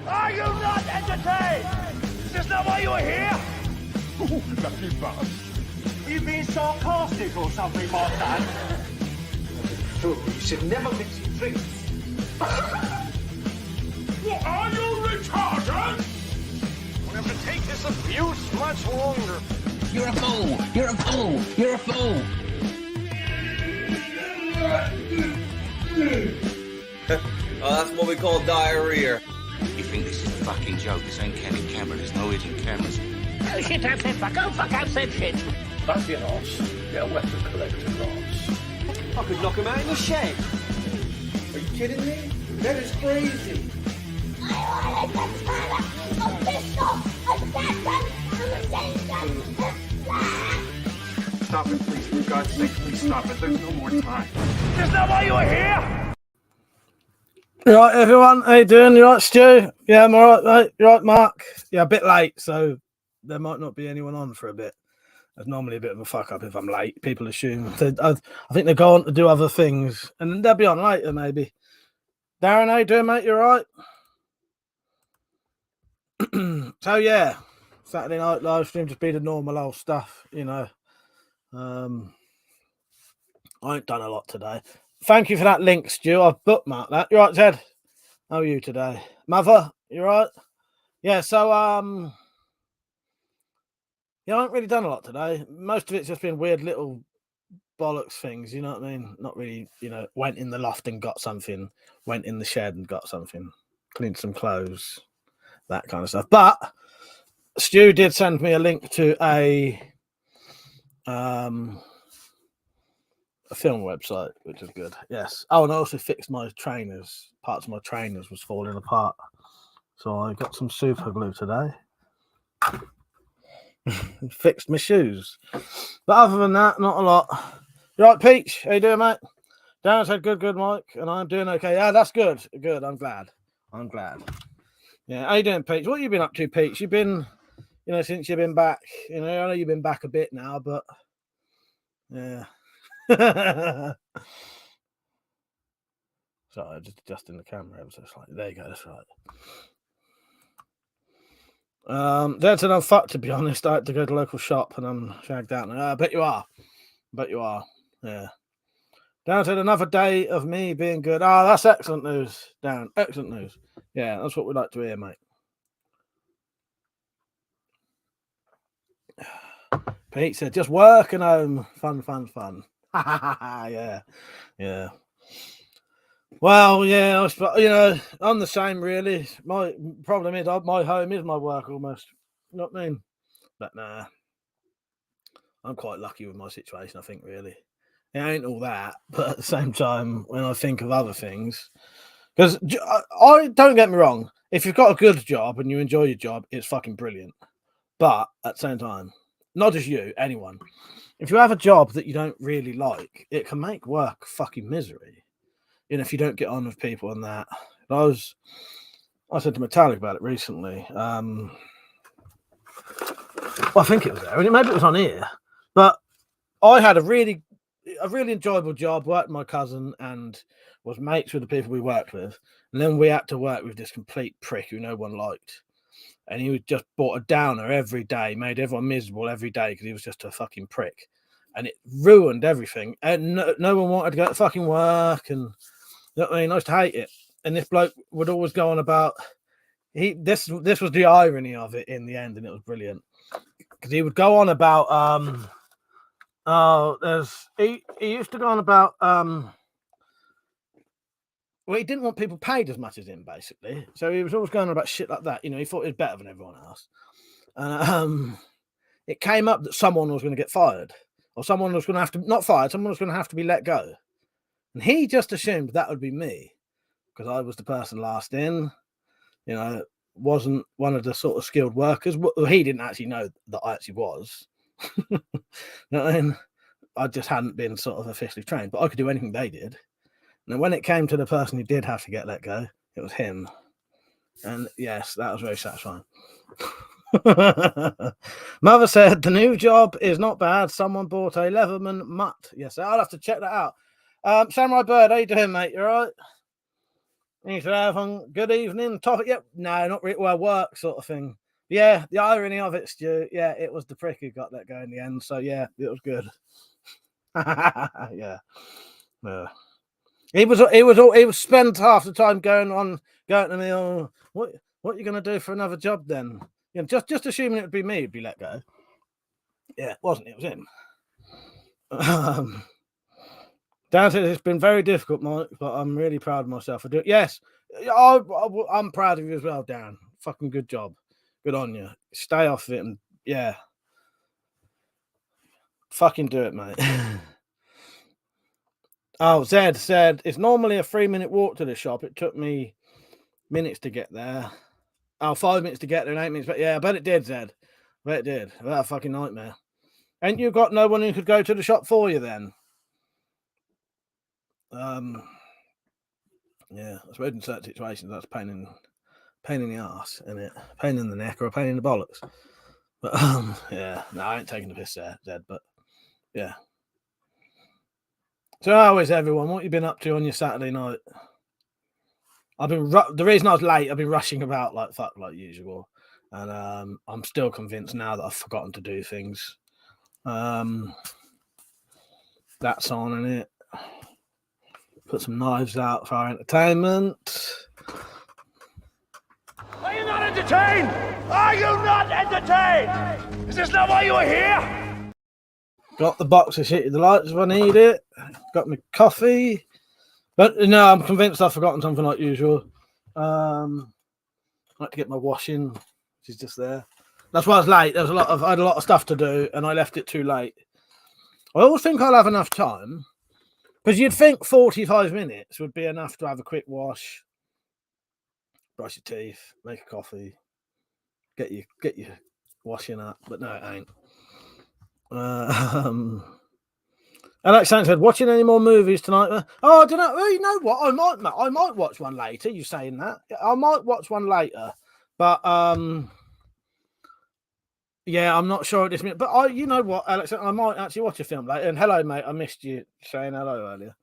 Are you not entertained? Is this not why you were here? Ooh, lucky bastard. You being sarcastic or something, my son? You should never mix your drinks. What, are you retarded? We'll have to take this abuse much longer. You're a fool! You're a fool! You're a fool! Oh, that's what we call diarrhea. You think this is a fucking joke? This ain't Kenny camera. There's no hidden cameras. Oh shit, I've said fuck. Oh fuck, I've said shit. That's your arse. Get a weapon collector arse. I could knock him out in the shed. Are you kidding me? That is crazy. Stop it, please. For God's sake, please stop it. There's no more time. Is this not why you were here? You right, everyone? How you doing? You right, Stu? Yeah, I'm all right, mate. You right, Mark? Yeah, a bit late, so there might not be anyone on for a bit. There's normally a bit of a fuck up if I'm late. People assume. I think they go on to do other things, and then they'll be on later, maybe. Darren, how you doing, mate? You all right? So, yeah, Saturday night live stream, just be the normal old stuff, you know. I ain't done a lot today. Thank you for that link, Stu. I've bookmarked that. You right, Ted? How are you today? Mother, you right? Yeah, so, yeah, I haven't really done a lot today. Most of it's just been weird little bollocks things, you know what I mean? Not really, you know, went in the loft and got something, went in the shed and got something, cleaned some clothes, that kind of stuff. But Stu did send me a link to a film website, which is good. Yes. Oh, and I also fixed my trainers. Parts of my trainers was falling apart. So I got some super glue today. Fixed my shoes. But other than that, not a lot. You right, Peach? How you doing, mate? Dan said good, Mike. And I'm doing okay. Yeah, that's good. Good. I'm glad. Yeah, how you doing, Peach? What have you been up to, Peach? You've been, you know, since you've been back. You know, I know you've been back a bit now, but yeah. Sorry, just adjusting the camera. So it's like, there you go. That's right. That's enough fuck, to be honest. I had to go to the local shop and I'm shagged out. I bet you are. Yeah. Down to another day of me being good. Oh, that's excellent news, Darren. Excellent news. Yeah, that's what we'd like to hear, mate. Pete said, just working home. Fun. Yeah. Well, yeah, you know, I'm the same, really. My problem is my home is my work almost. You know what I mean? But nah, I'm quite lucky with my situation, I think, really. It ain't all that, but at the same time, when I think of other things, because I don't get me wrong, if you've got a good job and you enjoy your job, it's fucking brilliant. But at the same time, not just you, anyone, if you have a job that you don't really like, it can make work fucking misery. You know, if you don't get on with people and that. I said to Metallic about it recently. Well, I think it was there, and maybe it was on here. But I had a really enjoyable job, worked with my cousin and was mates with the people we worked with. And then we had to work with this complete prick who no one liked. And he just brought a downer every day, made everyone miserable every day because he was just a fucking prick. And it ruined everything. And no one wanted to go to fucking work. And you know what I mean? I used to hate it. And this bloke would always go on about this was the irony of it in the end, and it was brilliant. Because he would go on about he used to go on about well, he didn't want people paid as much as him, basically. So he was always going on about shit like that. You know, he thought he was better than everyone else. And it came up that someone was going to get fired, or someone was going to have to, not fired, someone was going to have to be let go. And he just assumed that would be me because I was the person last in, you know, wasn't one of the sort of skilled workers. Well, he didn't actually know that I actually was. You know what I mean? I just hadn't been sort of officially trained, but I could do anything they did. And when it came to the person who did have to get let go, it was him. And yes, that was very satisfying. Mother said the new job is not bad. Someone bought a Leatherman mutt. Yes, I'll have to check that out. Samurai Bird, how you doing, mate? You all right? And he said, good evening. Topic? Yep. No, not really. Well, work sort of thing. Yeah, the irony of it, Stu. Yeah, it was the prick who got let go in the end. So yeah, it was good. Yeah. He was spent half the time going to me. Oh, what are you going to do for another job then? You know, just assuming it would be me, he'd be let go. Yeah, it wasn't. It was him. Dan said it's been very difficult, Mike, but I'm really proud of myself for doing it. Yes, I'm proud of you as well, Dan. Fucking good job. Good on you. Stay off it and yeah. Fucking do it, mate. Oh, Zed said it's normally a 3-minute walk to the shop. It took me minutes to get there. Oh, 5 minutes to get there and 8 minutes. But yeah, I bet it did, Zed. I bet it did. What a fucking nightmare. Ain't you got no one who could go to the shop for you then? Yeah, I suppose in certain situations that's pain in the ass, isn't it? Pain in the neck or a pain in the bollocks. But yeah, no, I ain't taking the piss there, Zed, but yeah. So how is everyone? What you been up to on your Saturday night? The reason I was late, I've been rushing about like fuck like usual. And I'm still convinced now that I've forgotten to do things. That's on in it. Put some knives out for our entertainment. Are you not entertained? Are you not entertained? Is this not why you were here? Got the box of City Delights if I need it. Got my coffee. But no, I'm convinced I've forgotten something like usual. I had to get my washing, which is just there. That's why I was late. I had a lot of stuff to do, and I left it too late. I always think I'll have enough time. Because you'd think 45 minutes would be enough to have a quick wash, brush your teeth, make a coffee, get your washing up, but no, it ain't. Alex said, watching any more movies tonight? Oh, I don't know. Well, you know what? I might watch one later. You saying that? I might watch one later, but yeah, I'm not sure at this minute. But you know what, Alex? I might actually watch a film later. And hello, mate. I missed you saying hello earlier.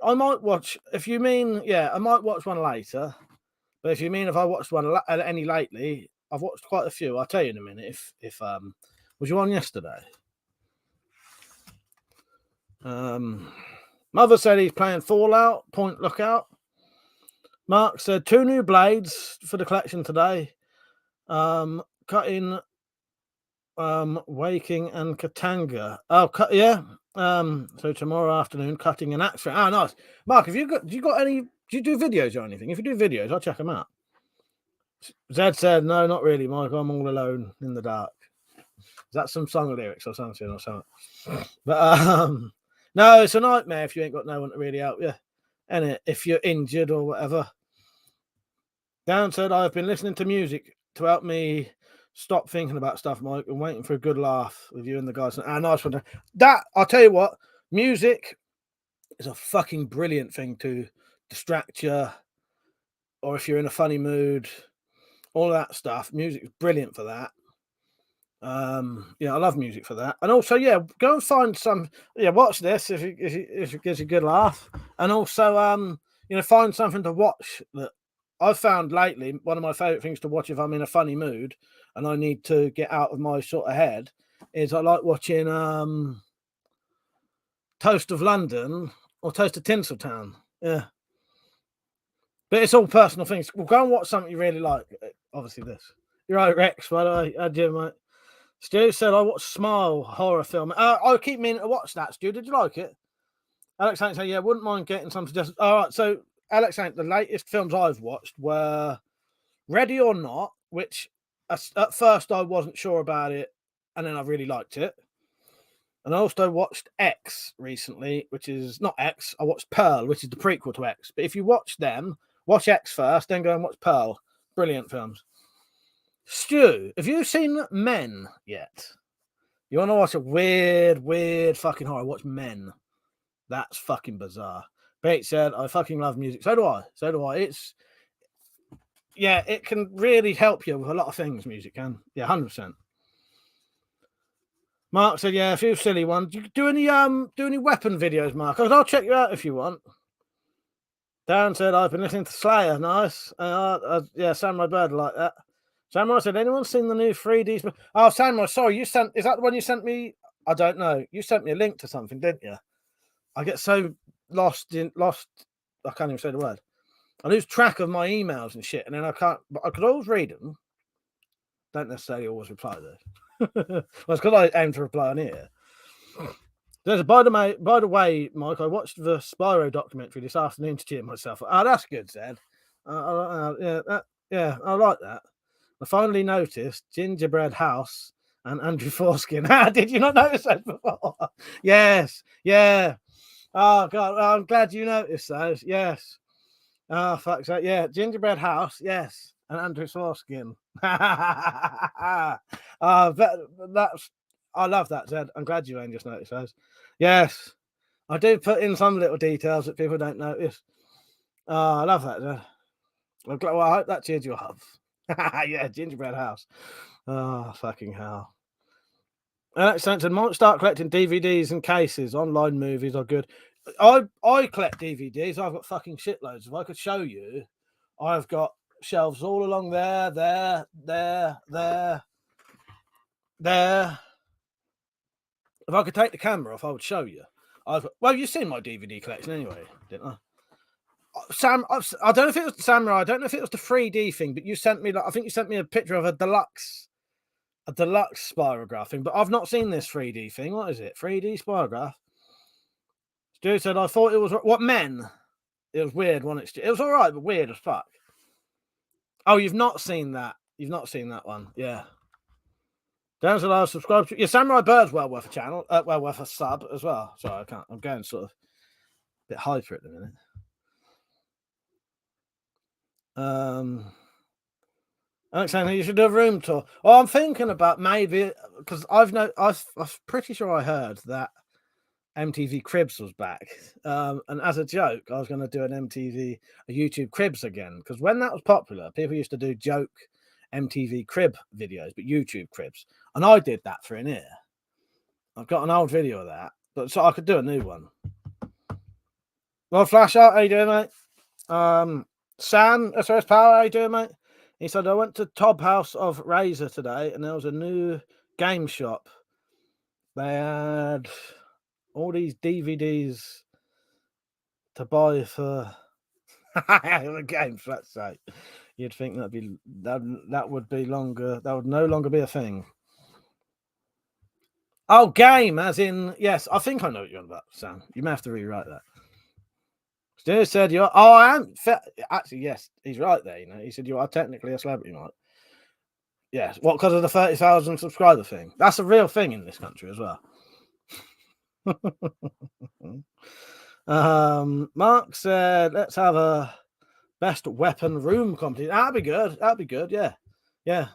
I might watch, if you mean, yeah, I might watch one later. But if you mean if I watched one any lately, I've watched quite a few. I'll tell you in a minute. If was you on yesterday? Mother said he's playing Fallout, Point Lookout. Mark said 2 new blades for the collection today. Cutting, Waking and Katanga. Oh, yeah. So tomorrow afternoon, cutting an axe. Oh, nice. Mark, do you got any? Do you do videos or anything? If you do videos, I'll check them out. Zed said, no, not really, Mike. I'm all alone in the dark. Is that some song lyrics or something or something? But no, it's a nightmare if you ain't got no one to really help you. And if you're injured or whatever. Dan said, I've been listening to music to help me stop thinking about stuff, Mike, and waiting for a good laugh with you and the guys. Nice one. That, I'll tell you what, music is a fucking brilliant thing to distract you, or if you're in a funny mood, all that stuff. Music is brilliant for that. Yeah, I love music for that. And also, yeah, go and find some. Yeah, watch this if it gives you a good laugh. And also, find something to watch that I've found lately. One of my favorite things to watch if I'm in a funny mood and I need to get out of my sort of head is I like watching Toast of London or Toast of Tinseltown. Yeah. But it's all personal things. Well, go and watch something you really like. Obviously, this. You're right, Rex, by the way. How do you, mate? Stu said, I watched Smile horror film. I keep meaning to watch that, Stu. Did you like it? Alex Saint said, yeah, wouldn't mind getting some suggestions. All right, so Alex Saint, the latest films I've watched were Ready or Not, which at first I wasn't sure about it, and then I really liked it. And I also watched X recently, which is not X. I watched Pearl, which is the prequel to X. But if you watch them, watch X first, then go and watch Pearl. Brilliant films. Stu, have you seen Men yet? You want to watch a weird fucking horror? Watch Men. That's fucking bizarre. Pete said, I fucking love music. So do I. It can really help you with a lot of things, music can. Yeah, 100%. Mark said, yeah, a few silly ones. You do any weapon videos, Mark? I'll check you out if you want. Darren said, I've been listening to Slayer. Nice. Yeah, Samurai Bird like that. Samurai said, anyone seen the new 3D? Oh, Samurai, sorry, is that the one you sent me? I don't know. You sent me a link to something, didn't you? I get so lost. I can't even say the word. I lose track of my emails and shit, and then I can't. But I could always read them. Don't necessarily always reply though. Well, it's because I aim to reply on here. By the way, Mike, I watched the Spyro documentary this afternoon to cheer myself. Oh, that's good, Zed. Yeah, I like that. I finally noticed Gingerbread House and Andrew Foreskin. Did you not notice that before? Yes, yeah. Oh God, I'm glad you noticed those. Yes. Oh fuck's sake, yeah. Gingerbread House, yes, and Andrew Foreskin. That's. I love that, Zed. I'm glad you ain't just noticed those. Yes, I do put in some little details that people don't notice. Oh, I love that, Zed. Well, I hope that cheered you up. Yeah, Gingerbread House. Oh, fucking hell. Alex Sampson might start collecting DVDs and cases. Online movies are good. I collect DVDs. I've got fucking shitloads. If I could show you, I've got shelves all along there. If I could take the camera off, I would show you. Well, you've seen my DVD collection anyway, didn't I? Sam, I don't know if it was Samurai. I don't know if it was the 3D thing, but you sent me. I think you sent me a picture of a deluxe spirograph thing. But I've not seen this 3D thing. What is it? 3D spirograph. Stu said I thought it was what men. It was weird, wasn't it? It was all right, but weird as fuck. Oh, you've not seen that. You've not seen that one. Yeah. Darren said I subscribe to. Yeah, Samurai Bird's well worth a channel. Well worth a sub as well. Sorry, I can't. I'm going sort of a bit hyper at the minute. Alexander, you should do a room tour. Oh, I'm thinking about maybe because I'm pretty sure I heard that MTV Cribs was back. And as a joke, I was going to do a YouTube Cribs again because when that was popular, people used to do joke MTV Crib videos, but YouTube Cribs, and I did that for an year. I've got an old video of that, but so I could do a new one. Well, Flash Out, how you doing, mate? Sam, SOS Power, how you doing, mate? He said, I went to Top House of Razor today, and there was a new game shop. They had all these DVDs to buy for the games, let's say. You'd think that would be longer. That would no longer be a thing. Oh, game, as in, yes, I think I know what you're on about, Sam. You may have to rewrite that. Stu said you're. Oh, I am. Actually, yes, he's right there. You know, he said you are technically a celebrity, Mike. Yes. What? Because of the 30,000 subscriber thing? That's a real thing in this country as well. Mark said, "Let's have a best weapon room competition." That'd be good. That'd be good. Yeah, yeah.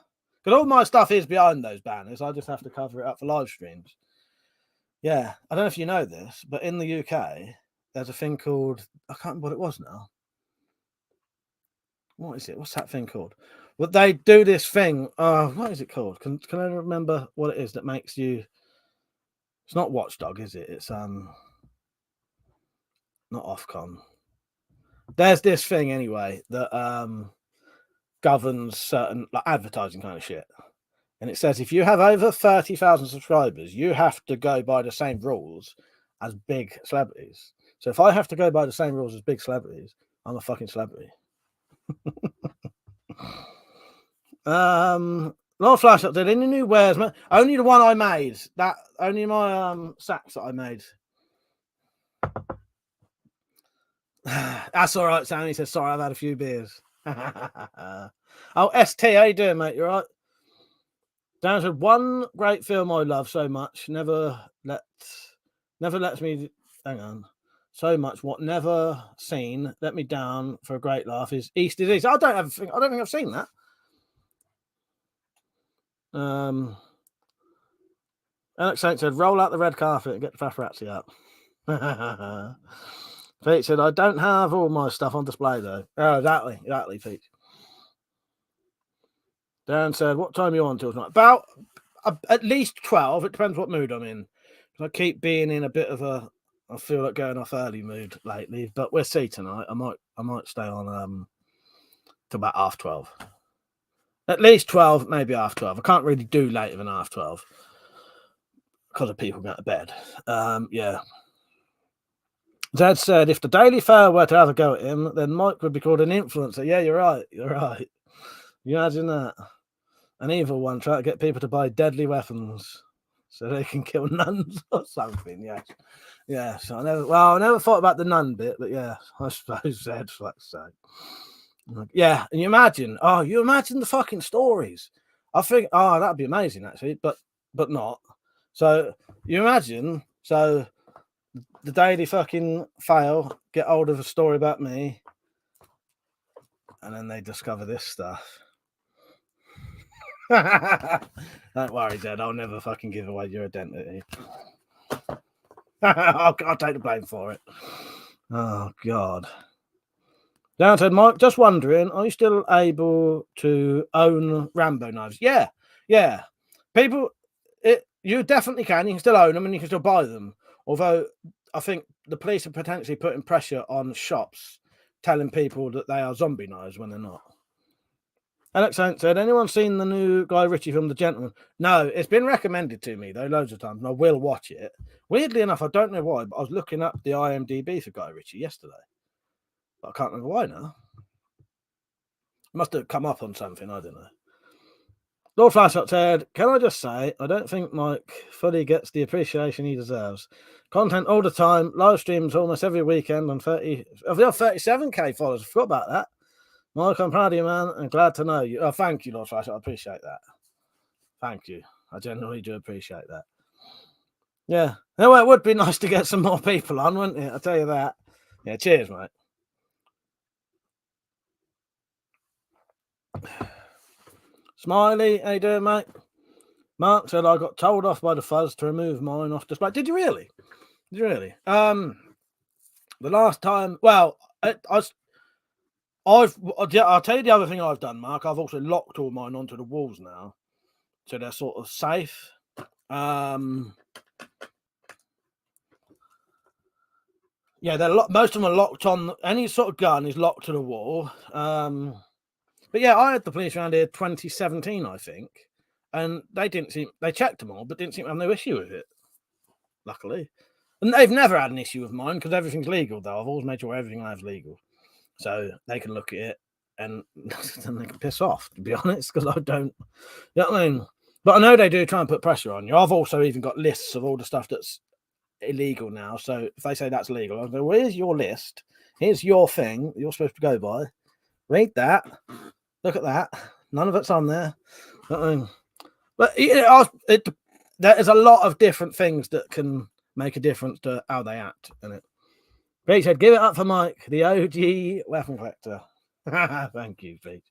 Because all my stuff is behind those banners. I just have to cover it up for live streams. Yeah, I don't know if you know this, but in the UK, there's a thing called, I can't remember what it was now. What is it? What's that thing called? Well, they do this thing. What is it called? Can I remember what it is that makes you? It's not Watchdog, is it? It's not Ofcom. There's this thing anyway that governs certain like advertising kind of shit. And it says if you have over 30,000 subscribers, you have to go by the same rules as big celebrities. So if I have to go by the same rules as big celebrities, I'm a fucking celebrity. Lord Flash up did any new wares, man? Only the one I made. That only my sacks that I made. That's all right, Sam. He says, sorry, I've had a few beers. Oh, ST, how you doing, mate? You all right? Dan said, one great film I love so much, never lets me hang on. So much what never seen let me down for a great laugh is East is East. I don't think I've seen that. Alex Saint said, roll out the red carpet and get the paparazzi up. Pete said, I don't have all my stuff on display though. Oh, exactly, Pete. Darren said, what time are you on till tonight? About at least 12. It depends what mood I'm in. I keep being in a bit of I feel like going off early mood lately, but we'll see tonight. I I might stay on till about 12:30. At least 12, maybe half 12. I can't really do later than half 12 because of people going to bed. Yeah. Zed said, if the Daily Fair were to have a go at him, then Mike would be called an influencer. Yeah, you're right. You're right. You imagine that? An evil one trying to get people to buy deadly weapons so they can kill nuns or something. Yes. Yeah. So I never thought about the nun bit, but yeah, I suppose Zed, fuck's sake. Yeah. And you imagine the fucking stories. I think, that'd be amazing actually, but not. So you imagine, the Daily fucking Fail get hold of a story about me, and then they discover this stuff. Don't worry, Zed. I'll never fucking give away your identity. I'll take the blame for it. Oh, God. Dan said, Mike, just wondering, are you still able to own Rambo knives? Yeah. People, you definitely can. You can still own them and you can still buy them. Although I think the police are potentially putting pressure on shops, telling people that they are zombie knives when they're not. Alex said, anyone seen the new Guy Ritchie film, The Gentleman? No, it's been recommended to me, though, loads of times, and I will watch it. Weirdly enough, I don't know why, but I was looking up the IMDb for Guy Ritchie yesterday. But I can't remember why now. It must have come up on something, I don't know. Lord Flashshot said, can I just say, I don't think Mike fully gets the appreciation he deserves. Content all the time, live streams almost every weekend on 37k followers. I forgot about that. Mike, I'm proud of you, man, and glad to know you. Oh, thank you, Lord Flashshot. I appreciate that. Thank you. I genuinely do appreciate that. Yeah. Well, it would be nice to get some more people on, wouldn't it? I'll tell you that. Yeah, cheers, mate. Smiley, how you doing, mate? Mark said, I got told off by the fuzz to remove mine off display. Did you really? The last time, well, I'll tell you the other thing I've done, Mark. I've also locked all mine onto the walls now, so they're sort of safe. Yeah, most of them are locked on. Any sort of gun is locked to the wall. But yeah, I had the police around here 2017, I think, and they checked them all, but didn't seem to have no issue with it. Luckily, and they've never had an issue with mine because everything's legal. Though I've always made sure everything I have is legal. So they can look at it and then they can piss off, to be honest, because I don't, you know what I mean? But I know they do try and put pressure on you. I've also even got lists of all the stuff that's illegal now. So if they say that's legal, I'll go, well, here's your list. Here's your thing you're supposed to go by. Read that. Look at that. None of it's on there. You know what I mean? But there is a lot of different things that can make a difference to how they act in it. Pete said, give it up for Mike, the OG weapon collector. Thank you, Pete.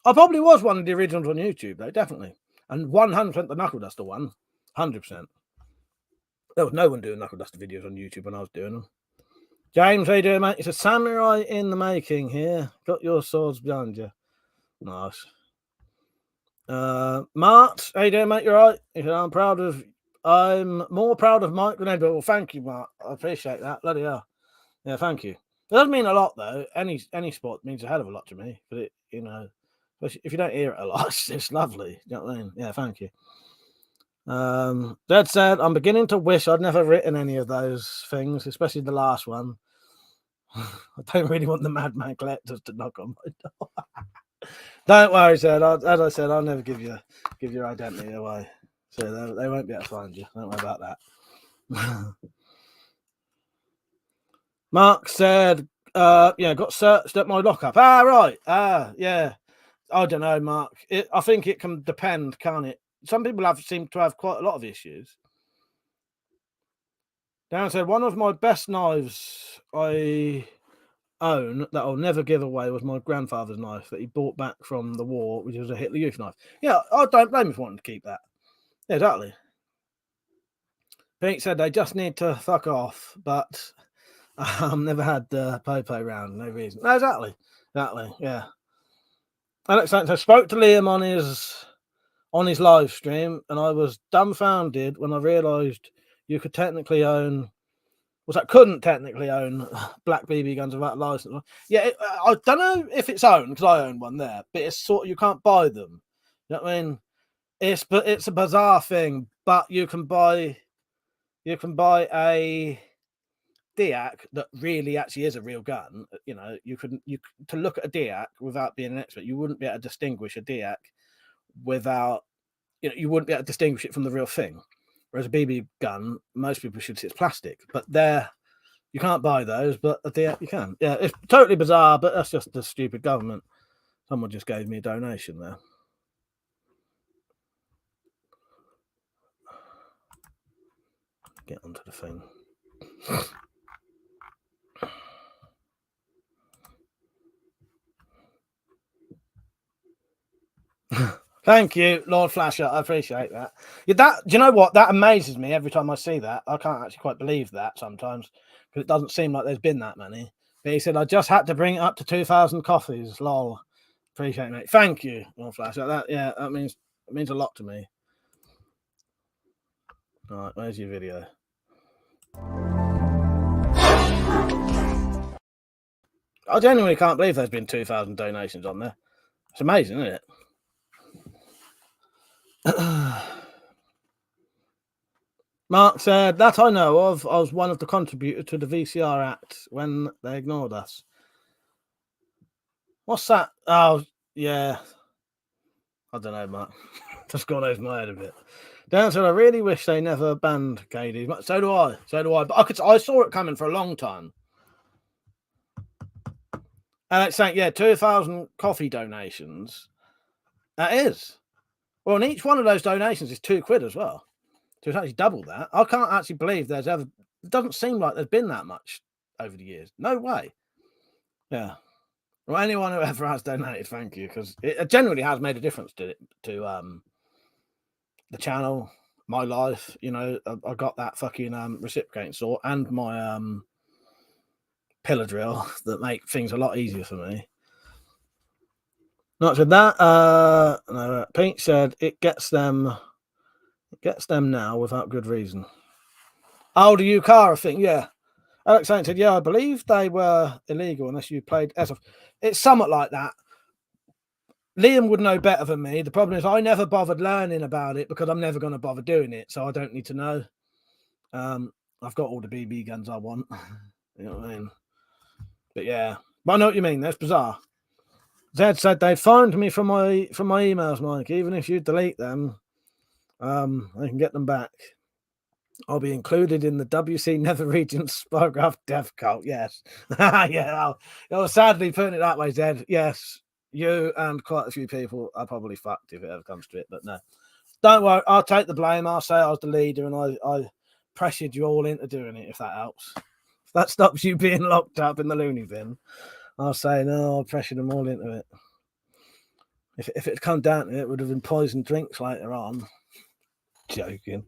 I probably was one of the originals on YouTube, though, definitely. And 100% the Knuckle Duster one. 100%. There was no one doing Knuckle Duster videos on YouTube when I was doing them. James, how you doing, mate? It's a samurai in the making here. Got your swords behind you. Nice. Mart, how you doing, mate? You right? He said, I'm more proud of Mike than ever. Well, thank you, Mart. I appreciate that. Bloody hell. Yeah, thank you. It doesn't mean a lot, though. Any sport means a hell of a lot to me. But it, if you don't hear it a lot, it's lovely. You know what I mean? Yeah, thank you. Dad said, I'm beginning to wish I'd never written any of those things, especially the last one. I don't really want the Madman collectors to knock on my door. Don't worry, Dad. As I said, I'll never give your identity away. So they won't be able to find you. Don't worry about that. Mark said, got searched at my lockup. Right. Yeah. I don't know, Mark. I think it can depend, can't it? Some people seem to have quite a lot of issues. Dan said, one of my best knives I own that I'll never give away was my grandfather's knife that he bought back from the war, which was a Hitler Youth knife. Yeah, I don't blame him for wanting to keep that. Yeah, exactly. Pete said they just need to fuck off, but never had Popo round, no reason. No, exactly, yeah. Alex said, I spoke to Liam on his live stream, and I was dumbfounded when I realised you could technically own Was that couldn't technically own black BB guns without a license. Yeah, I don't know if it's owned because I own one there, but it's sort of, you can't buy them. You know what I mean? It's a bizarre thing, but you can buy a Diak that really actually is a real gun. You know, to look at a Diak without being an expert, you wouldn't be able to distinguish a Diak without, you know, you wouldn't be able to distinguish it from the real thing. Whereas a BB gun, most people should see it's plastic, but you can't buy those, but a Diak you can. Yeah, it's totally bizarre, but that's just the stupid government. Someone just gave me a donation there. Get onto the thing. Thank you, Lord Flasher. I appreciate that. Yeah, do you know what? That amazes me every time I see that. I can't actually quite believe that sometimes because it doesn't seem like there's been that many. But he said, I just had to bring it up to 2,000 coffees. Lol. Appreciate it, mate. Thank you, Lord Flasher. That means a lot to me. All right, where's your video? I genuinely can't believe there's been 2,000 donations on there. It's amazing, isn't it? Mark said, that I know of. I was one of the contributors to the VCR Act when they ignored us. What's that? Oh, yeah. I don't know, Mark. Just gone over my head a bit. Dan said, I really wish they never banned KD. So do I. But I saw it coming for a long time. And it's saying, 2,000 coffee donations. That is. Well, and each one of those donations is £2 as well. So it's actually double that. I can't actually believe it doesn't seem like there's been that much over the years. No way. Yeah. Well, anyone who ever has donated, thank you, because it genuinely has made a difference to the channel, my life. You know, I got that fucking reciprocating saw and my pillar drill that make things a lot easier for me. Not with that. No, Pete said it gets them now without good reason. Oh, the UCAR thing, yeah. Alex Saint said, I believe they were illegal unless you played Airsoft. It's somewhat like that. Liam would know better than me. The problem is I never bothered learning about it because I'm never going to bother doing it, so I don't need to know. I've got all the BB guns I want. You know what I mean? But yeah. But I know what you mean. That's bizarre. Zed said they fined me from my emails, Mike. Even if you delete them, I can get them back. I'll be included in the WC Nether Region Spygraph Death Cult. Yes. Yeah. You're sadly putting it that way, Zed. Yes. You and quite a few people are probably fucked if it ever comes to it. But no. Don't worry. I'll take the blame. I'll say I was the leader and I pressured you all into doing it, if that helps. If that stops you being locked up in the loony bin, I'll say, no, I pressured them all into it. If it had come down to it, it would have been poisoned drinks later on. Joking.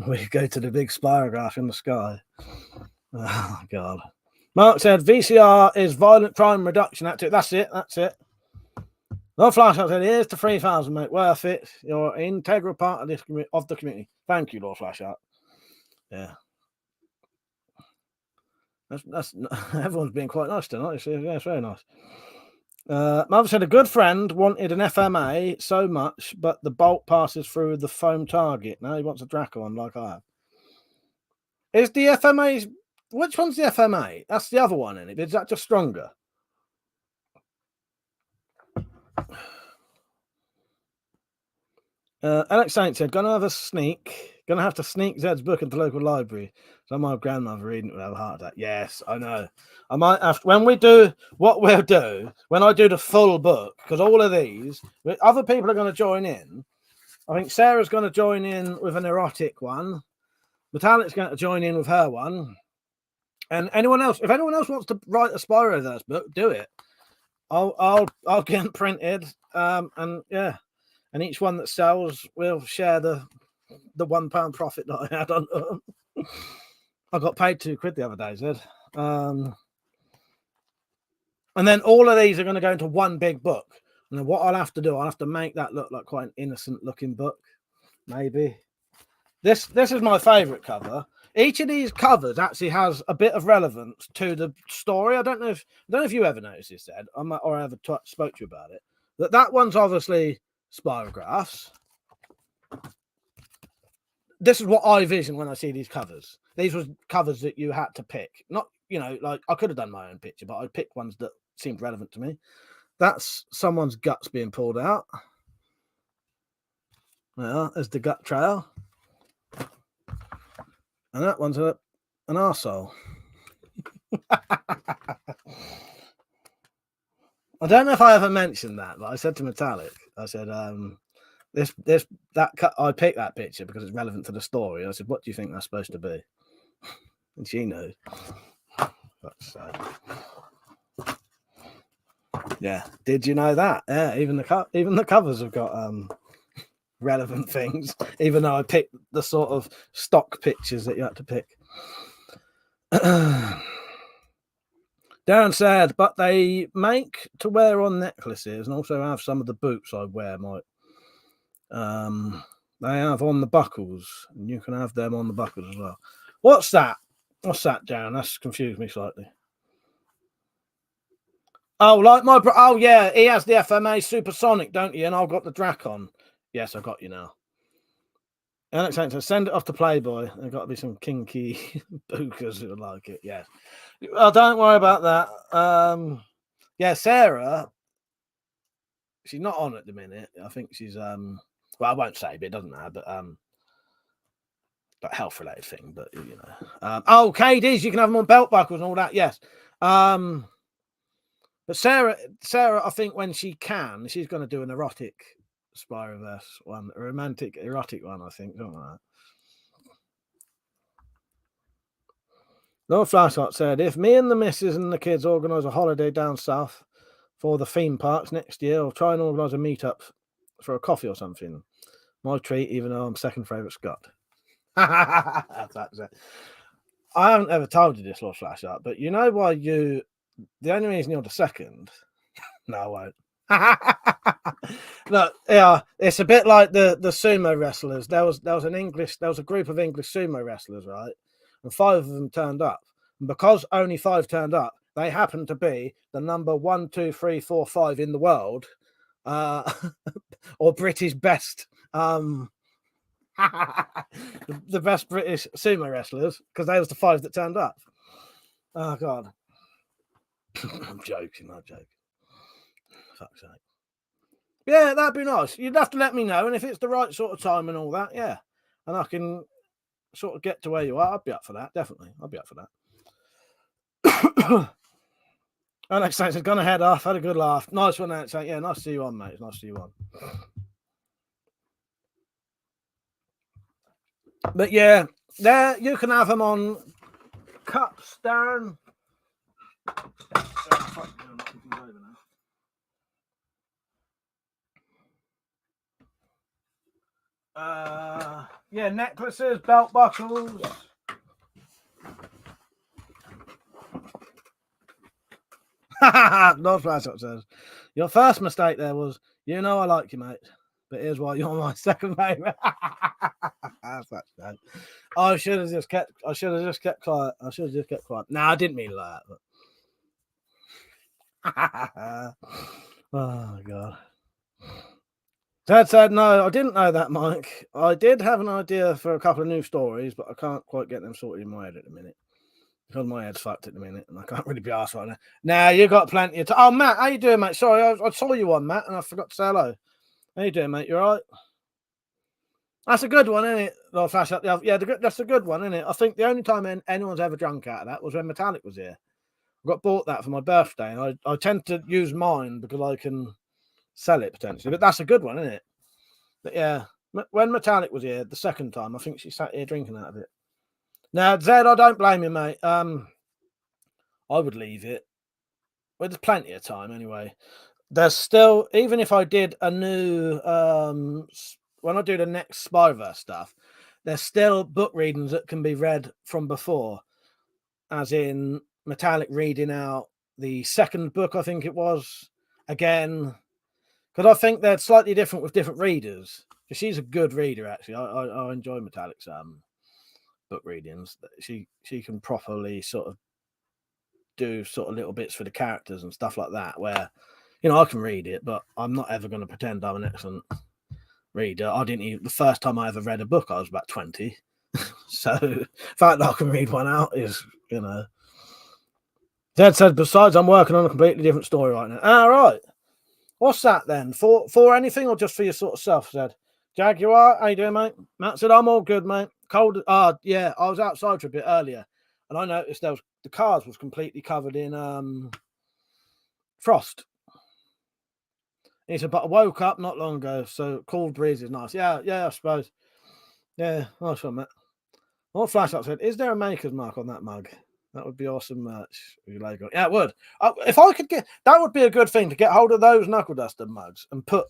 We go to the big spirograph in the sky. Oh, God. Mark said, VCR is Violent Crime Reduction Act. That's it. No Flash said, here's the 3,000, mate. Worth it. You're an integral part of the community. Thank you, Lord Flash Out. Yeah. That's everyone's been quite nice tonight. Yeah, it's very nice. Mother said a good friend wanted an FMA so much, but the bolt passes through the foam target. Now he wants a Draco on like I have. Is the FMA? Which one's the FMA? That's the other one in it. Is that just stronger? Alex Saint said, gonna have to sneak Zed's book into the local library. So my grandmother reading it would have a heart attack. Yes, I know. I might have to, when we do what we'll do, when I do the full book, because all of these, other people are going to join in. I think Sarah's going to join in with an erotic one. Metallic's going to join in with her one. And anyone else, if anyone else wants to write a Spyroverse book, do it. I'll get them printed. And yeah. And each one that sells will share the £1 profit that I had on them. I got paid £2 the other day, Zed. And then all of these are going to go into one big book. And then what I'll have to do, I'll have to make that look like quite an innocent looking book. Maybe. This is my favourite cover. each of these covers actually has a bit of relevance to the story. I don't know if you ever noticed this, Ed, or ever spoke to you about it. That one's obviously spirographs. This is what I vision when I see these covers. These were covers that you had to pick. Not, like I could have done my own picture, but I picked ones that seemed relevant to me. That's someone's guts being pulled out. Well, there's the gut trail. And that one's an arsehole. I don't know if I ever mentioned that, but I said to Metallic, I said, I picked that picture because it's relevant to the story. I said, what do you think that's supposed to be? And she knew. Yeah. Did you know that? Yeah. Even the covers have got relevant things. Even though I picked the sort of stock pictures that you had to pick. Darren said, but they make to wear on necklaces and also have some of the boots I wear, Mike. They have on the buckles, and you can have them on the buckles as well. What's that? What's that, Darren? That's confused me slightly. Oh, like my oh yeah, he has the FMA Supersonic, don't you? And I've got the Dracon. Yes, I got you now. Alex says, send it off to Playboy. There's got to be some kinky bookers who would like it. Yes. Well, don't worry about that. Yeah, Sarah. She's not on at the minute. I think she's well, I won't say, but it doesn't matter. But health related thing. But oh, KDs, you can have them on belt buckles and all that. Yes. But Sarah, I think when she can, she's going to do an erotic Spiroverse one, a romantic erotic one. I think something like that. Lord Flashlight said, if me and the missus and the kids organise a holiday down south for the theme parks next year, I'll try and organise a meet-up for a coffee or something. My treat, even though I'm second favourite Scott. That's it. I haven't ever told you this, Lord Flashlight, but you know why the only reason you're the second... No, I won't. Look, yeah, it's a bit like the sumo wrestlers. There was a group of English sumo wrestlers, right? And 5 of them turned up. And because only 5 turned up, they happened to be the number 1, 2, 3, 4, 5 in the world, or British best, the best British sumo wrestlers, because they was the 5 that turned up. Oh God, I'm joking. Fuck's sake. Yeah, that'd be nice. You'd have to let me know, and if it's the right sort of time and all that, yeah, and I can sort of get to where you are, I'd be up for that. Definitely, I'd be up for that. Alex says, gonna head off. Had a good laugh. Nice one, Alex. Yeah, nice to see you on, mate. It's nice to see you on. But yeah, there you can have them on cups, Darren. Yeah, necklaces, belt buckles. Lord Flashlight says, your first mistake there was, I like you, mate, but here's why you're my second favourite. I should have just kept quiet. No, I didn't mean that. But... Oh God. Dad said, no, I didn't know that, Mike. I did have an idea for a couple of new stories, but I can't quite get them sorted in my head at the minute. Because my head's fucked at the minute, and I can't really be asked right now. Now, you got plenty of time. Oh, Matt, how you doing, mate? Sorry, I saw you on, Matt, and I forgot to say hello. How you doing, mate? You all right? That's a good one, isn't it? I'll flash up. Yeah, that's a good one, isn't it? I think the only time anyone's ever drunk out of that was when Metallic was here. I got bought that for my birthday, and I tend to use mine because I can sell it potentially. But that's a good one, isn't it? But yeah, when Metallic was here the second time, I think she sat here drinking out of it. Now, Zed, I don't blame you, mate. I would leave it. Well, there's plenty of time anyway. There's still, even if I did a new, when I do the next Spiroverse stuff, there's still book readings that can be read from before, as in Metallic reading out the second book, I think it was, again, because I think they're slightly different with different readers. Because she's a good reader, actually. I enjoy Metallic's book readings, she can properly sort of do sort of little bits for the characters and stuff like that, where, you know, I can read it, but I'm not ever going to pretend I'm an excellent reader. I didn't even, the first time I ever read a book, I was about 20. So the fact that I can read one out is, you know. Zed said, besides, I'm working on a completely different story right now. All right. What's that then? For anything or just for your sort of self, Zed? Jaguar, how you doing, mate? Matt said, I'm all good, mate. Cold. Yeah, I was outside for a bit earlier, and I noticed the cars was completely covered in frost. He said, but I woke up not long ago, so cool breeze is nice. Yeah, I suppose. Yeah, nice one, mate. What Flashlight said, is there a maker's mark on that mug? That would be awesome merch with your logo. Yeah, it would. If I could get, that would be a good thing to get hold of those Knuckle Duster mugs and put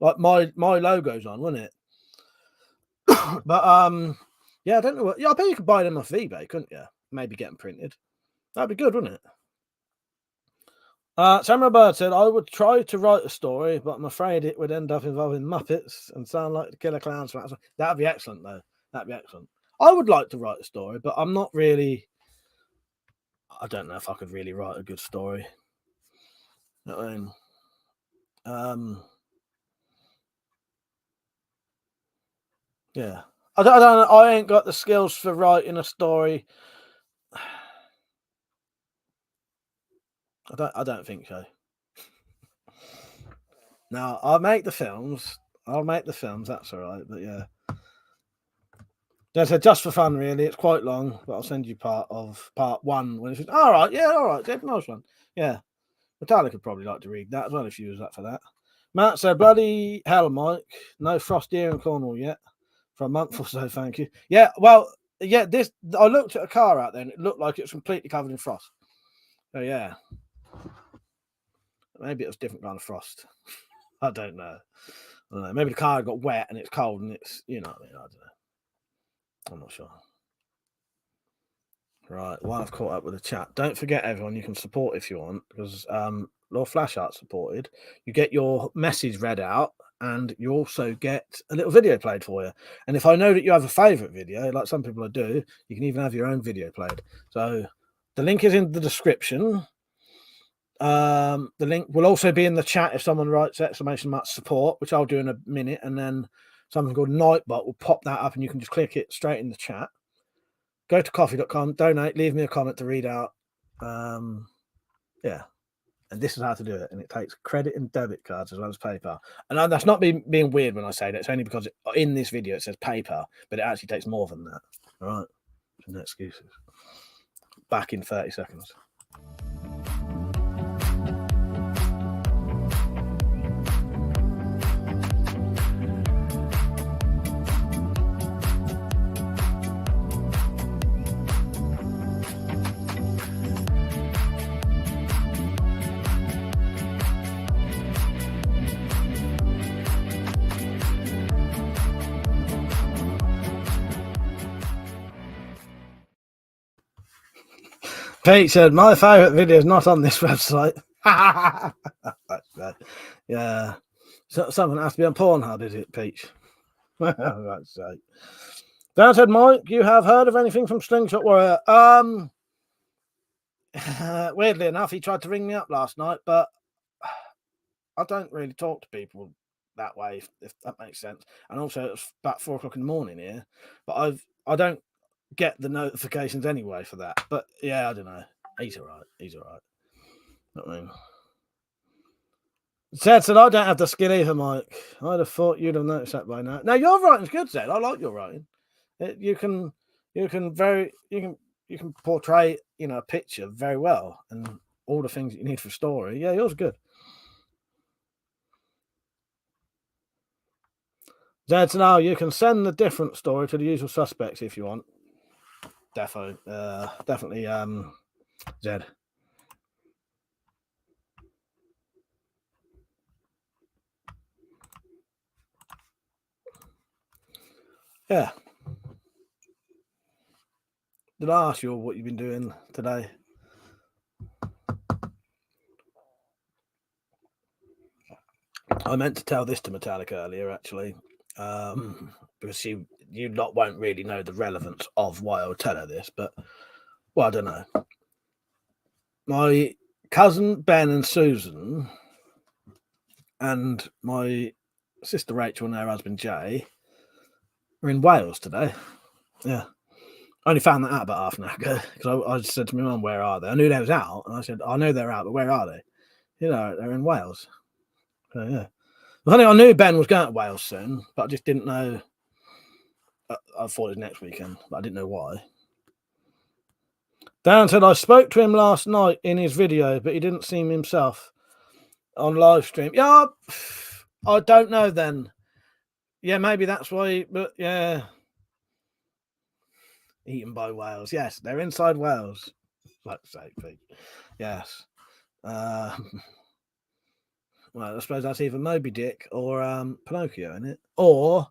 like my logos on, wouldn't it? But yeah, I don't know what. Yeah, I bet you could buy them off eBay, couldn't you? Maybe get them printed. That'd be good, wouldn't it? Samurai Bird said, I would try to write a story, but I'm afraid it would end up involving Muppets and sound like the Killer Clowns. That'd be excellent, though. That'd be excellent. I would like to write a story, but I'm not really. I don't know if I could really write a good story. You know what I mean? Yeah. I don't know. I ain't got the skills for writing a story. I don't think so. No, I'll make the films. That's all right. But yeah. They said just for fun, really. It's quite long, but I'll send you part one when it's all right. Yeah, all right. Nice one. Yeah. Metallica could probably like to read that as well if you was up for that. Matt said, bloody hell, Mike. No frost here in Cornwall yet. For a month or so, thank you. Yeah, well, yeah, I looked at a car out there and it looked like it was completely covered in frost. So yeah. Maybe it was different kind of frost. I don't know. Maybe the car got wet and it's cold and it's, you know what I mean? I don't know. I'm not sure. Right, while I've caught up with the chat, don't forget, everyone, you can support if you want, because Lord Flash Art supported. You get your message read out, and you also get a little video played for you. And if I know that you have a favourite video, like some people do, you can even have your own video played. So the link is in the description. The link will also be in the chat if someone writes !support, which I'll do in a minute, and then something called Nightbot will pop that up, and you can just click it straight in the chat. Go to coffee.com, donate, leave me a comment to read out. Yeah. And this is how to do it. And it takes credit and debit cards as well as PayPal. And that's not being weird when I say that. It's only because in this video it says PayPal, but it actually takes more than that. All right. No excuses. Back in 30 seconds. Pete said, my favourite video is not on this website. Yeah. So, something has to be on Pornhub, is it, Peach? That's right. Dan said, Mike, you have heard of anything from Slingshot Warrior? Weirdly enough, he tried to ring me up last night, but I don't really talk to people that way, if that makes sense. And also, it's about 4 o'clock in the morning here, but I don't get the notifications anyway for that. But yeah, I don't know. He's all right. You know what I mean? Zed said, I don't have the skill either, Mike. I'd have thought you'd have noticed that by now. Now, your writing's good, Zed. I like your writing. You can portray, you know, a picture very well and all the things that you need for a story. Yeah, yours good. Zed said, now you can send the different story to the usual suspects if you want. Definitely, Zed. Yeah. Did I ask you what you've been doing today? I meant to tell this to Metallica earlier, actually, because you lot won't really know the relevance of why I would tell her this, but well, I don't know. My cousin Ben and Susan and my sister Rachel and her husband Jay are in Wales today. Yeah. I only found that out about half an hour ago because I just said to my mum, where are they? I knew they was out, and I said, I know they're out, but where are they? You know, they're in Wales. So, yeah. I knew Ben was going to Wales soon, but I just didn't know. I thought it was next weekend, but I didn't know why. Dan said, I spoke to him last night in his video, but he didn't see me himself on live stream. Yeah, I don't know then. Yeah, maybe that's why, but yeah. Eaten by whales. Yes, they're inside Wales. Let's say, Pete. Yes. Well, I suppose that's either Moby Dick or Pinocchio, isn't it? Or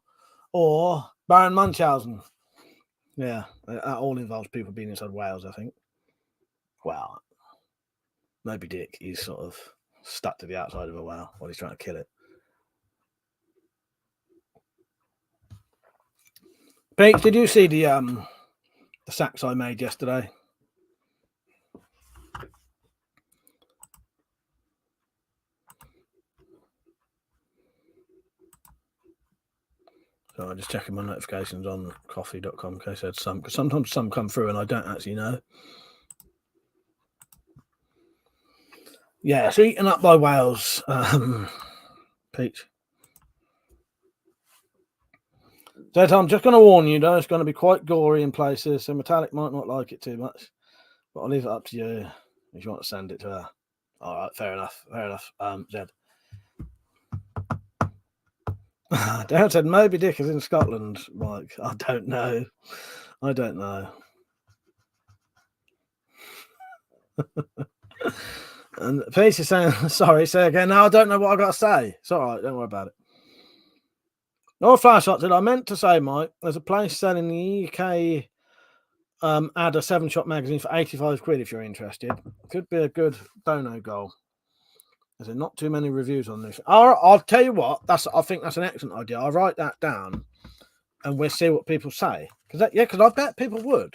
Baron Munchausen. Yeah, that all involves people being inside Wales, I think. Well, Moby Dick, he's sort of stuck to the outside of a whale while he's trying to kill it. Pete, did you see the sacks I made yesterday? So I'm just checking my notifications on coffee.com in case I had some, because sometimes some come through and I don't actually know. Yeah, so eaten up by whales, Pete. So I'm just going to warn you, though, it's going to be quite gory in places, so Metallic might not like it too much, but I'll leave it up to you if you want to send it to her. All right, fair enough, Zed. Darren said Moby Dick is in Scotland, Mike. I don't know. And Pete is saying, sorry, say again. No, I don't know what I got to say. It's all right, don't worry about it. No flash shot, did I meant to say, Mike, there's a place selling the UK add a 7-shot magazine for 85 quid if you're interested. Could be a good dono goal. There's not too many reviews on this. I'll tell you what, I think that's an excellent idea. I'll write that down and we'll see what people say. Because I bet people would.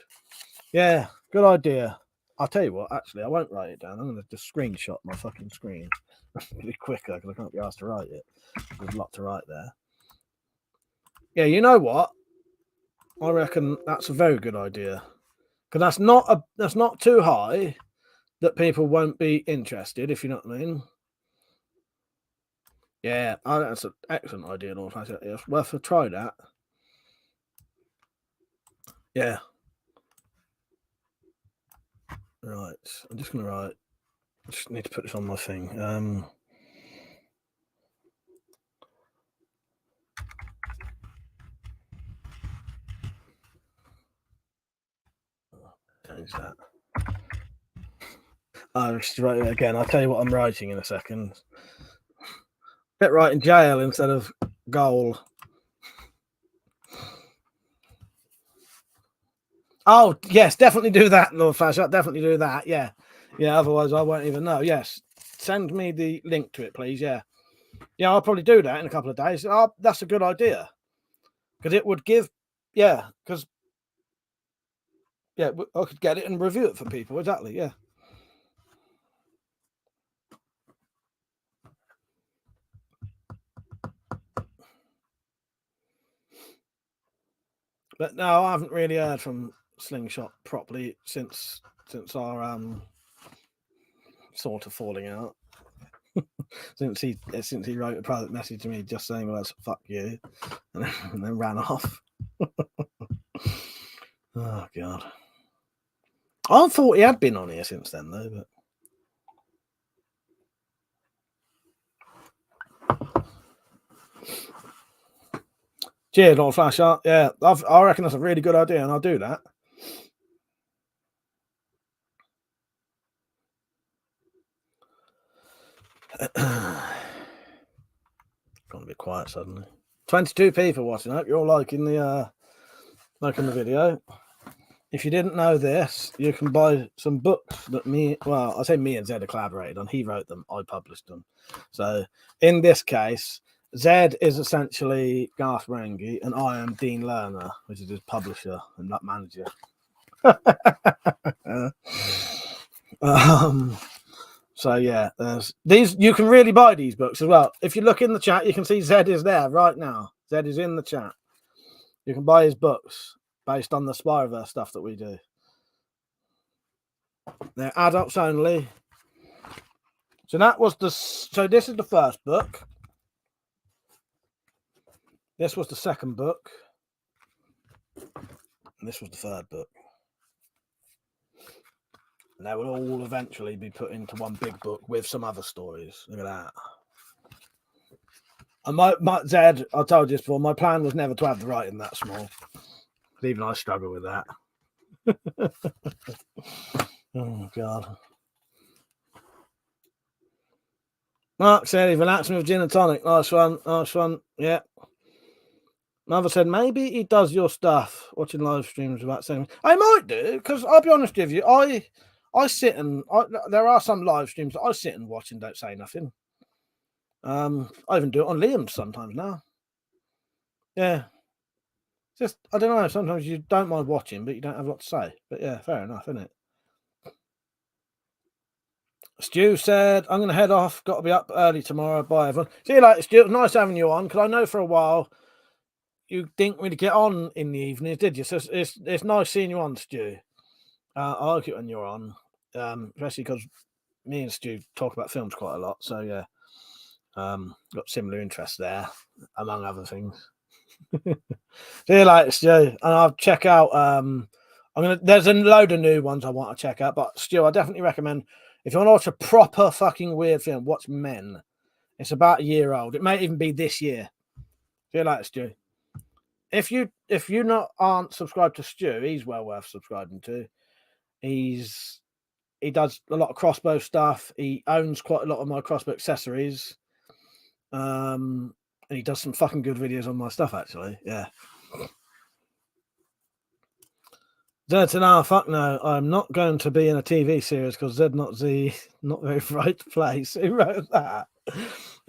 Yeah, good idea. I'll tell you what, actually, I won't write it down. I'm going to just screenshot my fucking screen. It'll be quicker because I can't be asked to write it. There's a lot to write there. Yeah, you know what? I reckon that's a very good idea. Because that's not too high that people won't be interested, if you know what I mean. Yeah, that's an excellent idea. It's worth a try that. Yeah. Right. I'm just going to write. I just need to put this on my thing. Change that. I'll just write it again. I'll tell you what I'm writing in a second. Get writing jail instead of goal. Oh, yes, definitely do that, Lord Flash. I'll definitely do that. Yeah. Yeah, otherwise I won't even know. Yes. Send me the link to it, please. Yeah. Yeah, I'll probably do that in a couple of days. Oh, that's a good idea. Because it would give, I could get it and review it for people. Exactly, yeah. But no, I haven't really heard from Slingshot properly since our sort of falling out. since he wrote a private message to me just saying, well, fuck you, and then ran off. Oh god. I thought he had been on here since then though, but cheers, Lord Flash. Yeah, I reckon that's a really good idea, and I'll do that. Gone a bit quiet suddenly. 22 people watching. I hope you're all liking the video. If you didn't know this, you can buy some books that I say me and Zed are collaborated on. He wrote them, I published them. So in this case, Zed is essentially Garth Marenghi, and I am Dean Lerner, which is his publisher and that manager. So yeah, there's these. You can really buy these books as well. If you look in the chat, you can see Zed is there right now. Zed is in the chat. You can buy his books based on the Spider-Verse stuff that we do. They're adults only. So that was the. So this is the first book. This was the second book. And this was the third book. And they will all eventually be put into one big book with some other stories. Look at that. And my Zed, I told you this before, my plan was never to have the writing that small. But even I struggle with that. Oh, God. Mark said he's relaxing with gin and tonic. Nice one. Nice one. Yeah. Mother said maybe he does your stuff watching live streams without saying. I might do, because I'll be honest with you, I sit and there are some live streams that I sit and watch and don't say nothing. I even do it on Liam's sometimes now. Yeah. Just, I don't know, sometimes you don't mind watching, but you don't have a lot to say. But yeah, fair enough, isn't it? Stu said, I'm going to head off. Got to be up early tomorrow. Bye, everyone. See you later, Stu. Nice having you on, because I know for a while you didn't really get on in the evenings, did you? So it's nice seeing you on, Stu. I like it when you're on, especially because me and Stu talk about films quite a lot. So yeah, got similar interests there, among other things. See you later, Stu. And I'll check out. There's a load of new ones I want to check out, but Stu, I definitely recommend if you want to watch a proper fucking weird film, watch Men. It's about a year old. It may even be this year. See you later, Stu. If you aren't subscribed to Stu, he's well worth subscribing to. He does a lot of crossbow stuff. He owns quite a lot of my crossbow accessories. And he does some fucking good videos on my stuff, actually. Yeah. Zed said, "Ah, fuck no, I'm not going to be in a TV series because Zed not very right place." Who wrote that?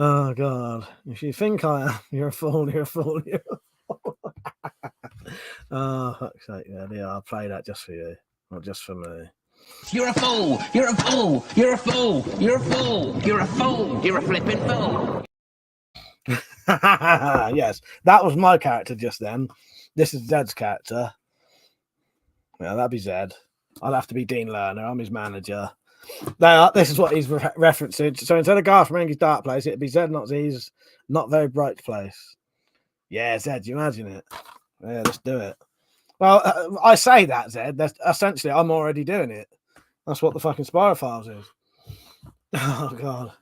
Oh, God. If you think I am, you're a fool, you're a fool, you're a fool. Oh, fuck's sake, man. Yeah, I'll play that just for you, not just for me. You're a fool! You're a fool! You're a fool! You're a fool! You're a fool! You're a flippin' fool! Yes, that was my character just then. This is Zed's character. Yeah, that'd be Zed. I'll have to be Dean Lerner. I'm his manager. This is what he's referencing. So instead of Garth Marenghi's dark place, it'd be Zed not Z's not very bright place. Yeah, Zed, you imagine it? Yeah, let's do it. Well, I say that, Zed. That's essentially I'm already doing it. That's what the fucking Spyro Files is. Oh, God.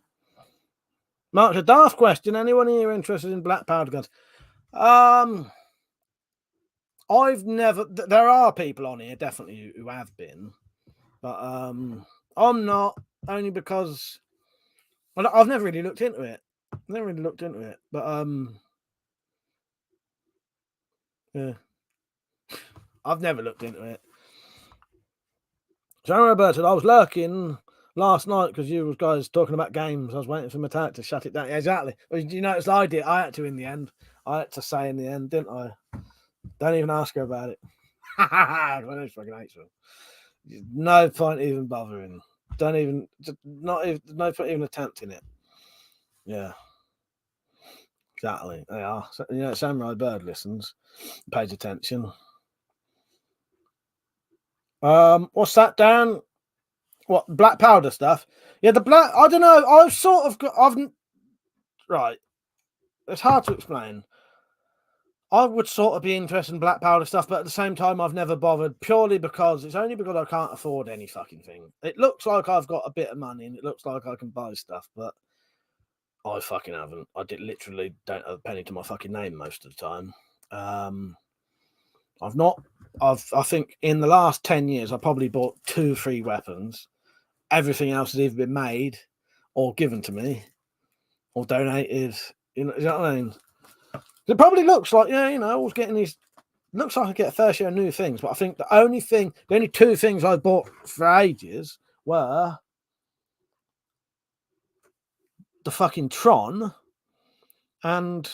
Mark, a daft question. Anyone here interested in black powder guns? I've never. There are people on here definitely who have been, but I'm not, only because I've never really looked into it. But yeah, I've never looked into it. So Roberto, I was lurking last night because you guys talking about games. I was waiting for Metallic to shut it down. Yeah, exactly. Well, you notice I did. I had to in the end. I had to say in the end, didn't I? Don't even ask her about it. I don't fucking hate her. No point even bothering. Don't even. No point even attempting it. Yeah. Exactly. They are. You know, Samurai Bird listens, pays attention. What's that, Dan? What, black powder stuff? Yeah, the black. I don't know. I've sort of got. Right. It's hard to explain. I would sort of be interested in black powder stuff, but at the same time, I've never bothered purely because it's only because I can't afford any fucking thing. It looks like I've got a bit of money and it looks like I can buy stuff, but I fucking haven't. I literally don't have a penny to my fucking name most of the time. I think in the last 10 years, I probably bought 2 free weapons. Everything else has either been made or given to me or donated. You know what I mean? It probably looks like, yeah, you know, I was getting these. Looks like I get a fair share of new things, but I think the only 2 things I bought for ages were the fucking Tron and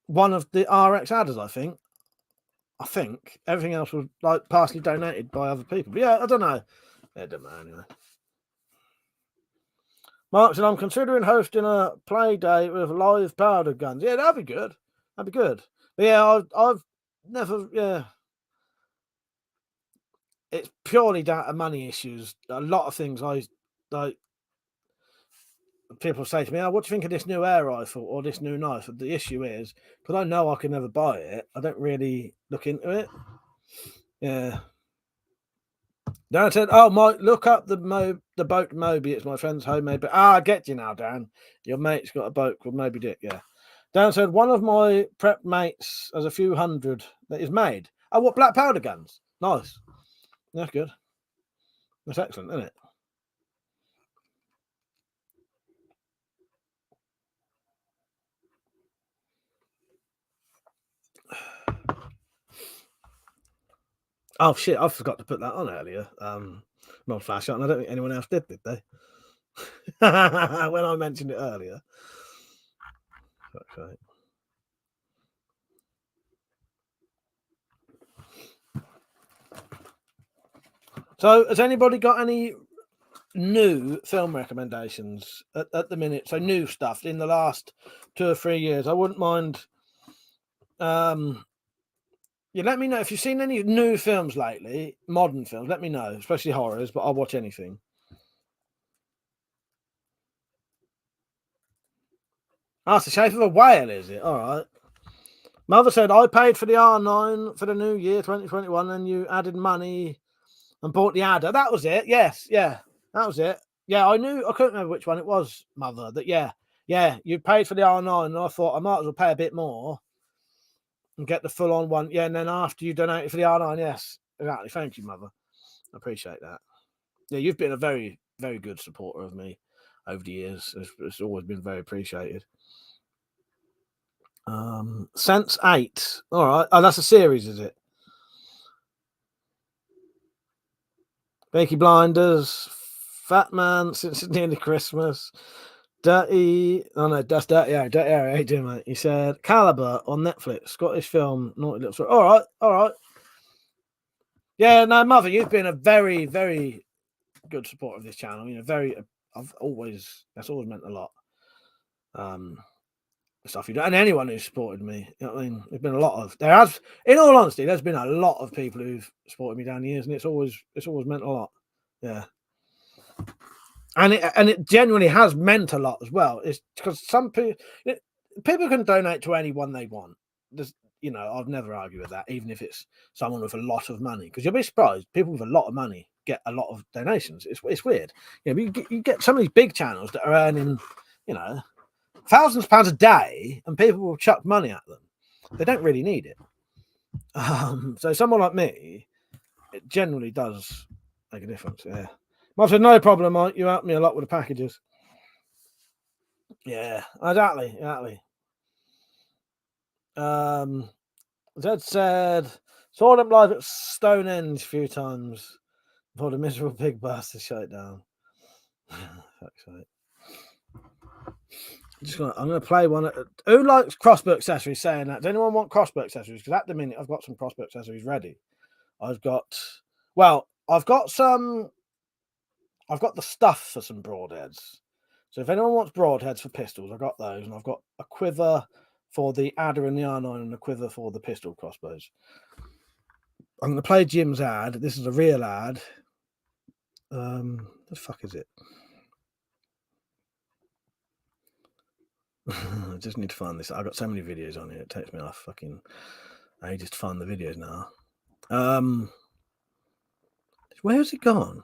one of the RX adders, I think. Everything else was like partially donated by other people. But yeah, I don't know. It doesn't matter anyway. Mark said, I'm considering hosting a play day with live powder guns. Yeah, that'd be good. That'd be good. But yeah, I've never, yeah. It's purely down to money issues. A lot of things I like. People say to me, "Oh, what do you think of this new air rifle or this new knife?" The issue is, because I know I can never buy it, I don't really look into it. Yeah. Dan said, "Oh, Mike, look up the boat Moby. It's my friend's homemade." But I get you now, Dan. Your mate's got a boat called Moby Dick. Yeah. Dan said, "One of my prep mates has a few hundred that is made. Oh, what black powder guns? Nice. That's good. That's excellent, isn't it?" Oh shit! I forgot to put that on earlier. Not flash on. I don't think anyone else did they? When I mentioned it earlier. Okay. So, has anybody got any new film recommendations at the minute? So, new stuff in the last 2 or 3 years. I wouldn't mind. Yeah, let me know if you've seen any new films lately, modern films. Let me know, especially horrors. But I'll watch anything. Oh, it's the shape of a whale, is it? All right. Mother said, I paid for the R9 for the new year 2021 and you added money and bought the adder. That was it. Yes. Yeah. That was it. Yeah. I couldn't remember which one it was, Mother. Yeah. You paid for the R9 and I thought I might as well pay a bit more and get the full on one. Yeah. And then after you donated for the R9, yes. Exactly. Thank you, Mother. I appreciate that. Yeah. You've been a very, very good supporter of me over the years. It's always been very appreciated. Sense 8. All right. Oh, that's a series, is it? Peaky Blinders, Fat Man, Since It's Nearly Christmas, Dirty. Oh no, that's Dirty Harry. Dirty Harry, how you doing, mate? He said Caliber on Netflix, Scottish film, Naughty Little Story. All right. Yeah, no, Mother, you've been a very, very good supporter of this channel. You know, that's always meant a lot. Stuff you do, and anyone who's supported me, you know what I mean. There's been in all honesty, there's been a lot of people who've supported me down the years, and it's always meant a lot. Yeah, and it genuinely has meant a lot as well. It's because some people can donate to anyone they want. I've never argued with that, even if it's someone with a lot of money, because you'll be surprised people with a lot of money get a lot of donations. It's weird. You get some of these big channels that are earning, thousands of pounds a day, and people will chuck money at them. They don't really need it. So someone like me, it generally does make a difference. Yeah. Mom said, no problem, Mike. You helped me a lot with the packages. Yeah, exactly. Zed said, saw them live at Stonehenge a few times before the miserable pig bastard shut it down. Fuck's sake. I'm going to play one. Who likes crossbow accessories? Saying that. Does anyone want crossbow accessories? Because at the minute, I've got some crossbow accessories ready. I've got the stuff for some broadheads. So if anyone wants broadheads for pistols, I've got those. And I've got a quiver for the adder and the R9 and a quiver for the pistol crossbows. I'm going to play Jim's ad. This is a real ad. What the fuck is it? I just need to find this. I've got so many videos on here. It takes me off fucking ages to find the videos now. Where has it gone?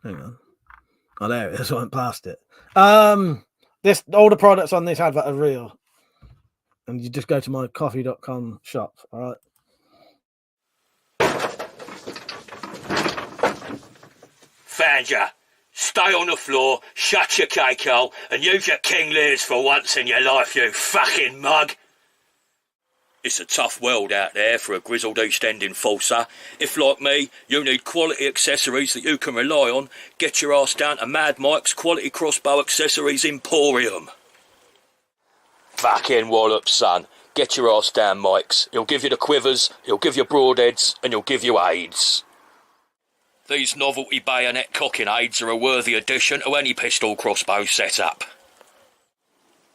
Hang on. Oh, there it is. I went past it. All the products on this advert are real. And you just go to my coffee.com shop. All right. Fanja, stay on the floor, shut your cake hole, and use your King Lears for once in your life, you fucking mug. It's a tough world out there for a grizzled East-End enforcer. If, like me, you need quality accessories that you can rely on, get your ass down to Mad Mike's Quality Crossbow Accessories Emporium. Fucking wallop, son. Get your ass down, Mike's. He'll give you the quivers, he'll give you broadheads, and he'll give you aids. These novelty bayonet cocking aids are a worthy addition to any pistol crossbow setup.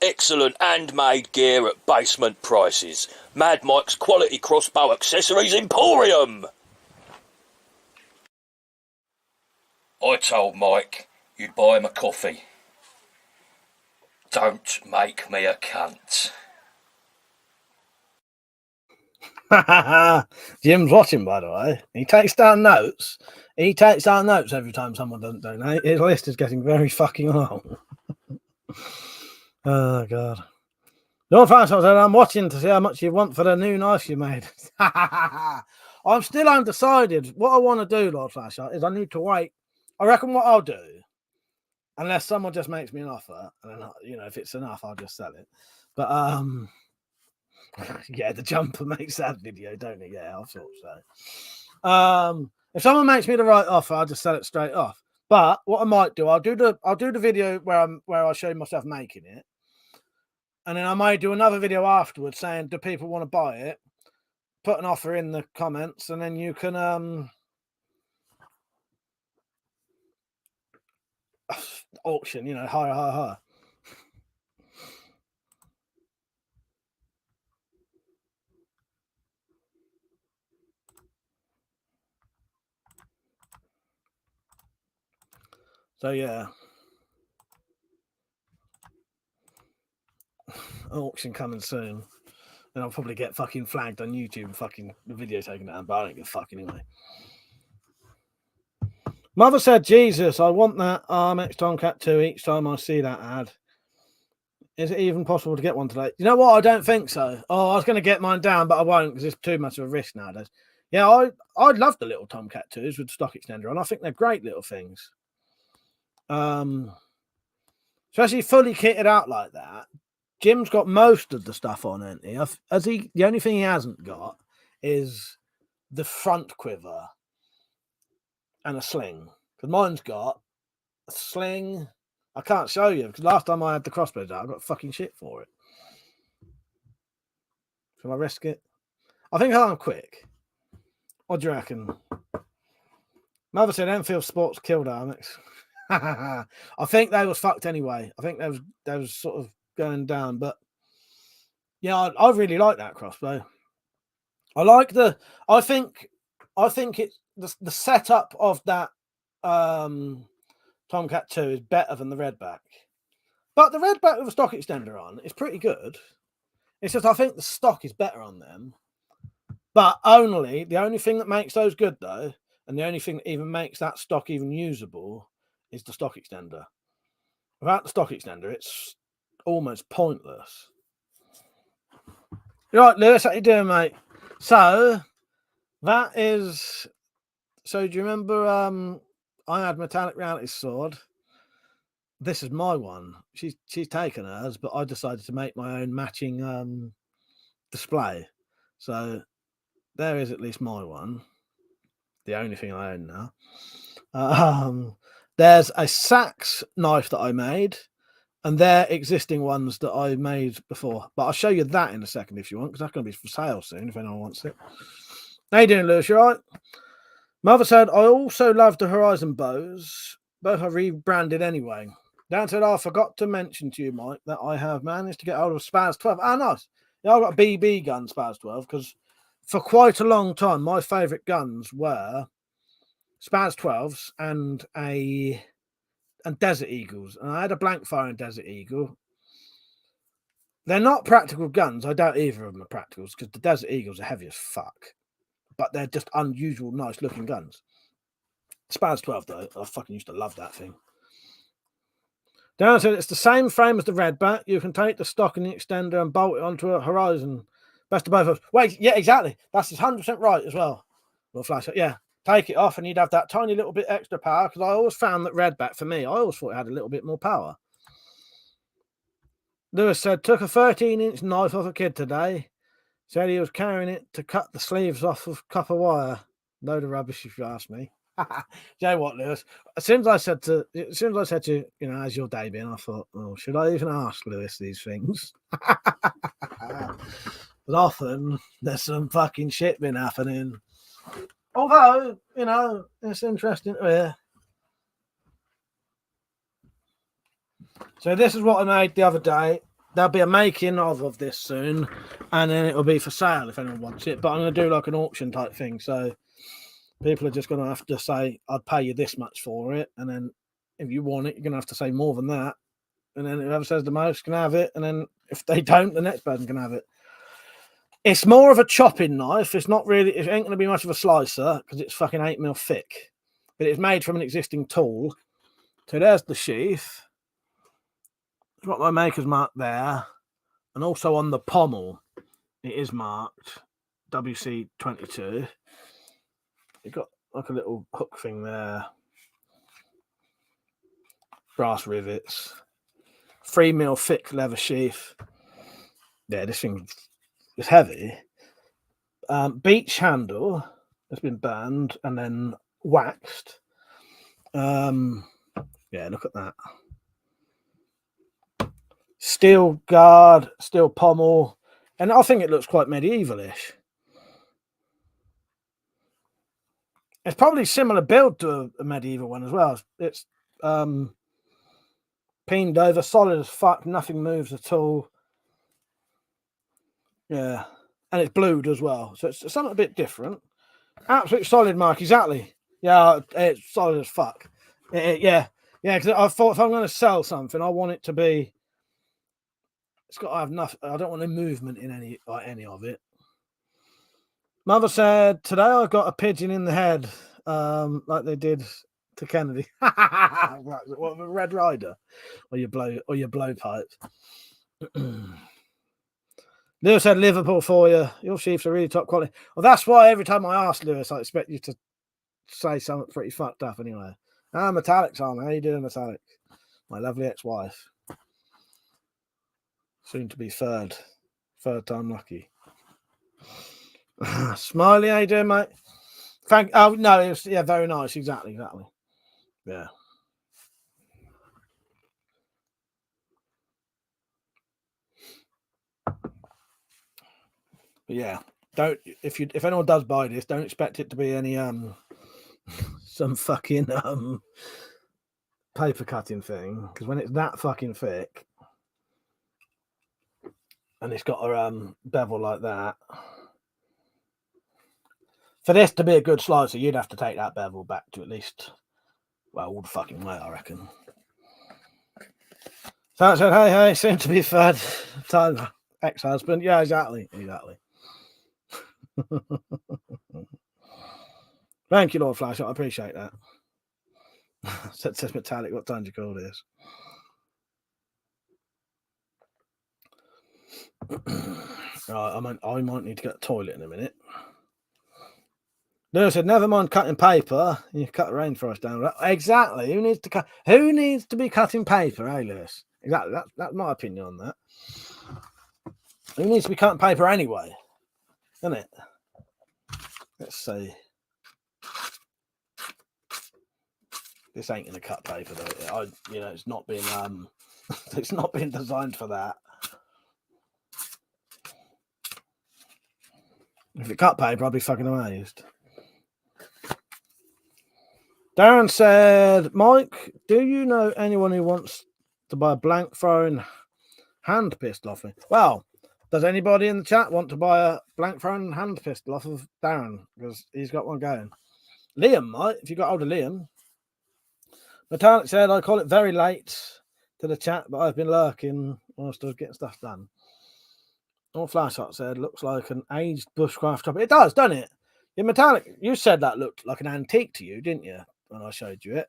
Excellent handmade gear at basement prices. Mad Mike's Quality Crossbow Accessories Emporium! I told Mike you'd buy him a coffee. Don't make me a cunt. Jim's watching, by the way. He takes down notes. He takes down notes every time someone doesn't donate. His list is getting very fucking long. Oh, God. Don't fast, I said, I'm watching to see how much you want for the new knife you made. I'm still undecided. What I want to do, Lord Flashlight, is I need to wait. I reckon what I'll do, unless someone just makes me an offer, and then, you know, if it's enough, I'll just sell it. But, yeah, the jumper makes that video, don't it? Yeah, I thought so. If someone makes me the right offer, I'll just sell it straight off. But what I might do, I'll do the video where I show myself making it. And then I might do another video afterwards saying, do people want to buy it? Put an offer in the comments, and then you can auction, you know, higher. So yeah. Auction coming soon. Then I'll probably get fucking flagged on YouTube and fucking the video taken down, but I don't give a fuck anyway. Mother said, Jesus, I want that RMX Tomcat 2 each time I see that ad. Is it even possible to get one today? You know what? I don't think so. Oh, I was going to get mine down, but I won't because it's too much of a risk nowadays. Yeah, I'd love the little Tomcat 2s with stock extender on. I think they're great little things. Especially fully kitted out like that. Jim's got most of the stuff on, hasn't he? The only thing he hasn't got is the front quiver and a sling. Because mine's got a sling. I can't show you because last time I had the crossbows out, I got fucking shit for it. Shall I risk it? I think I'm quick. What do you reckon? Mother said Enfield Sports killed Armix. I think they was fucked anyway. I think they was sort of going down, but yeah, I really like that crossbow. I think it's the setup of that Tomcat 2 is better than the Redback, but the Redback with a stock extender on is pretty good. It's just I think the stock is better on them, but the only thing that makes those good though, and the only thing that even makes that stock even usable is the stock extender. Without the stock extender, it's almost pointless. Right, Lewis, how you doing, mate? So that is. So do you remember? I had Metallic Reality's sword. This is my one. She's taken hers, but I decided to make my own matching display. So there is at least my one. The only thing I own now. There's a Sax knife that I made. And they're existing ones that I made before. But I'll show you that in a second if you want, because that's going to be for sale soon if anyone wants it. How you doing, Lewis? You all right? Mother said, I also love the Horizon bows. Both are rebranded anyway. Dan said, I forgot to mention to you, Mike, that I have managed to get hold of Spaz 12. Ah, nice. Yeah, I've got a BB gun, Spaz 12, because for quite a long time, my favourite guns were Spaz 12s and Desert Eagles, and I had a blank fire and Desert Eagle. They're not practical guns. I doubt either of them are practicals because the Desert Eagles are heavy as fuck, but they're just unusual, nice looking guns. Spaz 12 though, I fucking used to love that thing. Dan said it's the same frame as the Redback. You can take the stock and the extender and bolt it onto a Horizon. Best of both of us. Wait, yeah, exactly. That's 100% right as well. Well, flash it, yeah. Take it off and you'd have that tiny little bit extra power because I always found that Redback, for me, I always thought it had a little bit more power. Lewis said, took a 13-inch knife off a kid today. Said he was carrying it to cut the sleeves off of copper wire. Load of rubbish, if you ask me. Do you know what, Lewis? As soon as I said to you, you know, how's your day been? I thought, oh, should I even ask Lewis these things? But often there's some fucking shit been happening. Although, you know, it's interesting to hear. So this is what I made the other day. There'll be a making of this soon, and then it'll be for sale if anyone wants it. But I'm going to do like an auction type thing. So people are just going to have to say, I'd pay you this much for it. And then if you want it, you're going to have to say more than that. And then whoever says the most can have it. And then if they don't, the next person can have it. It's more of a chopping knife. It's not really, it ain't going to be much of a slicer because it's fucking 8mm thick. But it's made from an existing tool. So there's the sheath. It's got my maker's mark there. And also on the pommel, it is marked WC22. You've got like a little hook thing there. Brass rivets. 3mm thick leather sheath. Yeah, this thing is heavy. Beech handle has been burned and then waxed. Yeah, look at that. Steel guard, steel pommel. And I think it looks quite medievalish. It's probably similar build to a medieval one as well. It's peened over, solid as fuck, nothing moves at all. Yeah, and it's blued as well, so it's something a bit different. Absolute solid, Mark, exactly. Yeah, it's solid as fuck. Yeah, because I thought if I'm going to sell something, I want it to be. It's got to have enough. I don't want any movement in any of it. Mother said today I got a pigeon in the head, like they did to Kennedy. What, a Red Rider, or your blowpipe. Lewis said Liverpool for you. Your sheaths are really top quality. Well, that's why every time I ask Lewis, I expect you to say something pretty fucked up anyway. Metallics, Arm. How you doing, Metallic? My lovely ex-wife. Soon to be third time lucky. Smiley, how you doing, mate? Oh no, it was, yeah, very nice. Exactly. Yeah. But yeah, don't if anyone does buy this, don't expect it to be any some fucking paper cutting thing, because when it's that fucking thick and it's got a bevel like that, for this to be a good slicer, you'd have to take that bevel back to at least, well, all the fucking way, I reckon. So I said, hey, seem to be third time ex-husband. Yeah, exactly. Thank you, Lord Flash. I appreciate that. Says Metallic, what time do you call this? Right, I might need to get a toilet in a minute. Lewis said, never mind cutting paper. You cut the rainforest down. Exactly. Who needs to be cutting paper, eh, Lewis? Exactly. That's my opinion on that. Who needs to be cutting paper anyway? Isn't it? Let's see. This ain't gonna cut paper though. It's not been it's not been designed for that. If it cut paper, I'd be fucking amazed. Darren said, Mike, do you know anyone who wants to buy a blank throwing hand pistol off me? Well, does anybody in the chat want to buy a blank throwing hand pistol off of Darren? Because he's got one going. Liam might, if you got hold of Liam. Metallic said, I call it very late to the chat, but I've been lurking whilst I was getting stuff done. All Flashshot said, looks like an aged bushcraft chopper. It does, doesn't it? Yeah, Metallic, you said that looked like an antique to you, didn't you? When I showed you it.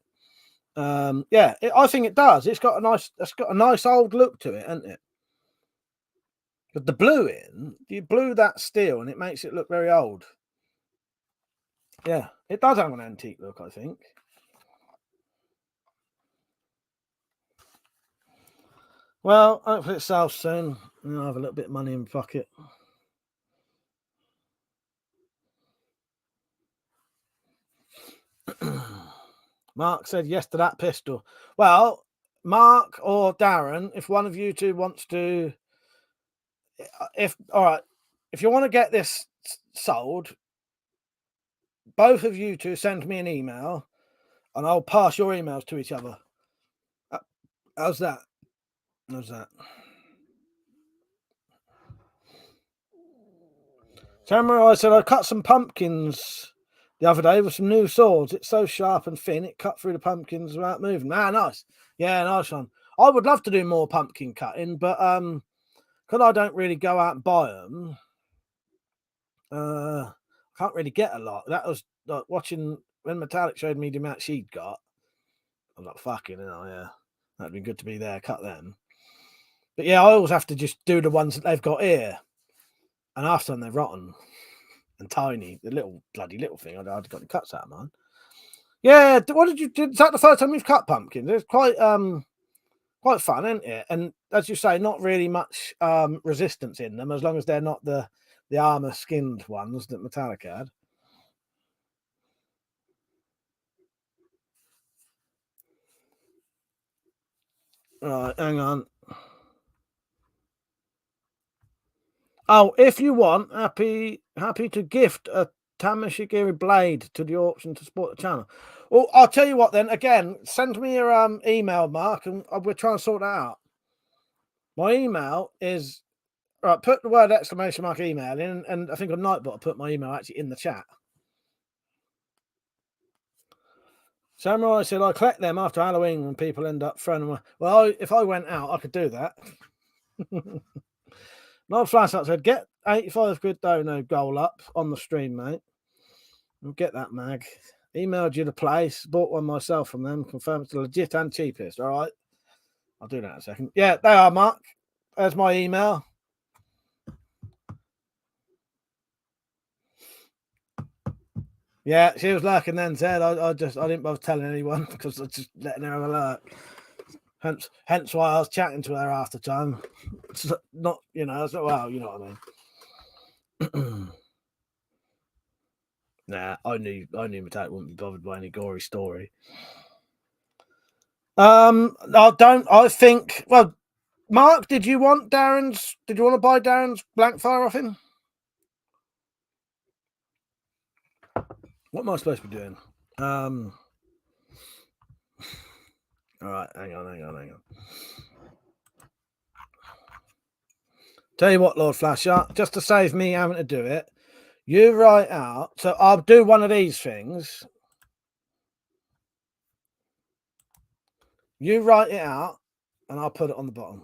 I think it does. It's got a nice old look to it, hasn't it? But the blue you blew that steel and it makes it look very old. Yeah, it does have an antique look, I think. Well, hopefully it sells soon. I'll have a little bit of money in my pocket. Mark said yes to that pistol. Well, Mark or Darren, if one of you two wants to, if you want to get this sold, both of you two send me an email, and I'll pass your emails to each other. How's that? How's that? Samurai said, I cut some pumpkins the other day with some new swords. It's so sharp and thin, it cut through the pumpkins without moving. Ah, nice. Yeah, nice one. I would love to do more pumpkin cutting, but because I don't really go out and buy them, I can't really get a lot. That was like watching when Metallic showed me the amount she'd got. I'm like, fucking hell, yeah. That'd be good to be there, cut them. But yeah, I always have to just do the ones that they've got here. And after them, they're rotten and tiny. The little bloody little thing. I'd got the cuts out of mine. Yeah, what did you do? Is that the first time you've cut pumpkins? It's quite fun, isn't it? And as you say, not really much resistance in them, as long as they're not the armor skinned ones that Metallic had. Right, hang on. Oh, if you want, happy to gift a Tamashigiri blade to the auction to support the channel. Well, I'll tell you what then. Again, send me your email, Mark, and we're trying to sort that out. My email is right. Put the word exclamation mark email in, and I think on Nightbot I put my email actually in the chat. Samurai said, I collect them after Halloween when people end up throwing them away. Well, if I went out, I could do that. Not Flashlight said, get 85 quid dono goal up on the stream, mate. We'll get that mag. Emailed you the place, bought one myself from them, confirmed it's the legit and cheapest. All right. I'll do that in a second. Yeah, they are, Mark. There's my email. Yeah, she was lurking then, said. I didn't bother telling anyone because I was just letting her have a lurk. Hence why I was chatting to her after time. It's not, you know, it's not, well, you know what I mean. Nah, I knew Metallic wouldn't be bothered by any gory story. I think, well, Mark, did you want to buy Darren's blank fire off him? What am I supposed to be doing? All right, hang on. Tell you what, Lord Flasher, just to save me having to do it, you write out. So I'll do one of these things. You write it out, and I'll put it on the bottom.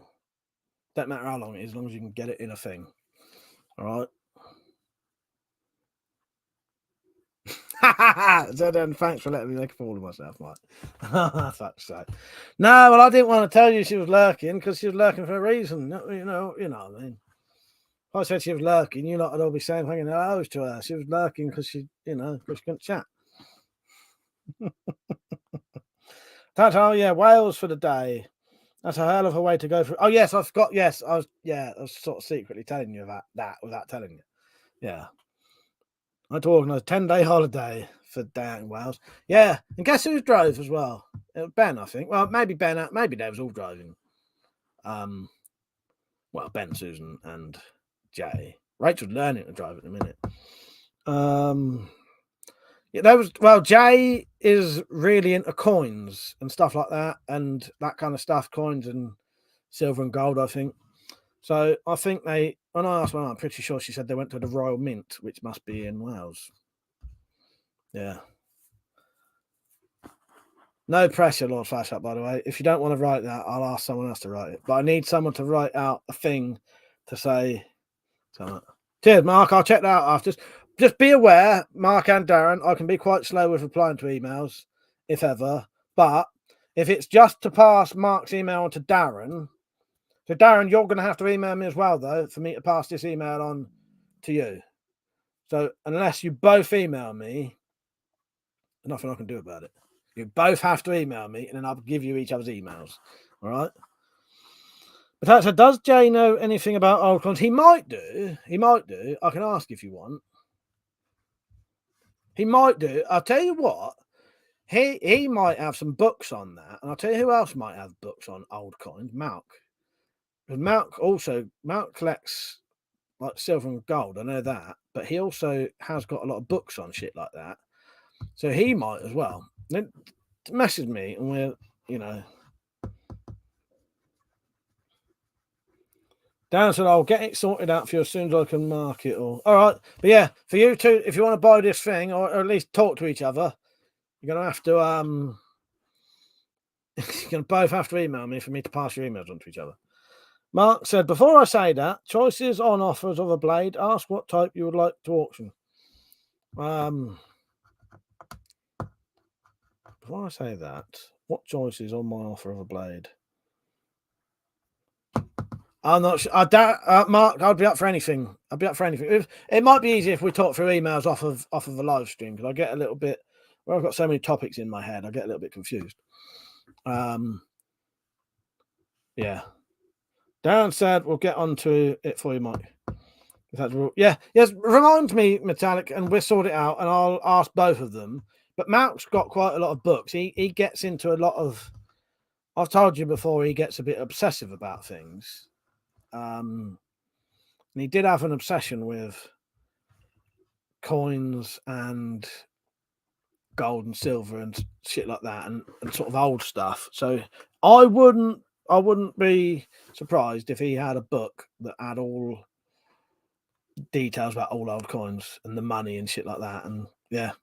Don't matter how long it is, as long as you can get it in a thing. All right. So then, thanks for letting me make a fool of myself, Mike. Fuck's sake. No, well, I didn't want to tell you she was lurking because she was lurking for a reason. You know what I mean. If I said she was lurking, you lot would all be saying fucking hellos to her. She was lurking because she couldn't chat. Oh yeah, Wales for the day. That's a hell of a way to go through. Oh yes, I forgot. Yes, I was sort of secretly telling you about that without telling you. Yeah. I had to organise a 10-day holiday for down in Wales. Yeah, and guess who drove as well? It was Ben, I think. Well, maybe Ben, maybe they was all driving. Well, Ben, Susan, and Jay. Rachel's learning to drive at the minute. Yeah, Jay is really into coins and stuff like that, and that kind of stuff, coins and silver and gold, I think. So I think when I asked her, I'm pretty sure she said they went to the Royal Mint, which must be in Wales. Yeah. No pressure, Lord Flashlight, by the way. If you don't want to write that, I'll ask someone else to write it. But I need someone to write out a thing to say. Cheers, Mark. I'll check that out after. Just be aware, Mark and Darren, I can be quite slow with replying to emails, if ever. But if it's just to pass Mark's email on to Darren, so Darren, you're going to have to email me as well, though, for me to pass this email on to you. So unless you both email me, there's nothing I can do about it. You both have to email me, and then I'll give you each other's emails. All right? But so does Jay know anything about old coins? He might do. I can ask if you want. He might do. I'll tell you what. he might have some books on that, and I'll tell you who else might have books on old coins. Malk. Because Malk collects like silver and gold. I know that, but he also has got a lot of books on shit like that. So he might as well. Then message me, and we'll, you know. Dan said, I'll get it sorted out for you as soon as I can mark it all. All right. But yeah, for you two, if you want to buy this thing or at least talk to each other, you're gonna have to you're gonna both have to email me for me to pass your emails on to each other. Mark said, before I say that, choices on offers of a blade, ask what type you would like to auction. Before I say that, what choices on my offer of a blade? I'm not sure. I doubt, Mark, I'd be up for anything. I'd be up for anything. It might be easier if we talk through emails off of a live stream, because I get a little bit, where I've got so many topics in my head, I get a little bit confused. Yeah. Dan said we'll get onto it for you, Mike. Yeah, yes. Remind me, Metallic, and we'll sort it out, and I'll ask both of them. But Mark's got quite a lot of books. He gets into a lot of. I've told you before, he gets a bit obsessive about things. And he did have an obsession with coins and gold and silver and shit like that, and sort of old stuff. So I wouldn't be surprised if he had a book that had all details about all old coins and the money and shit like that. And yeah.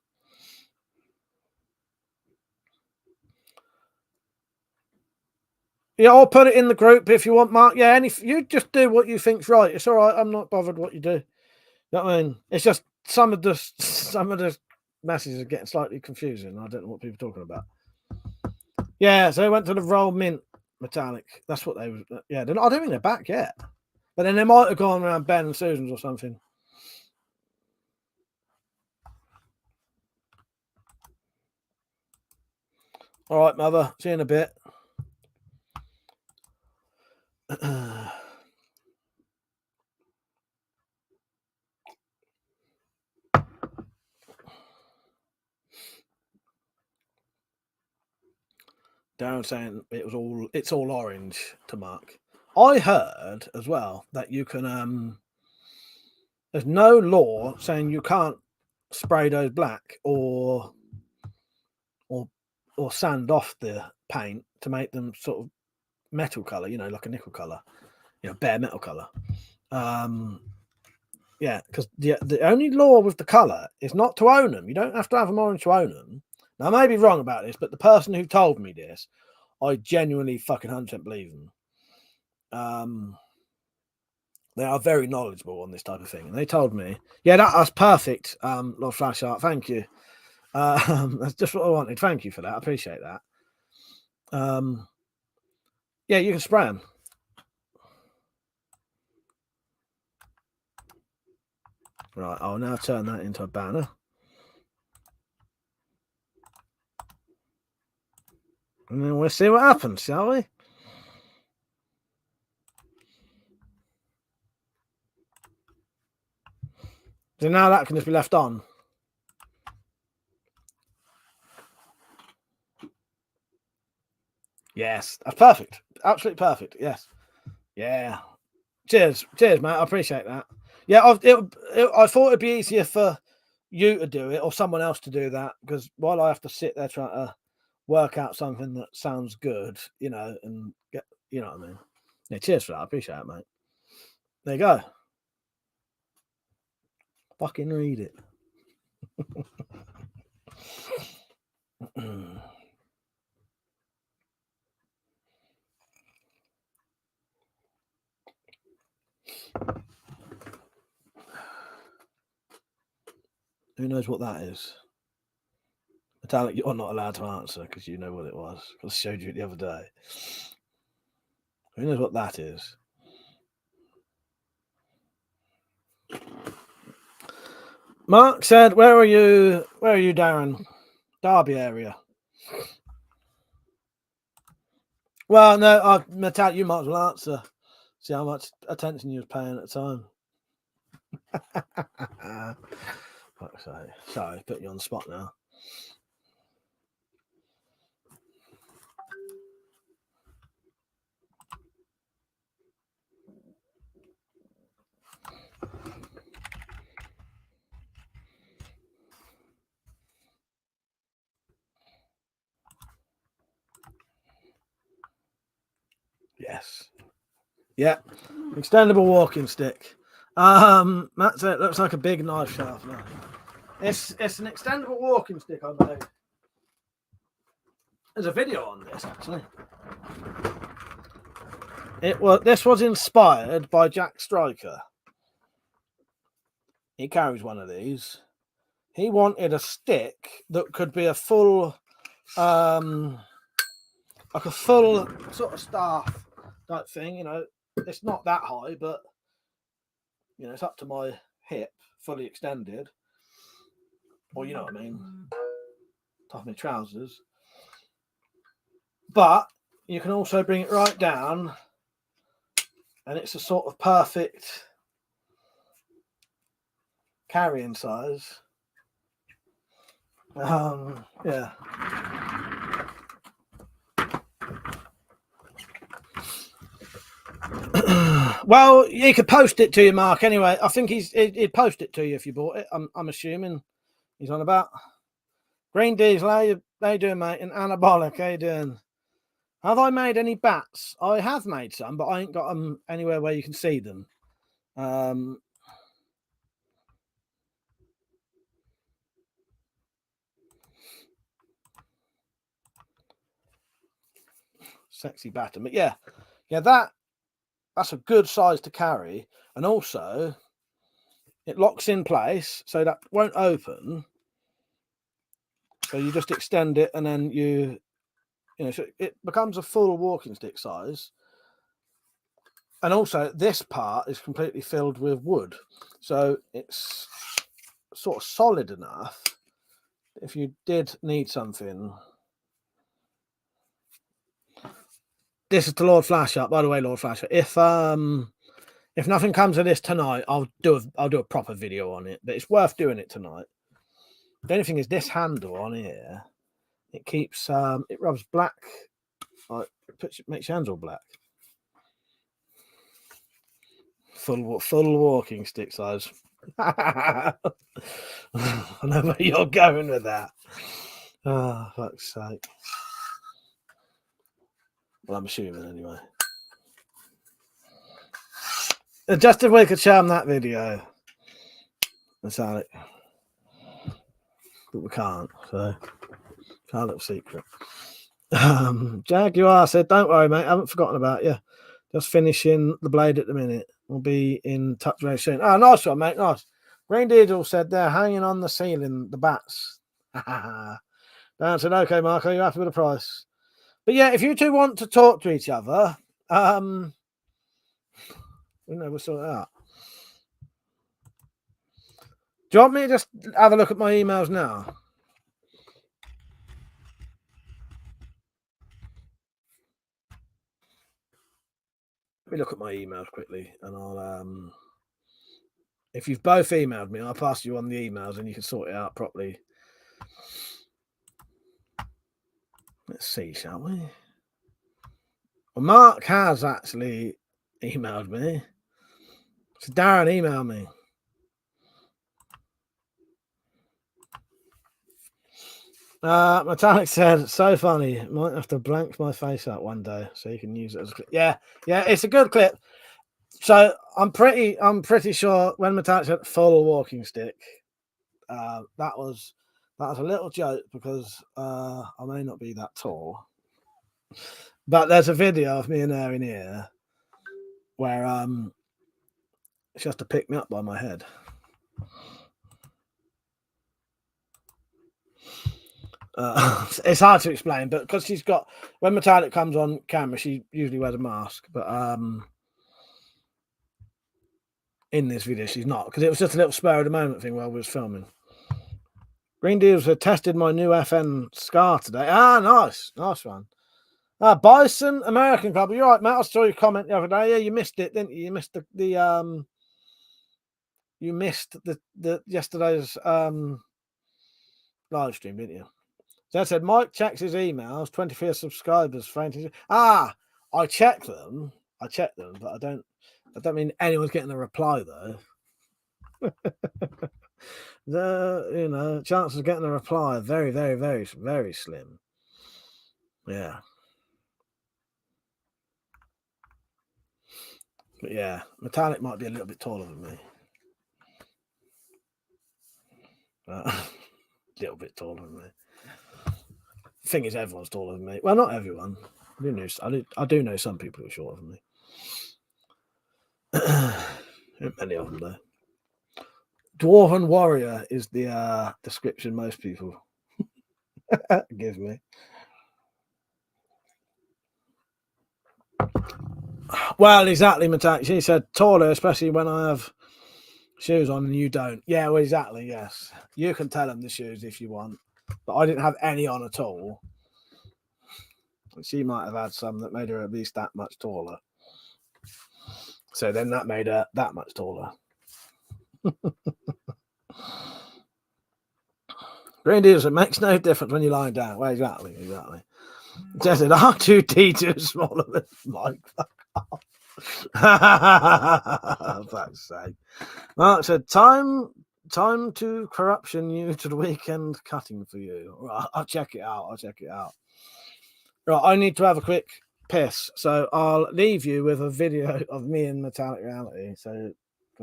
Yeah, I'll put it in the group if you want, Mark. Yeah, you just do what you think's right. It's all right. I'm not bothered what you do. You know what I mean? It's just some of the messages are getting slightly confusing. I don't know what people are talking about. Yeah, so they went to the Royal Mint Metallic. That's what they were. Yeah, I don't think they're back yet. But then they might have gone around Ben and Susan's or something. All right, mother. See you in a bit. Darren saying it's all orange to Mark. I heard as well that you can there's no law saying you can't spray those black or sand off the paint to make them sort of metal color, like a nickel color, bare metal color. Yeah, because the only law with the color is not to own them. You don't have to have them orange to own them. Now, I may be wrong about this, but the person who told me this, I genuinely fucking 100% believe them. They are very knowledgeable on this type of thing, and they told me, yeah, that's perfect, Lord Flashart. Thank you. That's just what I wanted. Thank you for that. I appreciate that. Yeah, you can spray them. Right, I'll now turn that into a banner. And then we'll see what happens, shall we? So now that can just be left on. Yes, that's perfect. Absolutely perfect. Yes. Yeah. Cheers, mate. I appreciate that. Yeah, I thought it'd be easier for you to do it or someone else to do that, because while I have to sit there trying to work out something that sounds good, and get, what I mean. Yeah, cheers for that. I appreciate it, mate. There you go. Fucking read it. Who knows what that is? Metallic, you're not allowed to answer because you know what it was. I showed you it the other day. Who knows what that is? Mark said, where are you, Darren? Derby area. Well, no, Metallic, you might as well answer. See how much attention you was paying at the time. Sorry, put you on the spot now. Yes. Yeah. Extendable walking stick. That's it. Looks like a big knife sharpener. It's an extendable walking stick I made. There's a video on this actually. This was inspired by Jack Striker. He carries one of these. He wanted a stick that could be a full, like a full sort of staff type thing. You know, it's not that high, but you know, it's up to my hip, fully extended. Or you know what I mean, top of my trousers. But you can also bring it right down, and it's a sort of perfect carrying size. Yeah. Well, he could post it to you, Mark. Anyway, I think he'd post it to you if you bought it. I'm assuming he's on about. Green Diesel, how you doing, mate? And Anabolic, how you doing? Have I made any bats? I have made some, but I ain't got them anywhere where you can see them. Sexy batter, but yeah, that's a good size to carry, and also it locks in place so that won't open. So you just extend it, and then you know, so it becomes a full walking stick size. And also, this part is completely filled with wood, so it's sort of solid enough. If you did need something, this is to Lord Flash Up. By the way, Lord Flash Up, if nothing comes of this tonight, I'll do a proper video on it. But it's worth doing it tonight. The only thing is this handle on here. It keeps it rubs black, like makes your hands all black. Full walking stick size. I know where you're going with that. Oh, fuck's sake. Well, I'm assuming anyway. Just if we could charm that video. That's Alec. But we can't, so it's our little secret. Jaguar said, don't worry, mate, I haven't forgotten about you. Just finishing the blade at the minute. We'll be in touch very soon. Oh, nice one, mate. Nice. Green Diesel said they're hanging on the ceiling, the bats. Dan said, okay, Mark, are you happy with the price? But yeah, if you two want to talk to each other, we'll sort it out. Do you want me to just have a look at my emails now? Let me look at my emails quickly, and I'll if you've both emailed me, I'll pass you on the emails and you can sort it out properly. Let's see, shall we? Well, Mark has actually emailed me. So Darren emailed me. Metallic said, so funny. Might have to blank my face out one day so you can use it as a clip. Yeah, it's a good clip. So I'm pretty sure when Metallic said full walking stick, that was a little joke because I may not be that tall. But there's a video of me and her in here where she has to pick me up by my head. It's hard to explain, but because she's got, when Metallic comes on camera, she usually wears a mask, but in this video she's not, because it was just a little spur of the moment thing while we was filming. Green Deals have tested my new FN Scar today. Nice one. Bison American Club. You're right, Matt. I saw your comment the other day. Yeah, you missed it, didn't you? You missed the yesterday's live stream, didn't you? So I said Mike checks his emails. 24 subscribers. Frantic. I check them, but I don't mean anyone's getting a reply though. The chances of getting a reply are very, very, very, very slim. Yeah. But yeah, Metallic might be a little bit taller than me. A little bit taller than me. The thing is, everyone's taller than me. Well, not everyone. I do know some people who are shorter than me. Many of them, though. Dwarven warrior is the description most people give me. Well, exactly, Metallic. She said taller, especially when I have shoes on and you don't. Yeah, well, exactly, yes. You can tell them the shoes if you want. But I didn't have any on at all. She might have had some that made her at least that much taller. So then that made her that much taller. Green Deals, it makes no difference when you're lying down. Well, exactly. Just said R2D2 is smaller than Mike. Fuck's sake. Mark said, time to corruption you to the weekend cutting for you. Right, I'll check it out. Right, I need to have a quick piss, so I'll leave you with a video of me in Metallic Reality. So,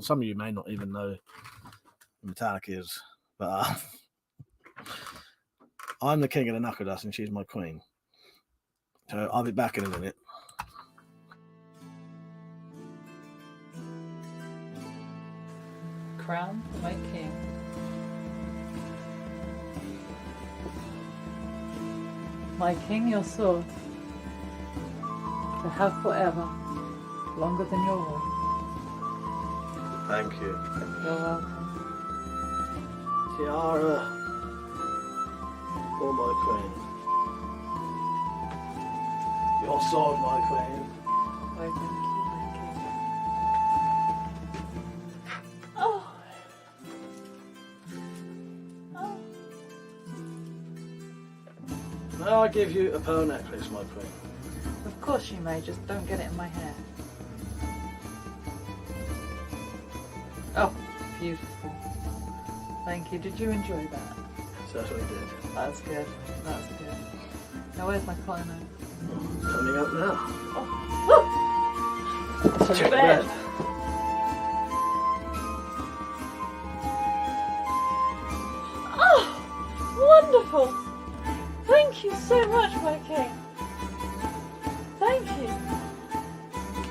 some of you may not even know who Metallic is, but I'm the king of the knuckle dust and she's my queen. So I'll be back in a minute. Crown my king. My king, your sword, to have forever, longer than your womb. Thank you. You're welcome. Tiara for my queen. Your sword, my queen. Why, thank you, my king. Oh. May I give you a pearl necklace, my queen? Of course you may, just don't get it in my hair. Oh, beautiful. Thank you. Did you enjoy that? Certainly did. That's good. Now where's my clone? Coming up now. To Check bed. bed. Oh, wonderful. Thank you so much, my king. Thank you.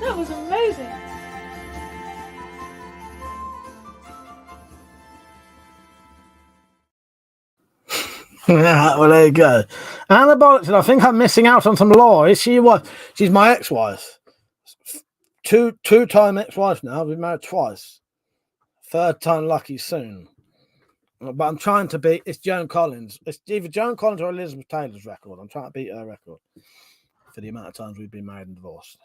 That was amazing. Well, there you go. Anna Bollock said, I think I'm missing out on some lore. Is she what? She's my ex-wife. Two-time ex-wife now. We've been married twice. Third time lucky soon. But I'm trying to beat... It's Joan Collins. It's either Joan Collins or Elizabeth Taylor's record. I'm trying to beat her record for the amount of times we've been married and divorced.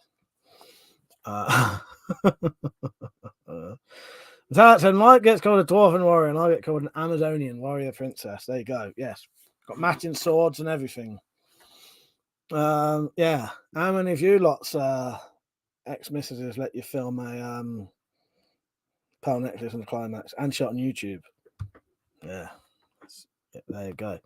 That said, Mike gets called a dwarven warrior and I get called an Amazonian warrior princess. There you go. Yes. Got matching swords and everything. Yeah. How many of you lots ex-missuses let you film a pearl necklace and the climax and shot on YouTube? Yeah. There you go.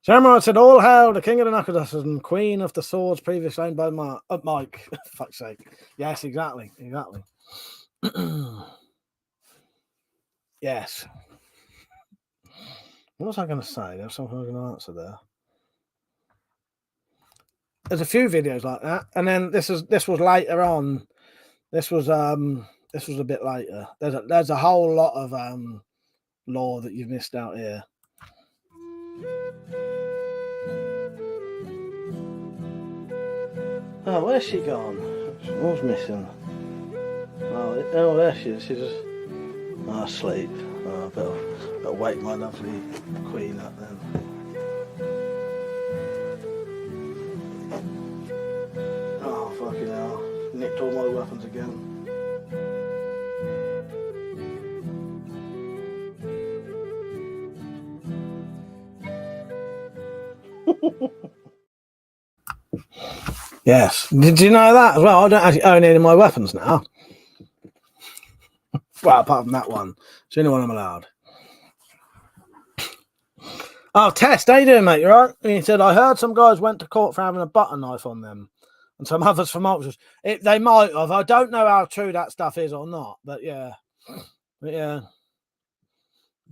Samurai said, all hail the king of the knuckle dusters and queen of the swords previously owned by Mike. Fuck's sake. Yes, exactly. Yes. What was I going to say? There was something I was going to answer there. There's a few videos like that, and then this was later on. This was a bit later. There's a whole lot of lore that you've missed out here. Oh, where's she gone? What's missing? Oh, there she is. She's just asleep. Oh, better wake my lovely queen up then. Oh, fucking hell. Nicked all my weapons again. Yes. Did you know that as well? I don't actually own any of my weapons now. Well, apart from that one. It's the only one I'm allowed. Oh, Tess, how you doing, mate? You right? He said, I heard some guys went to court for having a butter knife on them. and some others from Oxford. They might have. I don't know how true that stuff is or not, but yeah.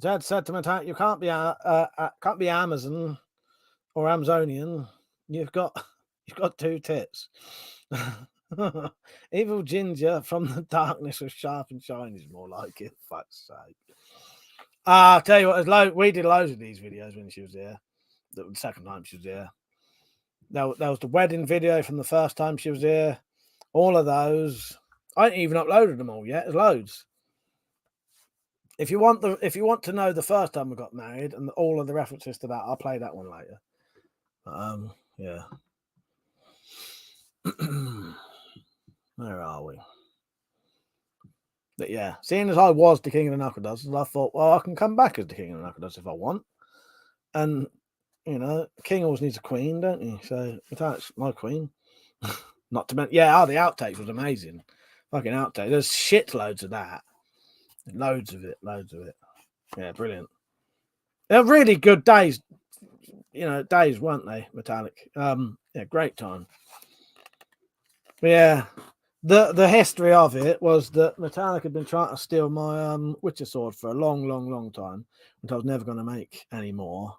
Zed said to Metallic, "You can't be Amazon or Amazonian. You've got two tits." Evil Ginger from the darkness of Sharp and Shine is more like it. Fuck's sake. I'll tell you what, we did loads of these videos when she was there. The second time she was there. There was the wedding video from the first time she was there. All of those. I ain't even uploaded them all yet. There's loads. If you want to know the first time we got married and all of the references to that, I'll play that one later. Yeah. Where are we? But yeah, seeing as I was the king of the knuckle dusters, I thought, well, I can come back as the king of the knuckle dusters if I want. And you know, king always needs a queen, don't you? So that's my queen. Not to mention, the outtakes was amazing. Fucking outtake. There's shitloads of that. Loads of it. Yeah, brilliant. They're really good days. You know, days, weren't they? Metallic. Yeah, great time. But yeah, the history of it was that Metallic had been trying to steal my Witcher sword for a long, long, long time, which I was never going to make anymore.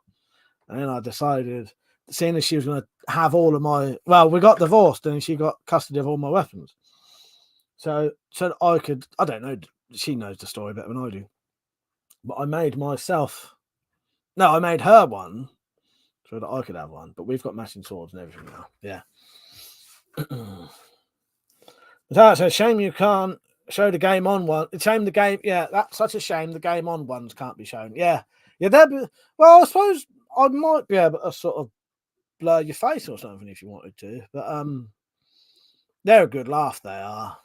And then I decided, seeing as she was going to have all of my, well, we got divorced and she got custody of all my weapons. So I could, I don't know, she knows the story better than I do. But I made her one so that I could have one. But we've got matching swords and everything now. Yeah. That's a shame you can't show the game on one. Shame the game. Yeah, that's such a shame. The game on ones can't be shown. Yeah. Well, I suppose I might be able to sort of blur your face or something if you wanted to. But they're a good laugh, they are.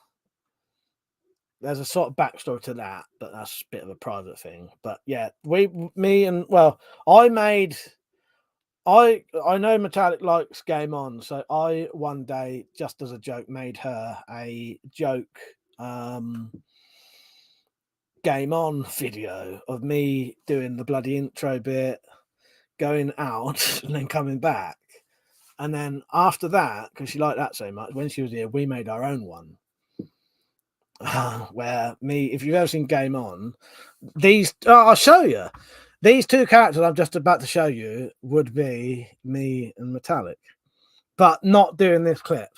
There's a sort of backstory to that, but that's a bit of a private thing. But yeah, I know Metallic likes Game On, so I one day, just as a joke, made her a joke Game On video of me doing the bloody intro bit, going out and then coming back. And then after that, because she liked that so much, when she was here, we made our own one. Where if you've ever seen Game On, I'll show you. These two characters I'm just about to show you would be me and Metallic, but not doing this clip.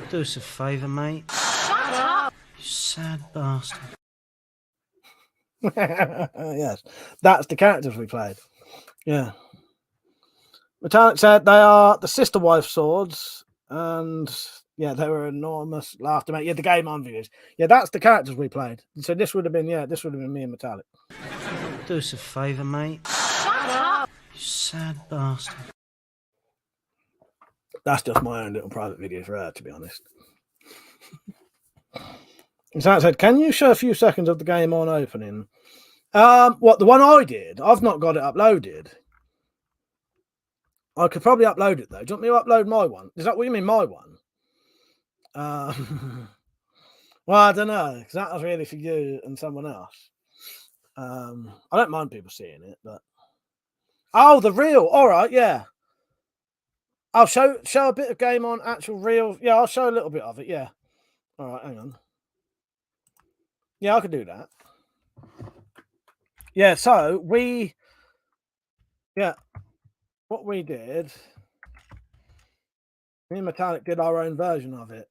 Do us a favour, mate. Shut up! You sad bastard. Yes, that's the characters we played. Yeah. Metallic said they are the sister wife swords, and yeah, they were enormous laughter, mate. Yeah, the Game On videos. Yeah, that's the characters we played. So this would have been me and Metallic. Do us a favour, mate. Shut up! You sad bastard. That's just my own little private video for her, to be honest. So said, can you show a few seconds of the Game On opening? What, the one I did? I've not got it uploaded. I could probably upload it though. Do you want me to upload my one? Is that what you mean, my one? Well, I don't know, because that was really for you and someone else. I don't mind people seeing it, but the reel. All right, yeah. I'll show a bit of Game On actual reel. Yeah, I'll show a little bit of it. Yeah. All right, hang on. Yeah, I could do that. Yeah, so what we did, me and Metallic did our own version of it.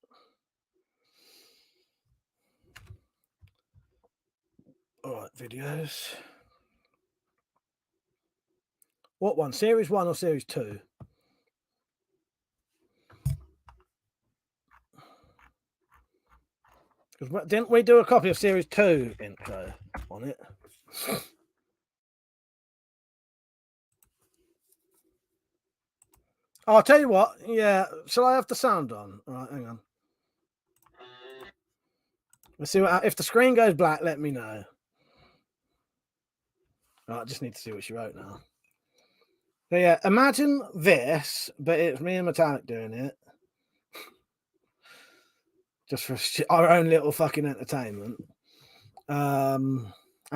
All right, videos. What one? Series 1 or Series 2? Because didn't we do a copy of Series 2 intro on it? I'll tell you what. Yeah, shall I have the sound on? All right, hang on. Let's see if the screen goes black. Let me know. Right, I just need to see what she wrote now. So yeah, imagine this, but it's me and Metallic doing it. Just for our own little fucking entertainment. And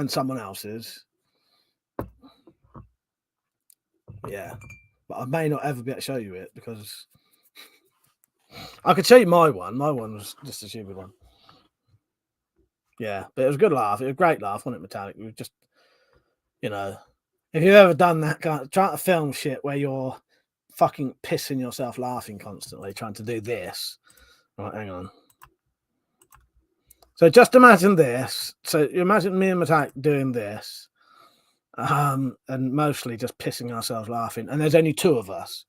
someone else's. Yeah. But I may not ever be able to show you it because I could show you my one. My one was just a stupid one. Yeah, but it was a good laugh. It was a great laugh, wasn't it, Metallic? It was just, you know, if you've ever done that kind of trying to film shit where you're fucking pissing yourself laughing constantly, trying to do this. Right, hang on. So just imagine this. So you imagine me and Metallic doing this, and mostly just pissing ourselves laughing. And there's only two of us.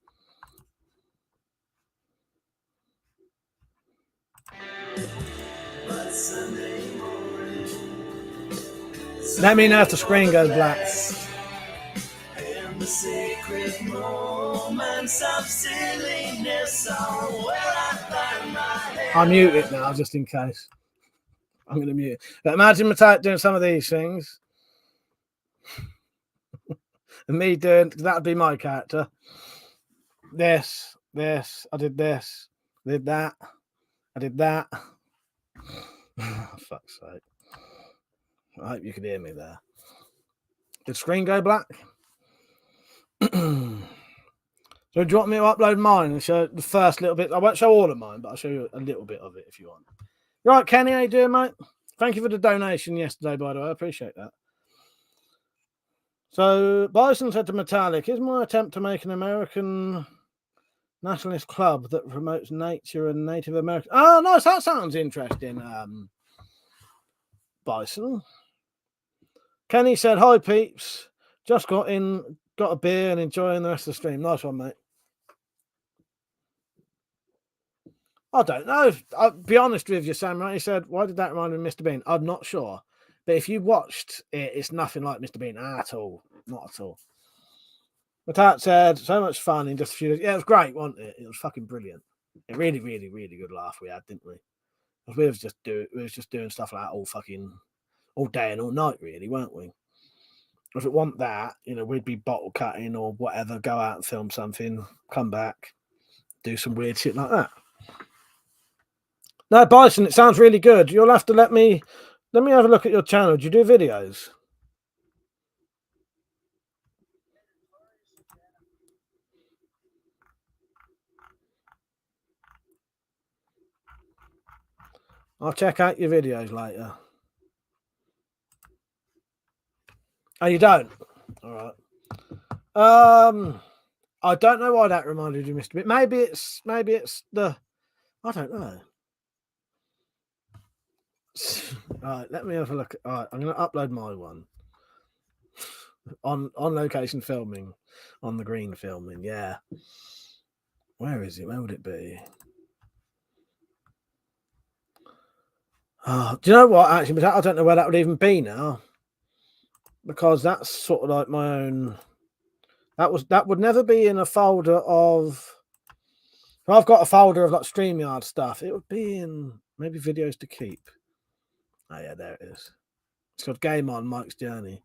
Let me know if the screen goes black. The sacred moments of silliness are where I find my head. I'll mute it now just in case. I'm going to mute it. But imagine Metallic doing some of these things. And me doing, that would be my character. This, I did this, I did that, I did that. Oh, fuck's sake. I hope you could hear me there. Did the screen go black? So do you want me to upload mine and show the first little bit? I won't show all of mine, but I'll show you a little bit of it if you want. Right, Kenny, how you doing, mate? Thank you for the donation yesterday, by the way. I appreciate that. So Bison said to Metallic, is my attempt to make an American nationalist club that promotes nature and Native American... Oh, nice. That sounds interesting, Bison. Kenny said, hi, peeps. Just got in, got a beer and enjoying the rest of the stream. Nice one, mate. I don't know. I'll be honest with you, Sam. Right? He said, why did that remind me of Mr. Bean? I'm not sure. But if you watched it, it's nothing like Mr. Bean at all. Not at all. Matat said, so much fun in just a few days. Yeah, it was great, wasn't it? It was fucking brilliant. A really, really, really good laugh we had, didn't we? Because we was just doing stuff like that all day and all night, really, weren't we? If it wasn't that, you know, we'd be bottle cutting or whatever, go out and film something, come back, do some weird shit like that. No, Bison, it sounds really good. You'll have to let me have a look at your channel. Do you do videos? I'll check out your videos later. Oh, you don't? All right. I don't know why that reminded you, Mr. Bit. Maybe it's the, I don't know. All right, let me have a look. All right, I'm going to upload my one on location filming, on the green filming. Yeah. Where is it? Where would it be? Oh, do you know what? Actually, I don't know where that would even be now, because that's sort of like my own. That would never be in a folder of. I've got a folder of like StreamYard stuff. It would be in maybe videos to keep. Oh yeah, there it is. It's called Game On Mike's Journey.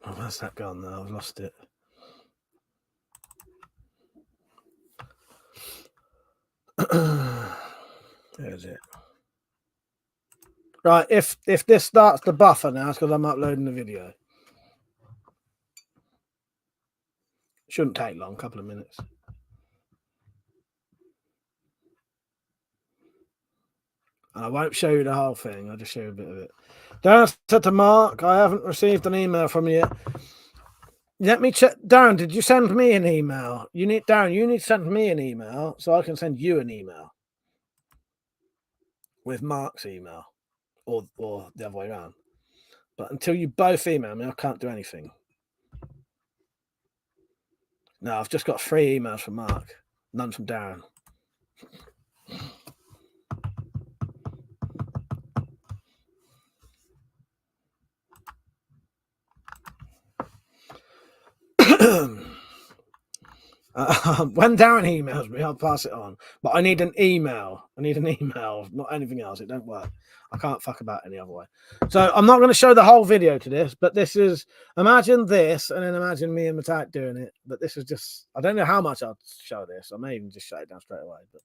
Oh, where's that gone now? I've lost it. There's it. Right, if this starts to buffer now, it's because I'm uploading the video. Shouldn't take long, a couple of minutes. And I won't show you the whole thing, I'll just show you a bit of it. Darren said to Mark, I haven't received an email from you yet. Let me check. Darren, did you send me an email? Darren, you need to send me an email so I can send you an email with Mark's email, or the other way around. But until you both email me, I can't do anything. No, I've just got 3 emails from Mark, none from Darren. When Darren emails me, I'll pass it on. But I need an email. Not anything else. It don't work. I can't fuck about any other way. So I'm not going to show the whole video to this, but this is, imagine this, and then imagine me and Matat doing it. But this is just, I don't know how much I'll show this. I may even just shut it down straight away. But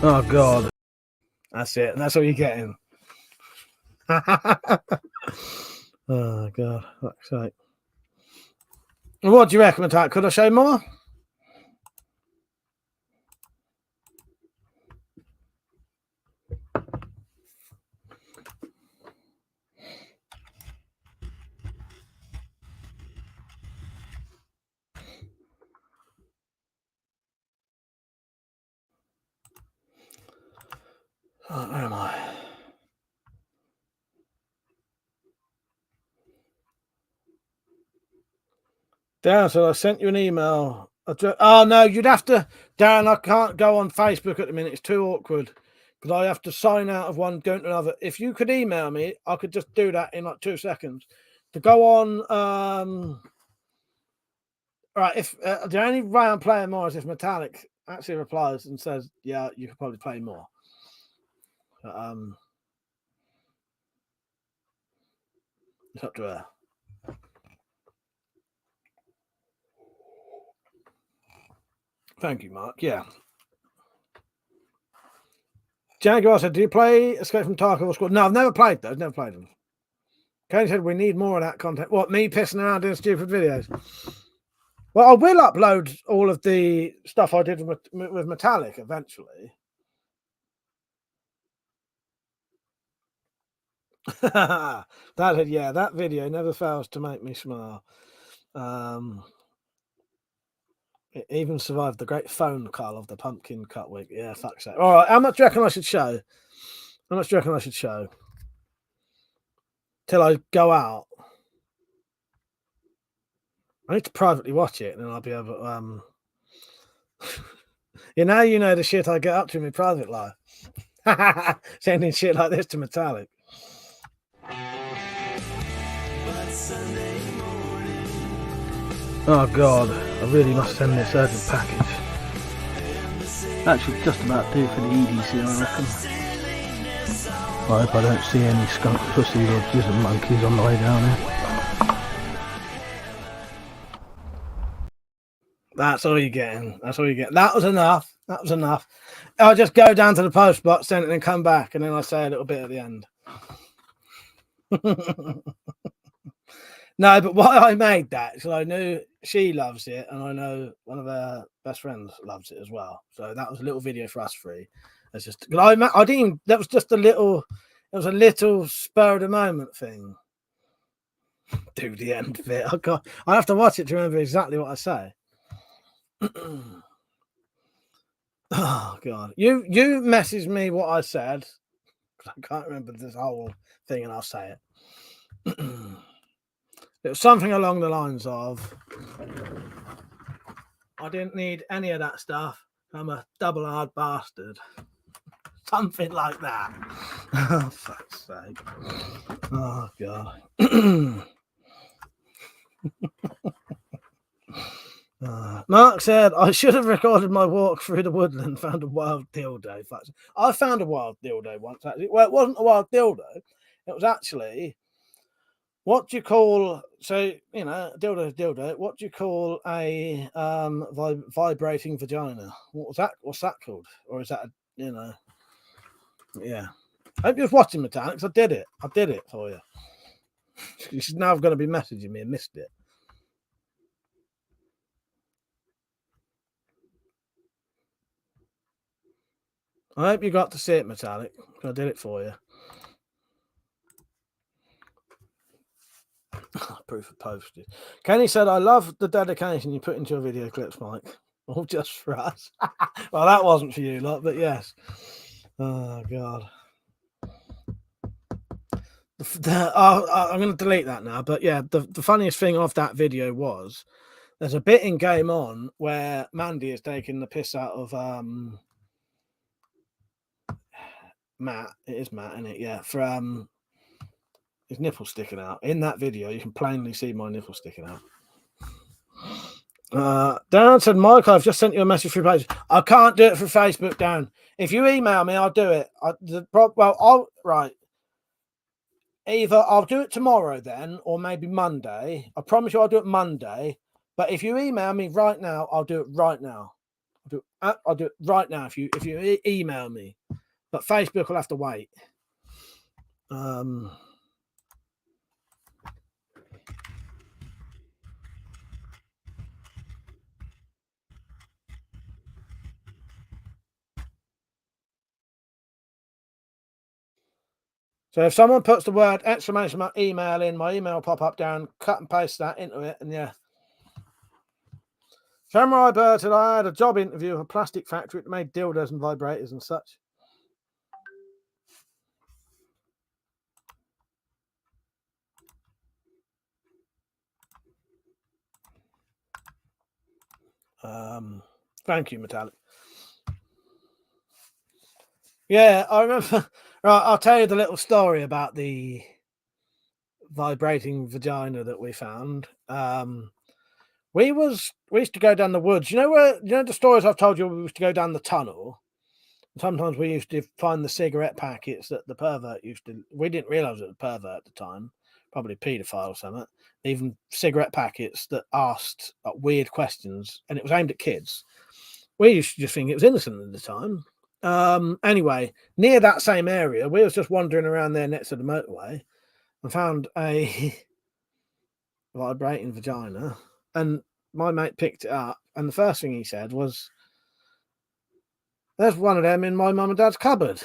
oh God. That's it. And that's all you're getting. Oh, God. Fuck's sake. What do you reckon, Attack? Could I show more? Oh, where am I? Darren said I sent you an email. Oh no, you'd have to, Darren. I can't go on Facebook at the minute. It's too awkward because I have to sign out of one, go to another. If you could email me, I could just do that in like 2 seconds. To go on, right. If the only way I'm playing more is if Metallic actually replies and says, "Yeah, you could probably play more." But, it's up to her. Thank you, Mark. Yeah. Jaguar said, "Do you play Escape from Tarkov Squad?" No, I've never played those. Never played them. Kenny said, "We need more of that content." What, me pissing around doing stupid videos? Well, I will upload all of the stuff I did with Metallic eventually. That video never fails to make me smile. It even survived the great phone call of the pumpkin cut week. Yeah, fuck's sake. All right, how much do you reckon I should show? How much do you reckon I should show? Till I go out. I need to privately watch it, and then I'll be able to, you know the shit I get up to in my private life. Sending shit like this to Metallic. Oh God, I really must send this urgent package. That should just about do for the EDC, I reckon. I hope I don't see any skunk pussies or jizzing monkeys on the way down here. That's all you're getting. That's all you get. That was enough. That was enough. I'll just go down to the post box, send it, and come back, and then I say a little bit at the end. No, but why I made that, so I knew she loves it, and I know one of her best friends loves it as well. So that was a little video for us three. It's just, I didn't even, that was just a little, it was a little spur of the moment thing. Do the end bit. I have to watch it to remember exactly what I say. Oh God, you messaged me what I said. I can't remember this whole thing, and I'll say it. It was something along the lines of, "I didn't need any of that stuff. I'm a double hard bastard." Something like that. Oh, fuck's sake. Oh God. Mark said, "I should have recorded my walk through the woodland, found a wild dildo." I found a wild dildo once, actually. Well, it wasn't a wild dildo. It was actually, what do you call, so, you know, dildo, what do you call a vibrating vagina? What's that called? Or is that, yeah. I hope you're watching, Mechanics. I did it for you. You should now have got to be messaging me and missed it. I hope you got to see it, Metallic. I did it for you. Proof of posted. Kenny said, "I love the dedication you put into your video clips, Mike." All just for us. Well, that wasn't for you, lot, but yes. Oh, God. I'm going to delete that now. But yeah, the funniest thing of that video was there's a bit in Game On where Mandy is taking the piss out of Matt. It is Matt, isn't it? Yeah, for his nipple sticking out. In that video, you can plainly see my nipple sticking out. Dan said, "Mike, I've just sent you a message through page." I can't do it through Facebook, Dan. If you email me, I'll do it. Either I'll do it tomorrow then, or maybe Monday. I promise you I'll do it Monday. But if you email me right now, I'll do it right now. I'll do it right now if you email me. But Facebook will have to wait. So if someone puts the word exclamation mark email in, my email will pop up down, cut and paste that into it, and yeah. Samurai Bird said I had a job interview with a plastic factory that made dildos and vibrators and such. Thank you, Metallic. Yeah, I remember. Right, I'll tell you the little story about the vibrating vagina that we found. We used to go down the woods. You know the stories I've told you. We used to go down the tunnel. Sometimes we used to find the cigarette packets that the pervert used to. We didn't realize it was a pervert at the time, probably a paedophile or something. Even cigarette packets that asked weird questions, and it was aimed at kids. We used to just think it was innocent at the time. Anyway, near that same area, we was just wandering around there next to the motorway and found a vibrating vagina, and my mate picked it up, and the first thing he said was, "There's one of them in my mum and dad's cupboard."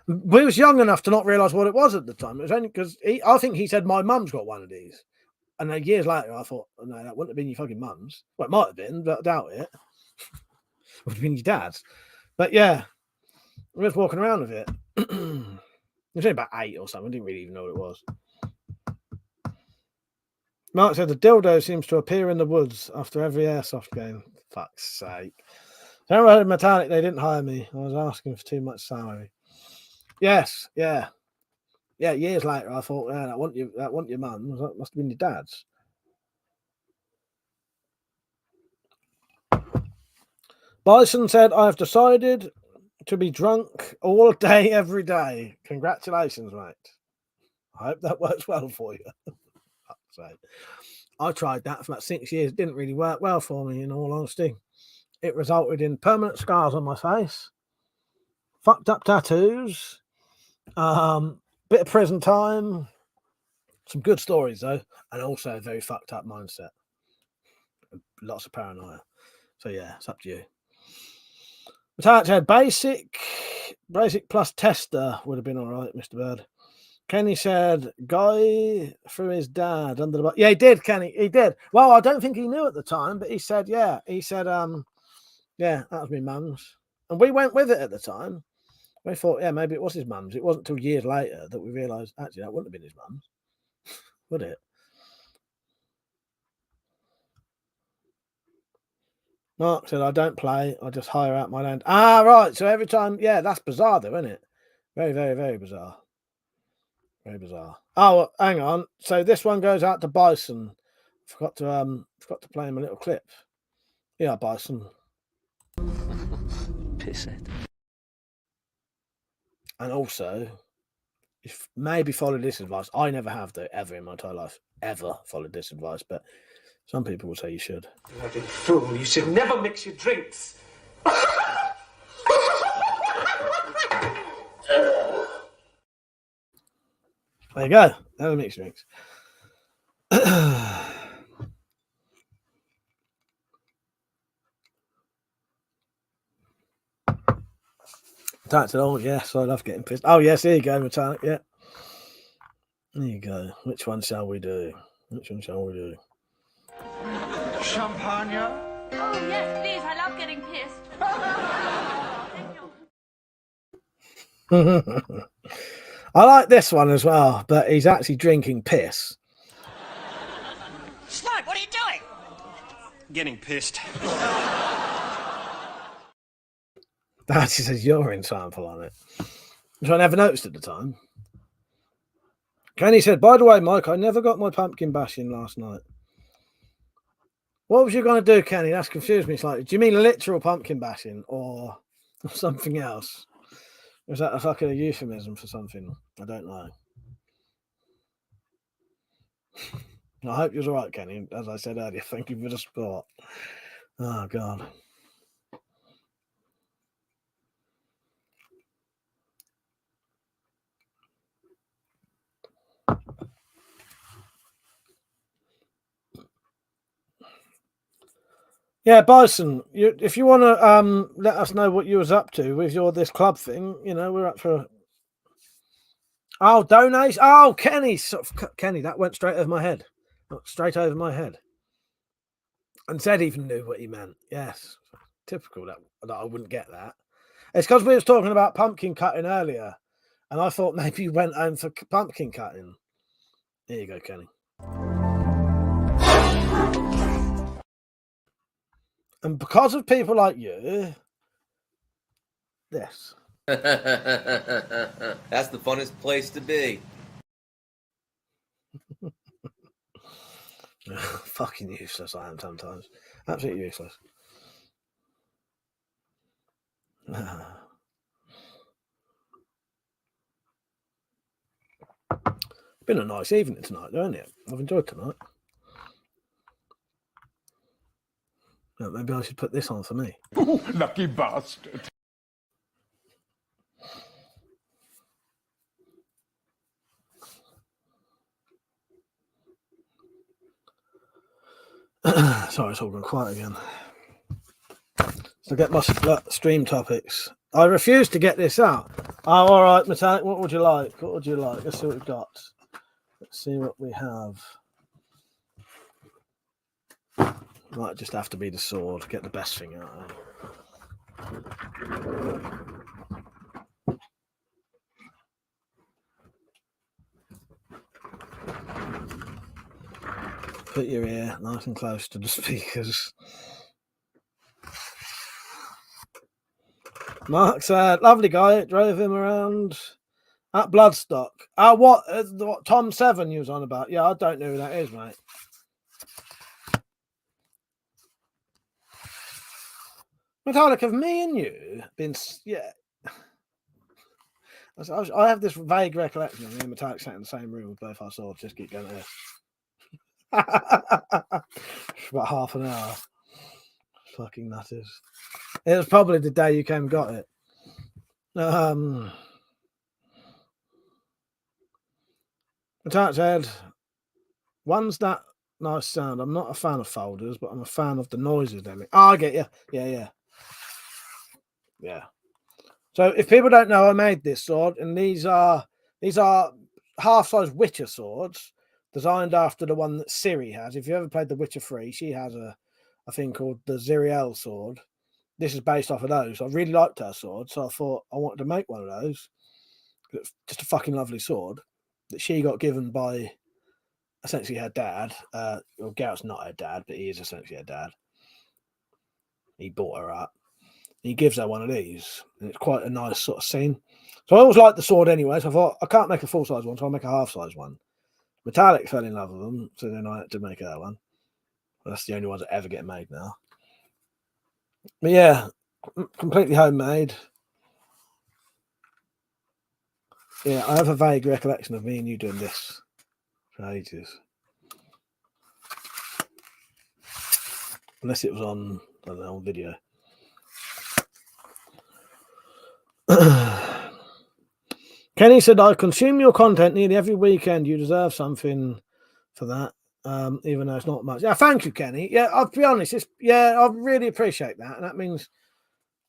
We was young enough to not realise what it was at the time. It was only because I think he said my mum's got one of these, and then years later I thought, oh, no, that wouldn't have been your fucking mum's. Well, it might have been, but I doubt it. It would have been your dad's. But yeah, we was walking around with it. It was only about 8 or something. I didn't really even know what it was. Mark said the dildo seems to appear in the woods after every airsoft game. Fuck's sake. Don't worry, Metallic, they didn't hire me. I was asking for too much salary. Yes, yeah. Yeah, years later I thought, yeah, that wasn't your mum. That must have been your dad's. Bison said, I've decided to be drunk all day, every day. Congratulations, mate. I hope that works well for you. So, I tried that for about 6 years. It didn't really work well for me, in all honesty. It resulted in permanent scars on my face, fucked up tattoos, bit of prison time, some good stories though, and also a very fucked up mindset. Lots of paranoia. So yeah, it's up to you. Metallic said basic plus tester would have been all right, Mr. Bird. Kenny said guy threw his dad under the bus. Yeah, he did, Kenny. He did. Well, I don't think he knew at the time, but he said, yeah. He said, yeah, that was my mum's. And we went with it at the time. We thought, yeah, maybe it was his mum's. It wasn't until years later that we realised, actually, that wouldn't have been his mum's. Would it? Mark said, I don't play. I just hire out my land. Ah, right. So every time, yeah, that's bizarre though, isn't it? Very, very, very bizarre. Very bizarre. Oh, hang on. So this one goes out to Bison. Forgot to play him a little clip. Yeah, Bison. Pisshead. And also, if maybe follow this advice. I never have though, ever in my entire life, ever followed this advice, but some people will say you should. Bloody fool, you should never mix your drinks. There you go. Never mix drinks. That's it. Oh, yes, I love getting pissed. Oh, yes, here you go, Metallic. Yeah. There you go. Which one shall we do? Which one shall we do? Champagne? Oh, yes, please. I love getting pissed. I like this one as well, but he's actually drinking piss. Smart, what are you doing? Getting pissed. That actually says urine sample on it, which I never noticed at the time. Kenny said, by the way, Mike, I never got my pumpkin bashing last night. What was you going to do, Kenny? That's confused me slightly. Do you mean literal pumpkin bashing or something else? Or is that a fucking euphemism for something? I don't know. I hope you're all right, Kenny. As I said earlier, thank you for the support. Oh, God. Yeah, Bison, if you want to let us know what you was up to with this club thing, we're up for. Oh, donation. Oh, Kenny, Kenny, that went straight over my head. Straight over my head. And Zed even knew what he meant. Yes, typical that I wouldn't get that. It's because we was talking about pumpkin cutting earlier, and I thought maybe you went home for pumpkin cutting. There you go, Kenny. And because of people like you, this. That's the funnest place to be. Fucking useless I am sometimes. Absolutely useless. Been a nice evening tonight, hasn't it? I've enjoyed tonight. Yeah, maybe I should put this on for me. Ooh, lucky bastard. Sorry, it's all gone quiet again. So get my stream topics. I refuse to get this out. Oh, all right, Metallic, what would you like? What would you like? Let's see what we've got. Let's see what we have. Might just have to be the sword. Get the best thing out. Put your ear nice and close to the speakers. Mark said, lovely guy, drove him around at Bloodstock. What Tom 7 you was on about? Yeah, I don't know who that is, mate. Metallic, have me and you been, yeah. I have this vague recollection of me and Metallic sat in the same room with both our swords, just keep going there. About half an hour. Fucking nutters. It was probably the day you came and got it. Metallic said, one's that nice sound. I'm not a fan of folders, but I'm a fan of the noises they make. Oh, I get you. Yeah. So if people don't know, I made this sword, and these are half-size Witcher swords, designed after the one that Ciri has. If you ever played The Witcher 3, she has a thing called the Ziriel sword. This is based off of those. I really liked her sword, so I thought I wanted to make one of those. It's just a fucking lovely sword that she got given by essentially her dad. Well, Garrett's not her dad, but he is essentially her dad. He bought her up. He gives her one of these, and it's quite a nice sort of scene. So I always liked the sword anyway, so I thought, I can't make a full-size one, so I'll make a half-size one. Metallic fell in love with them, so then I had to make that one. That's the only ones that ever get made now. But yeah, completely homemade. Yeah, I have a vague recollection of me and you doing this for ages. Unless it was on, I don't know, on video. Kenny said, I consume your content nearly every weekend. You deserve something for that, even though it's not much. Yeah, thank you, Kenny. Yeah, I'll be honest. I really appreciate that. And that means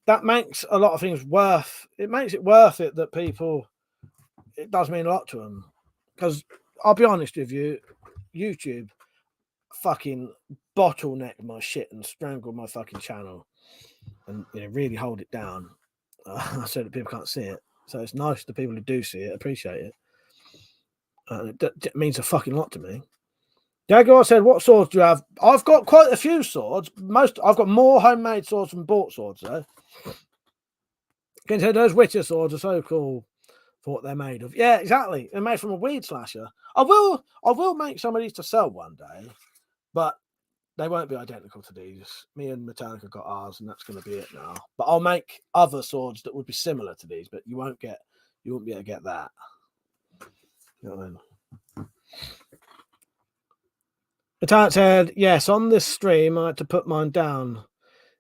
that makes a lot of things worth it. Makes it worth it that people, it does mean a lot to them. Because I'll be honest with you, YouTube fucking bottleneck my shit and strangle my fucking channel and really hold it down so that people can't see it. So it's nice to people who do see it, appreciate it. It means a fucking lot to me. Jaguar said, what swords do you have? I've got quite a few swords. I've got more homemade swords than bought swords, though. Can say those Witcher swords are so cool for what they're made of. Yeah, exactly. They're made from a weed slasher. I will make some of these to sell one day, but they won't be identical to these. Me and Metallica got ours, and that's going to be it now. But I'll make other swords that would be similar to these, but you won't be able to get that. You know what I mean? Metallic said, yes, on this stream, I had to put mine down.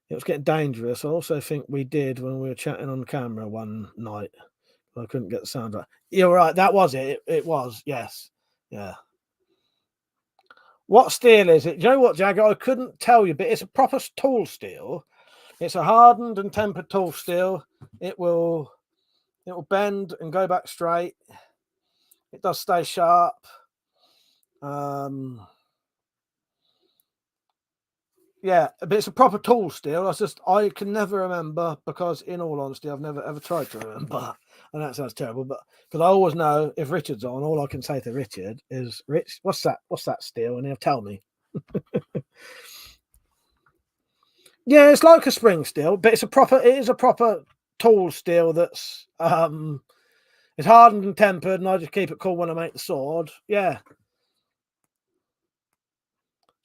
It was getting dangerous. I also think we did when we were chatting on camera one night. I couldn't get the sound right. You're right. That was it. It was. Yes. Yeah. What steel is it? You know what, Jagger? I couldn't tell you, but it's a proper tool steel. It's a hardened and tempered tool steel. It will bend and go back straight. It does stay sharp. Yeah, but it's a proper tool steel. I can never remember because, in all honesty, I've never ever tried to remember. And that sounds terrible, but because I always know if Richard's on, all I can say to Richard is, "Rich, what's that? What's that steel?" And he'll tell me. Yeah, it's like a spring steel, but it is a proper tool steel that's it's hardened and tempered, and I just keep it cool when I make the sword. Yeah.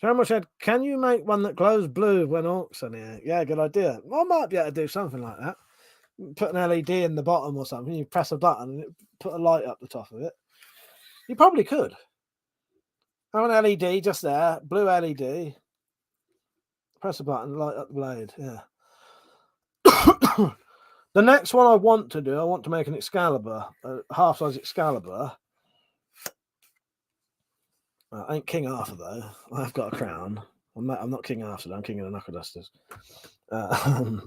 Someone said, "Can you make one that glows blue when orcs are near?" Yeah, good idea. Well, I might be able to do something like that. Put an LED in the bottom or something. You press a button and it put a light up the top of it. You probably could. Have an LED just there, blue LED. Press a button, light up the blade. Yeah. The next one I want to make an Excalibur, a half-size Excalibur. I ain't King Arthur though. I've got a crown. I'm not King Arthur. I'm King of the Knuckle Dusters. But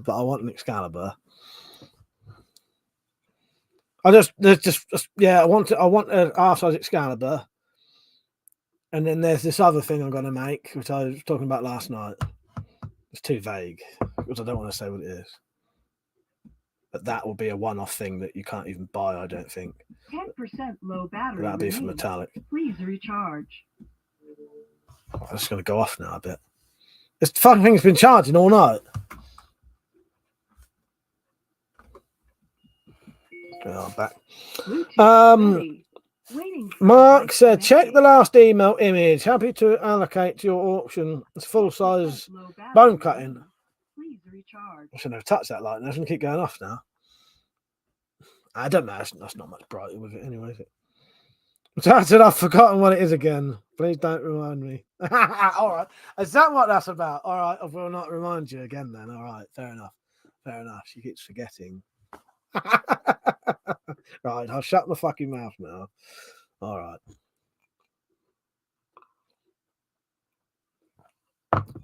I want an Excalibur. I want a half-size Excalibur, and then there's this other thing I'm going to make, which I was talking about last night. It's too vague because I don't want to say what it is. But that will be a one-off thing that you can't even buy, I don't think. 10% low battery. That'll be for metallic. Please recharge. I'm just going to go off now a bit. This fucking thing's been charging all night. Oh, I'm back. Mark said, check the last email image. Happy to allocate to your auction. It's full-size bone cutting. Please recharge. I shouldn't have touched that light. I shouldn't keep going off now. I don't know. That's not much brighter with it anyway, is it? I've forgotten what it is again. Please don't remind me. All right. Is that what that's about? All right. I will not remind you again then. All right. Fair enough. Fair enough. She keeps forgetting. Right. I'll shut my fucking mouth now. All right.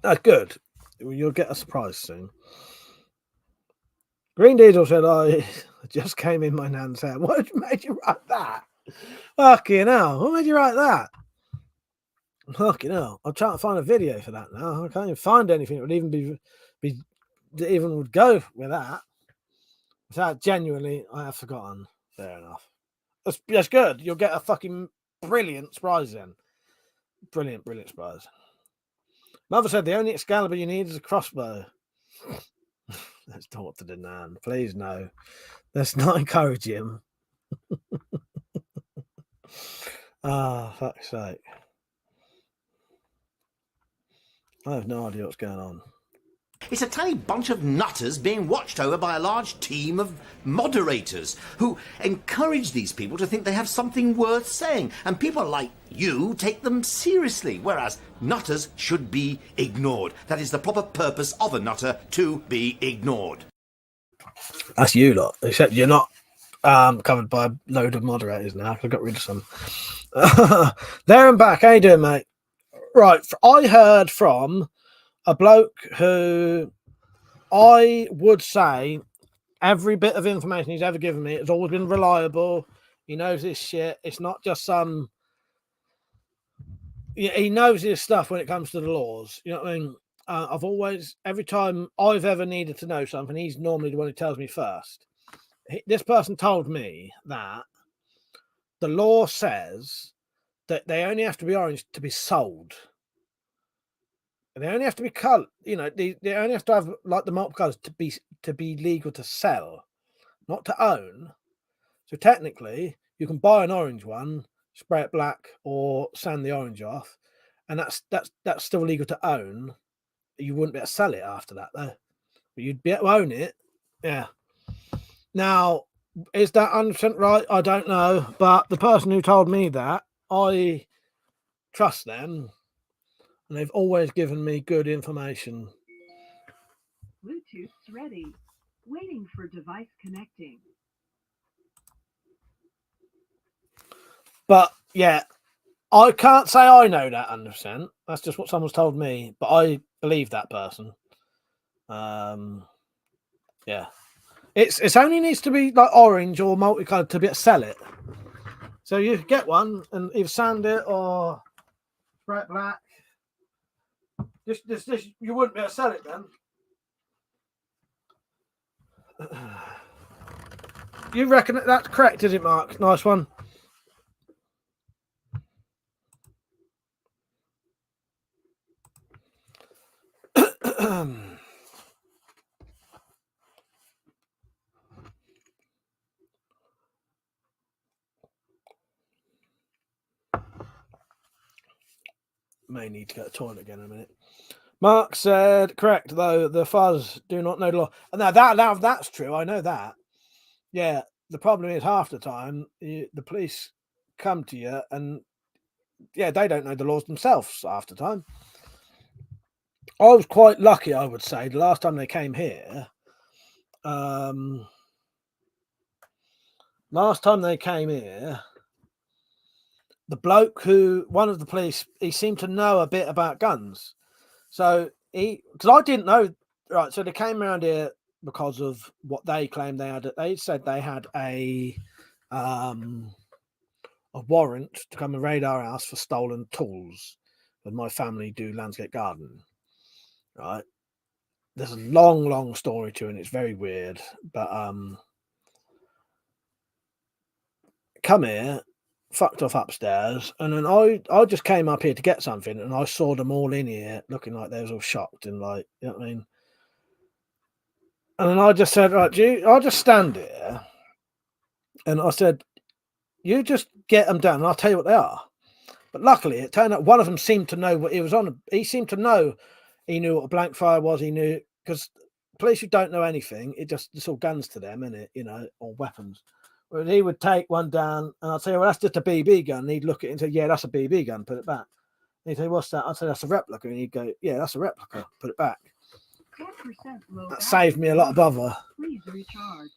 That's good. You'll get a surprise soon. Green Diesel said, I just came in my nan's head. What made you write that? Fucking hell. What made you write that? Fucking hell. I'm trying to find a video for that now. I can't even find anything that would even be that even would go with that. Without genuinely, I have forgotten. Fair enough. That's good. You'll get a fucking brilliant surprise then. Brilliant surprise. Mother said the only Excalibur you need is a crossbow. Let's talk to the nan. Please no. Let's not encourage him. Fuck's sake. I have no idea what's going on. It's a tiny bunch of nutters being watched over by a large team of moderators who encourage these people to think they have something worth saying. And people like you take them seriously, whereas nutters should be ignored. That is the proper purpose of a nutter, to be ignored. That's you lot, except you're not covered by a load of moderators now. I got rid of some. There and back. How you doing, mate? Right. I heard from a bloke who I would say every bit of information he's ever given me has always been reliable. He knows his shit. It's not just some. He knows his stuff when it comes to the laws. You know what I mean? I've always, every time I've ever needed to know something, he's normally the one who tells me first. This person told me that the law says that they only have to be orange to be sold. They only have to be colored, you know, they only have to have like the multiple colors to be legal to sell, not to own. So technically, you can buy an orange one, spray it black, or sand the orange off, and that's still legal to own. You wouldn't be able to sell it after that, though. But you'd be able to own it. Yeah. Now, is that 100% right? I don't know. But the person who told me that, I trust them. And they've always given me good information. Bluetooth's ready. Waiting for device connecting. But, yeah, I can't say I know that 100%. That's just what someone's told me, but I believe that person. Yeah. It's only needs to be like orange or multicolored to be able to sell it. So you get one and either sand it or spray it black. This you wouldn't be able to sell it then. You reckon that's correct, is it, Mark? Nice one. May need to go to the toilet again in a minute. Mark said, correct, though, the fuzz do not know the law. Now, that's true. I know that. Yeah, the problem is half the time, the police come to you and, yeah, they don't know the laws themselves half the time. I was quite lucky, I would say, the last time they came here. Last time they came here, the bloke one of the police, he seemed to know a bit about guns. So because I didn't know, right? So they came around here because of what they claimed they had. They said they had a warrant to come and raid our house for stolen tools. And my family do landscape gardening, right? There's a long story to it, and it's very weird. But come here, fucked off upstairs, and then I just came up here to get something, and I saw them all in here looking like they was all shocked and like, you know what I mean? And then I just said, right, I'll just stand here, and I said, you just get them done, and I'll tell you what they are. But luckily, it turned out one of them seemed to know what he was on. He seemed to know. He knew what a blank fire was. He knew, because police who don't know anything, it's all guns to them, isn't it? You know, or weapons. Well, he would take one down, and I'd say, well, that's just a BB gun. And he'd look at it and say, yeah, that's a BB gun. Put it back. And he'd say, what's that? I'd say, that's a replica. And he'd go, yeah, that's a replica. Put it back. 10% low That saved me a lot of bother. Please recharge.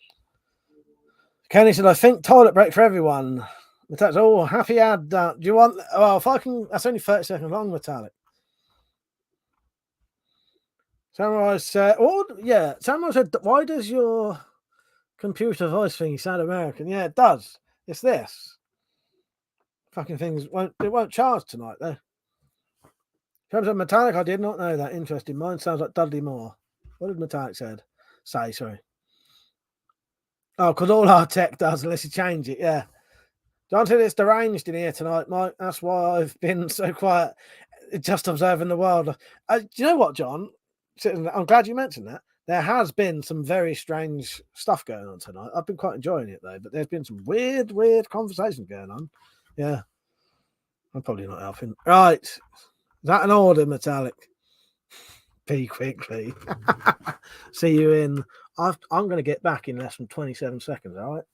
Kenny said, I think toilet break for everyone. That's all. Happy ad. Do you want? Well, if I can, that's only 30 seconds long, Metallic. Samurai said, oh, yeah. Samurai said, why does your computer voice thing sound American? Yeah, it does. It's this. Fucking things won't charge tonight, though. In terms of Metallic, I did not know that. Interesting. Mine sounds like Dudley Moore. What did Metallic say? Sorry. Oh, because all our tech does unless you change it. Yeah. John said it's deranged in here tonight, Mike. That's why I've been so quiet, just observing the world. Do you know what, John? I'm glad you mentioned that. There has been some very strange stuff going on tonight. I've been quite enjoying it, though. But there's been some weird conversations going on. Yeah. I'm probably not helping. Right. Is that an order, Metallic? Be quickly. See you in. I'm going to get back in less than 27 seconds, all right?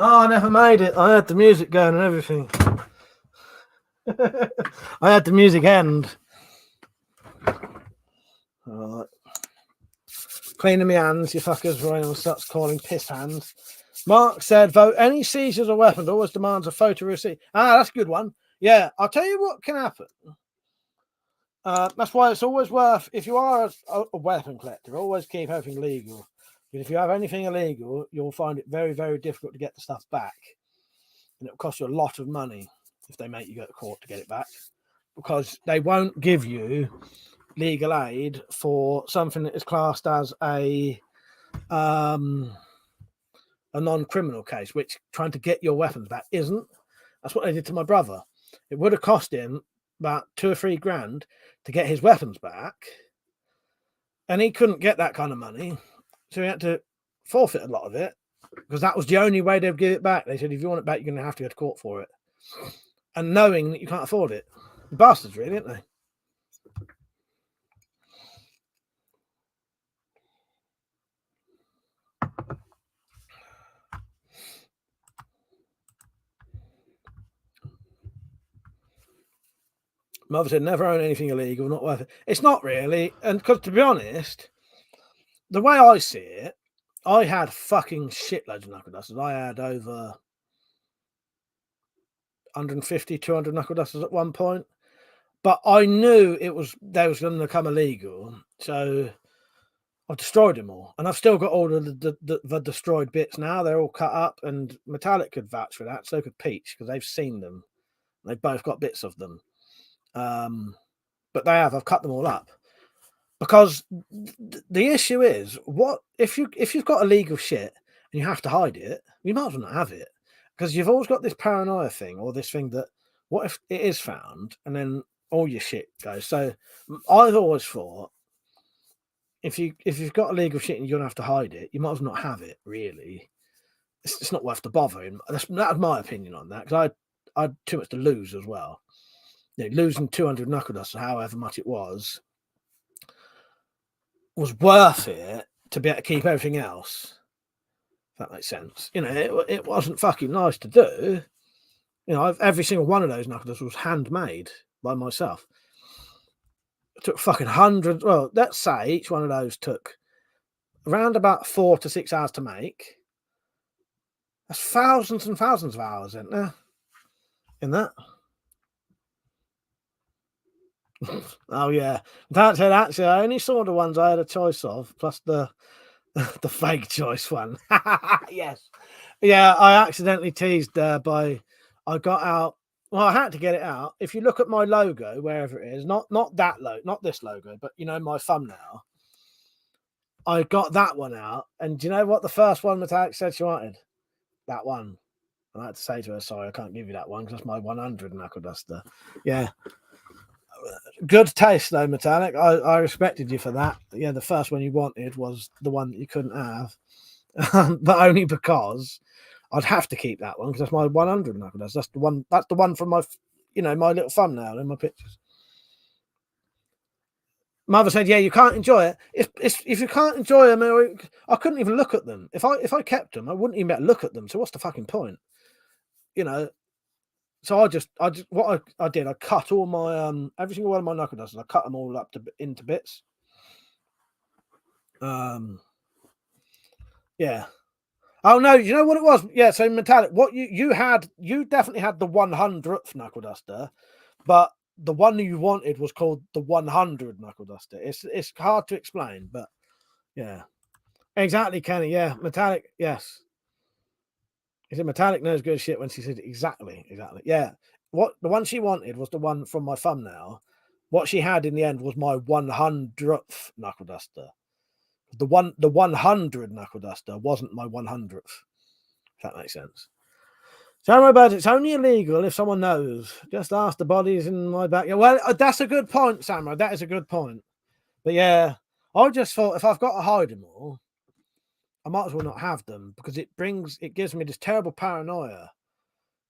Oh, I never made it. I had the music going and everything. I had the music end. All right. Cleaning my hands, you fuckers. Ryan starts calling piss hands. Mark said, vote any seizures or weapons always demands a photo receipt. Ah, that's a good one. Yeah, I'll tell you what can happen. That's why it's always worth, if you are a weapon collector, always keep everything legal. But if you have anything illegal, you'll find it very, very difficult to get the stuff back. And it'll cost you a lot of money if they make you go to court to get it back. Because they won't give you legal aid for something that is classed as a non-criminal case, which trying to get your weapons back isn't. That's what they did to my brother. It would have cost him about $2 or $3 grand to get his weapons back. And he couldn't get that kind of money. So he had to forfeit a lot of it. because that was the only way they'd give it back. They said, if you want it back, you're going to have to go to court for it. And knowing that you can't afford it. Bastards, really, aren't they? Mother said, never own anything illegal, not worth it. It's not really. And because, to be honest, the way I see it, I had fucking shitloads of knuckle dusters. I had over 150, 200 knuckle dusters at one point. But I knew they was going to become illegal. So I've destroyed them all. And I've still got all the destroyed bits now. They're all cut up. And Metallic could vouch for that. So could Peach, because they've seen them. They've both got bits of them. But I've cut them all up. Because the issue is, what if you've got illegal shit and you have to hide it, you might as well not have it. Because you've always got this paranoia thing, or this thing that, what if it is found and then all your shit goes? So I've always thought, if you've got illegal shit and you're gonna have to hide it, you might as well not have it. Really, it's not worth the bothering. That's my opinion on that, because I had too much to lose as well. You know, losing 200 knuckle dusters, however much it was worth it to be able to keep everything else. If that makes sense. You know, it wasn't fucking nice to do. You know, every single one of those knuckle dusters was handmade by myself. It took fucking hundreds. Well, let's say each one of those took around about 4 to 6 hours to make. That's thousands and thousands of hours, isn't there? In that. Oh yeah, that's it. Actually, I only saw the ones I had a choice of, plus the fake choice one. Yes, yeah. I accidentally teased I got out. Well, I had to get it out. If you look at my logo, wherever it is, not that logo, not this logo, but you know my thumbnail. I got that one out, and do you know what the first one Metallic said she wanted? That one. I had to say to her, sorry, I can't give you that one because that's my 100 knuckle duster. Yeah. Good taste though, Metallic. I respected you for that. Yeah, the first one you wanted was the one that you couldn't have, but only because I'd have to keep that one because that's my 100 knuckle dust. That's the one. That's the one from my, my little thumbnail in my pictures. Mother said, "Yeah, you can't enjoy it. If you can't enjoy them, I couldn't even look at them. If I kept them, I wouldn't even be able to look at them. So what's the fucking point? You know." So I just what I did, I cut all my every single one of my knuckle dusters. I cut them all up into bits. Yeah. Oh no, you know what it was? Yeah, so Metallic, what you definitely had the 100th knuckle duster, but the one that you wanted was called the 100 knuckle duster. It's hard to explain, but yeah. Exactly, Kenny. Yeah, Metallic, yes. He said Metallic knows good shit when she said exactly. Yeah. What the one she wanted was the one from my thumbnail. What she had in the end was my 100th knuckle duster. The 100 knuckle duster wasn't my 100th. If that makes sense. Don't worry about it. It's only illegal if someone knows. Just ask the bodies in my backyard. Well, that's a good point, Samurai. That is a good point. But yeah, I just thought if I've got to hide them all, I might as well not have them because it gives me this terrible paranoia.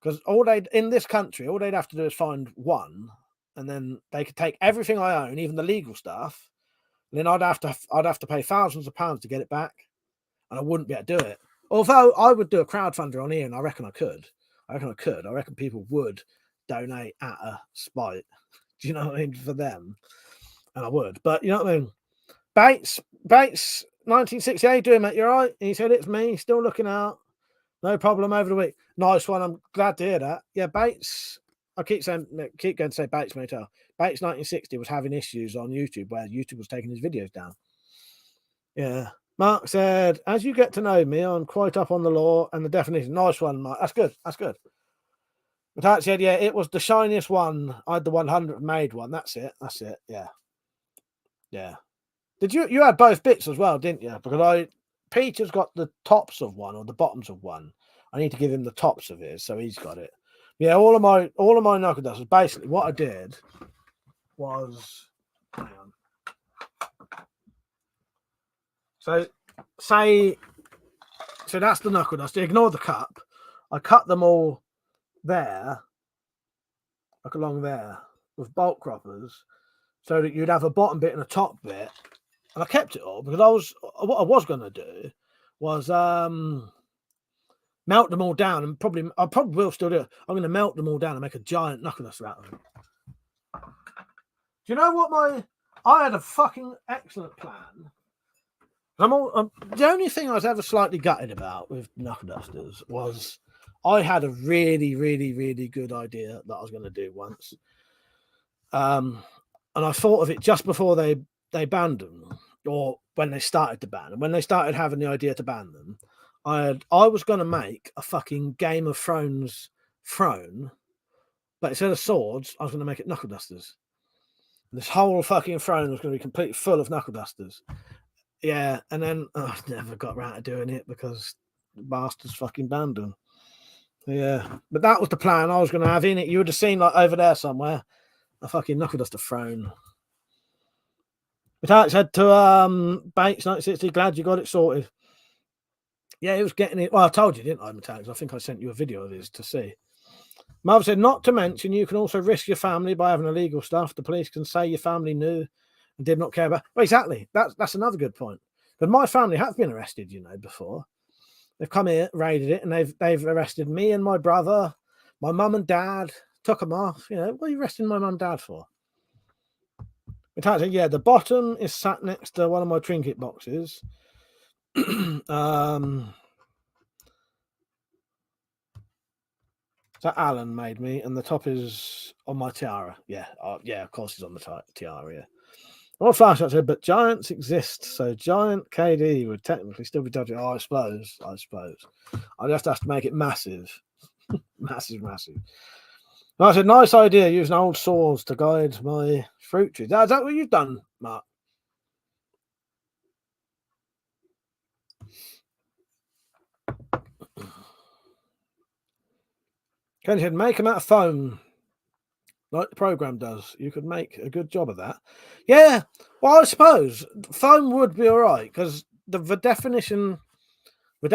Because in this country, all they'd have to do is find one, and then they could take everything I own, even the legal stuff. And then I'd have to pay thousands of pounds to get it back, and I wouldn't be able to do it. Although I would do a crowdfunder on here, and I reckon I could. I reckon people would donate at a spite. Do you know what I mean? For them, and I would. But you know what I mean? Bates, 1968, doing mate, you're right. He said it's me, still looking out. No problem over the week. Nice one. I'm glad to hear that. Yeah, Bates. I keep going to say Bates Motel. Bates 1960 was having issues on YouTube where YouTube was taking his videos down. Yeah. Mark said, as you get to know me, I'm quite up on the law and the definition. Nice one, Mark. That's good. That's good. But I said, yeah, it was the shiniest one. I had the 100 made one. That's it. That's it. Yeah. Yeah. Did you had both bits as well, didn't you? Because Peter's got the tops of one or the bottoms of one. I need to give him the tops of his, so he's got it. Yeah, all of my knuckle dusters. Basically, what I did was, hang on. So say So that's the knuckle duster. Ignore the cup. I cut them all there, like along there, with bolt croppers, so that you'd have a bottom bit and a top bit. And I kept it all because what I was going to do was melt them all down, and I probably will still do it. I'm going to melt them all down and make a giant knuckle duster out of them. Do you know what I had a fucking excellent plan. The only thing I was ever slightly gutted about with knuckle dusters was I had a really, really, really good idea that I was going to do once. And I thought of it just before they banned them, or when they started to ban them. When they started having the idea to ban them, I was going to make a fucking Game of Thrones throne, but instead of swords, I was going to make it knuckle dusters. This whole fucking throne was going to be completely full of knuckle dusters. Yeah, and then I never got around to doing it because the bastards fucking banned them. Yeah, but that was the plan I was going to have in it. You would have seen, like, over there somewhere, a fucking knuckle duster throne. But Alex said to Bates 1960, glad you got it sorted. Yeah, he was getting it. Well, I told you, didn't I, Metallics? I think I sent you a video of his to see. Mother said, not to mention, you can also risk your family by having illegal stuff. The police can say your family knew and did not care about. Well, exactly. That's another good point. But my family have been arrested, before. They've come here, raided it, and they've arrested me and my brother, my mum and dad, took them off. What are you arresting my mum and dad for? Yeah, the bottom is sat next to one of my trinket boxes. So Alan made me, and the top is on my tiara. Yeah, of course it's on the tiara, yeah. Well, Flashlight said, but giants exist, so giant KD would technically still be dodgy. Oh, I suppose. I'd just have to make it massive. massive. I said, nice idea, using old saws to guide my fruit trees. Is that what you've done, Mark? Kenny said, make them out of foam, like the program does. You could make a good job of that. Yeah, well, I suppose foam would be all right because the definition of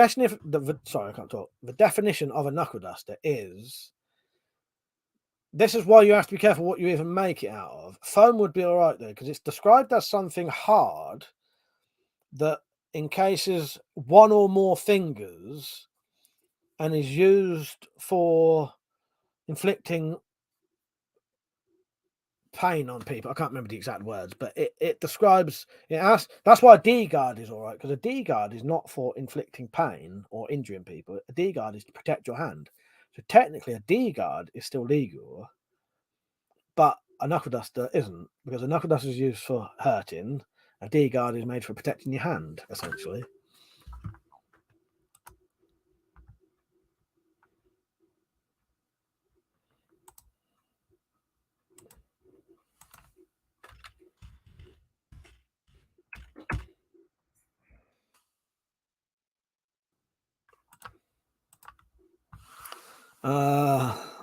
a knuckle duster is. This is why you have to be careful what you even make it out of. Foam would be all right though because it's described as something hard that encases one or more fingers and is used for inflicting pain on people. I can't remember the exact words, but it describes it as. That's why a D guard is all right, because a D guard is not for inflicting pain or injuring people. A D guard is to protect your hand. So technically, a D guard is still legal, but a knuckle duster isn't, because a knuckle duster is used for hurting. A D guard is made for protecting your hand, essentially.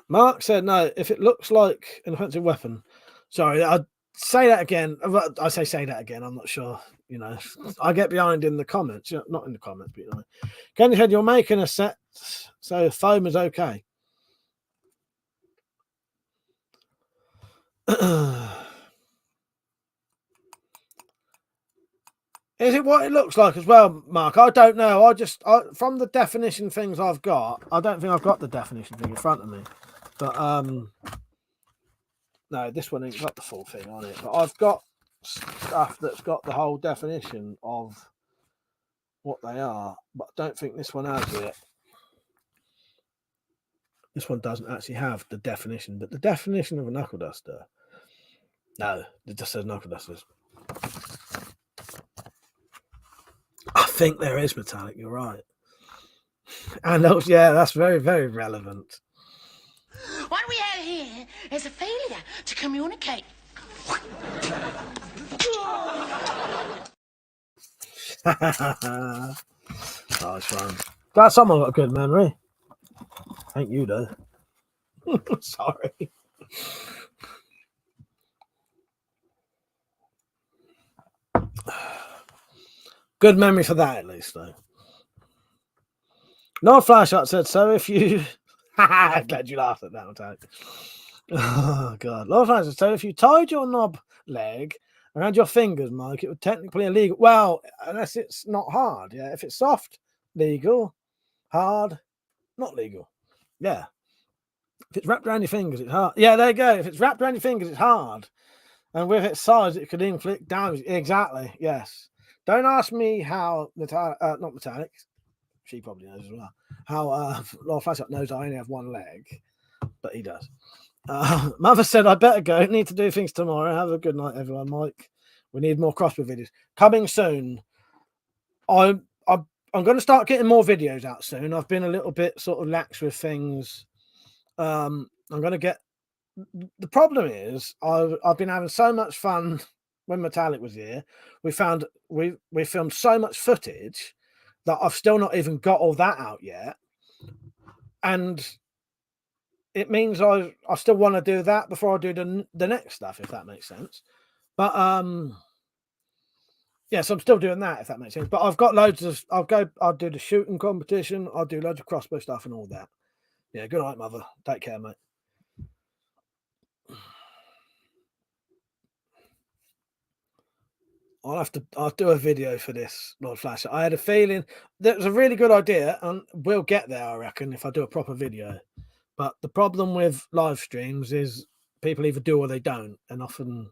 Mark said, no, if it looks like an offensive weapon. Sorry, I'd say that again. I say that again. I'm not sure. I get behind in the comments. Not in the comments, but Kenny said, you're making a set, so foam is okay. Is it what it looks like as well, Mark? I don't know. From the definition things I've got, I don't think I've got the definition thing in front of me. But no, this one ain't got the full thing on it. But I've got stuff that's got the whole definition of what they are. But I don't think this one has it. This one doesn't actually have the definition. But the definition of a knuckle duster, no, it just says knuckle dusters. I think there is, Metallic. You're right. And that's very, very relevant. What we have here is a failure to communicate. Nice one. Glad someone got a good memory. Ain't you, though. Sorry. Good memory for that, at least, though. Lord Flashshot said, so if you... I'm glad you laughed at that one, Tony. Oh, God. Lord Flashshot said, so if you tied your knob leg around your fingers, Mike, it would technically illegal. Well, unless it's not hard. Yeah, if it's soft, legal. Hard, not legal. Yeah. If it's wrapped around your fingers, it's hard. Yeah, there you go. If it's wrapped around your fingers, it's hard. And with its size, it could inflict damage. Exactly. Yes. Don't ask me how not metallic. She probably knows as well. How Lord Flashup knows I only have one leg, but he does. Mother said I better go. Need to do things tomorrow. Have a good night, everyone. Mike, we need more crossword videos coming soon. I'm going to start getting more videos out soon. I've been a little bit sort of lax with things. I'm going to get. The problem is I've been having so much fun when Metallic was here. We filmed so much footage that I've still not even got all that out yet, and it means I still want to do that before I do the next stuff, if that makes sense. But yeah, so I'm still doing that, if that makes sense. But I've got loads of. I'll do the shooting competition. I'll do loads of crossbow stuff and all that. Yeah, good night, Mother. Take care, mate. I'll do a video for this, Lord Flash. I had a feeling that was a really good idea, and we'll get there, I reckon, if I do a proper video. But the problem with live streams is people either do or they don't, and often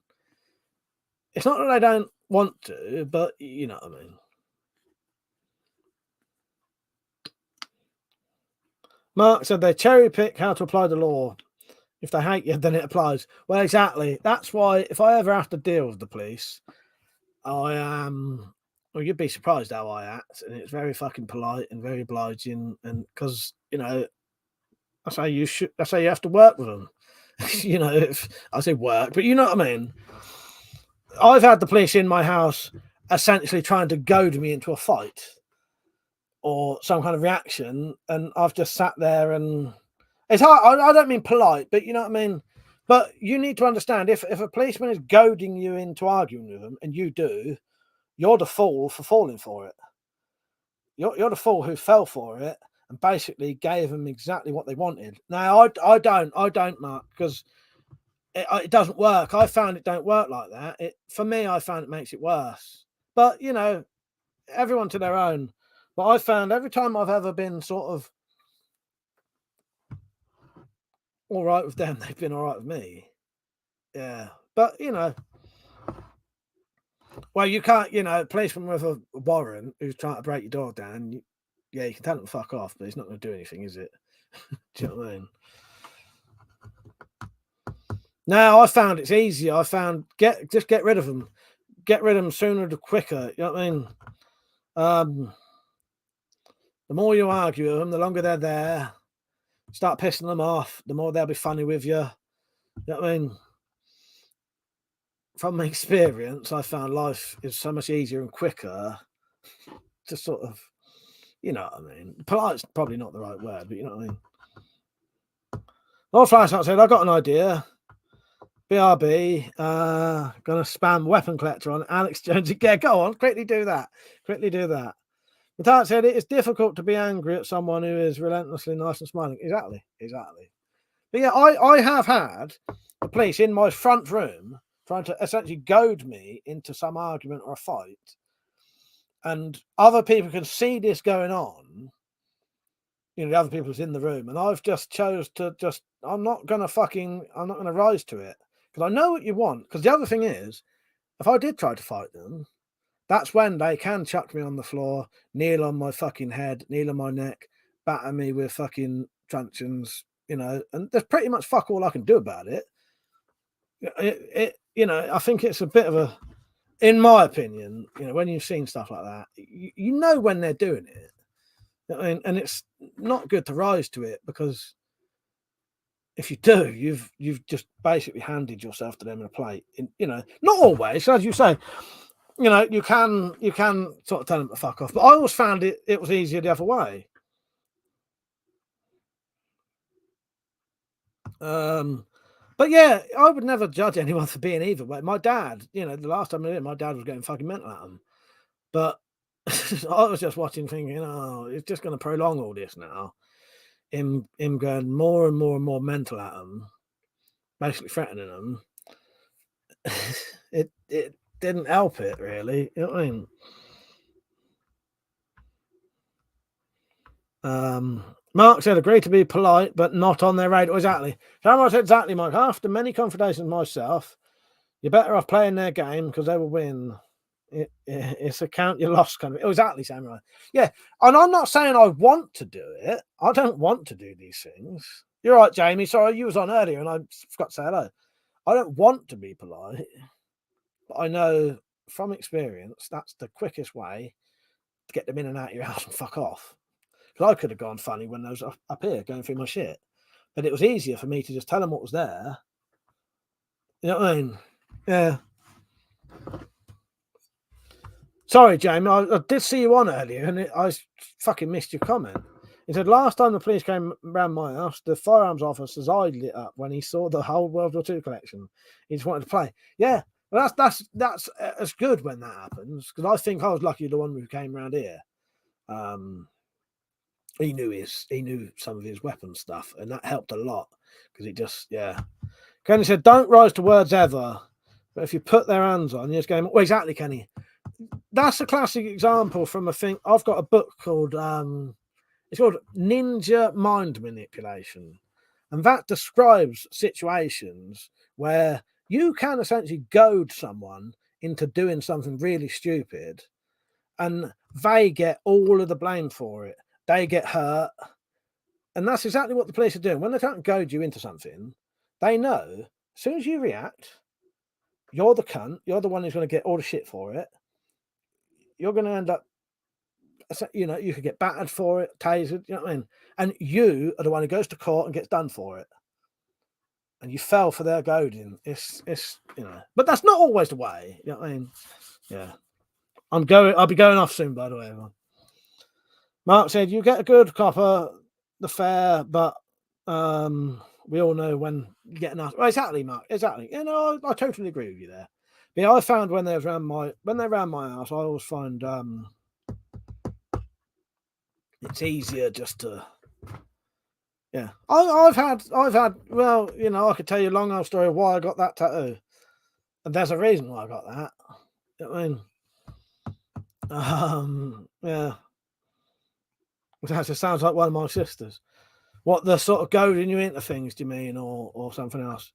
it's not that they don't want to, but you know what I mean. Mark said they cherry pick how to apply the law. If they hate you, then it applies. Well, exactly. That's why if I ever have to deal with the police, I am. Well, you'd be surprised how I act, and it's very fucking polite and very obliging. And because you know, that's how you should. That's how you have to work with them. You know, if I say work, but you know what I mean. I've had the police in my house essentially trying to goad me into a fight or some kind of reaction, and I've just sat there and it's hard. I don't mean polite, but you know what I mean. But you need to understand if a policeman is goading you into arguing with them, and you do, you're the fool for falling for it. You're the fool who fell for it and basically gave them exactly what they wanted. Now I don't, Mark, because it doesn't work. I found it don't work like that. For me, I found it makes it worse. But you know, everyone to their own. But I found every time I've ever been sort of all right with them, they've been all right with me. Yeah, but you know, well, you can't, you know, a policeman with a warrant who's trying to break your door down. Yeah, you can tell them to fuck off, but it's not going to do anything, is it? Do you know what I mean? Now I found it's easier. I found just get rid of them. Get rid of them sooner the quicker. You know what I mean? The more you argue with them, the longer they're there. Start pissing them off, the more they'll be funny with you. You know what I mean? From my experience, I found life is so much easier and quicker to sort of, you know what I mean? Polite's probably not the right word, but you know what I mean? Lord Flashlight said, I got an idea. BRB, gonna spam WeaponCollector on Alex Jones. Yeah, go on, quickly do that. Quickly do that. Matthias said it is difficult to be angry at someone who is relentlessly nice and smiling. Exactly. But yeah, I have had the police in my front room trying to essentially goad me into some argument or a fight. And other people can see this going on. You know, the other people's in the room. And I've just chose to I'm not going to rise to it. Because I know what you want. Because the other thing is, if I did try to fight them, that's when they can chuck me on the floor, kneel on my fucking head, kneel on my neck, batter me with fucking truncheons, you know, and there's pretty much fuck all I can do about it. You know, I think it's a bit of a, in my opinion, you know, when you've seen stuff like that, you know when they're doing it. And it's not good to rise to it because if you do, you've just basically handed yourself to them in a plate. You know, not always, as you say. You know, you can sort of tell them to fuck off, but I always found it was easier the other way. But yeah, I would never judge anyone for being either way. My dad, you know, the last time I did it, my dad was getting fucking mental at them. But I was just watching, thinking, oh, it's just going to prolong all this now. Him going more and more and more mental at them, basically threatening them. It didn't help it really. You know what I mean? Mark said, agree to be polite, but not on their radar. Exactly. Samurai said, exactly, Mike. After many confrontations myself, you're better off playing their game because they will win. It's a count you lost kind of. Oh, exactly, Samurai. Yeah, and I'm not saying I want to do it. I don't want to do these things. You're right, Jamie. Sorry, you was on earlier and I forgot to say hello. I don't want to be polite, but I know from experience that's the quickest way to get them in and out of your house and fuck off. Because I could have gone funny when I was up here going through my shit, but it was easier for me to just tell them what was there. You know what I mean? Yeah. Sorry, Jamie, I did see you on earlier and I fucking missed your comment. He said, last time the police came around my house, the firearms officer's eye lit up when he saw the whole World War II collection. He just wanted to play. Yeah, well, that's good when that happens, because I think I was lucky the one who came around here. He knew some of his weapon stuff, and that helped a lot, because it just, yeah. Kenny said, don't rise to words ever, but if you put their hands on, you're just going, well, exactly, Kenny. That's a classic example from a thing. I've got a book called it's called Ninja Mind Manipulation, and that describes situations where you can essentially goad someone into doing something really stupid, and they get all of the blame for it. They get hurt, and that's exactly what the police are doing when they don't goad you into something. They know as soon as you react, you're the cunt. You're the one who's going to get all the shit for it. You're going to end up, you know, you could get battered for it, tasered, you know what I mean? And you are the one who goes to court and gets done for it. And you fell for their goading. It's you know, but that's not always the way. You know what I mean? Yeah. I'll be going off soon, by the way, everyone. Mark said, you get a good copper, the fair, but we all know when you get enough. Well, exactly, Mark. Exactly. You know, I totally agree with you there. But yeah, I found when they're around my house, I always find it's easier just to, yeah. I've had well, you know, I could tell you a long old story of why I got that tattoo, and there's a reason why I got that. You know what I mean, yeah. It actually sounds like one of my sisters. What, the sort of goading you into things, do you mean, or something else?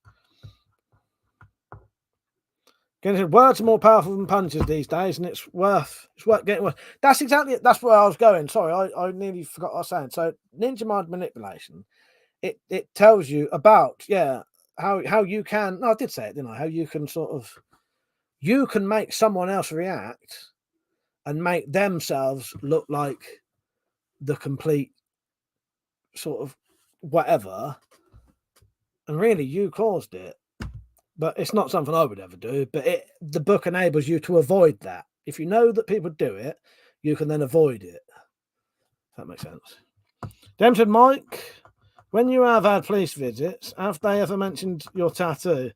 Words are more powerful than punches these days, and it's worth getting worse. That's where I was going. Sorry, I nearly forgot what I was saying. So, ninja mind manipulation, it tells you about, yeah, how you can. No, I did say it, didn't I? How you can you can make someone else react and make themselves look like the complete sort of whatever, and really you caused it. But it's not something I would ever do. But the book enables you to avoid that. If you know that people do it, you can then avoid it. If that makes sense. Dem said, Mike, when you have had police visits, have they ever mentioned your tattoo?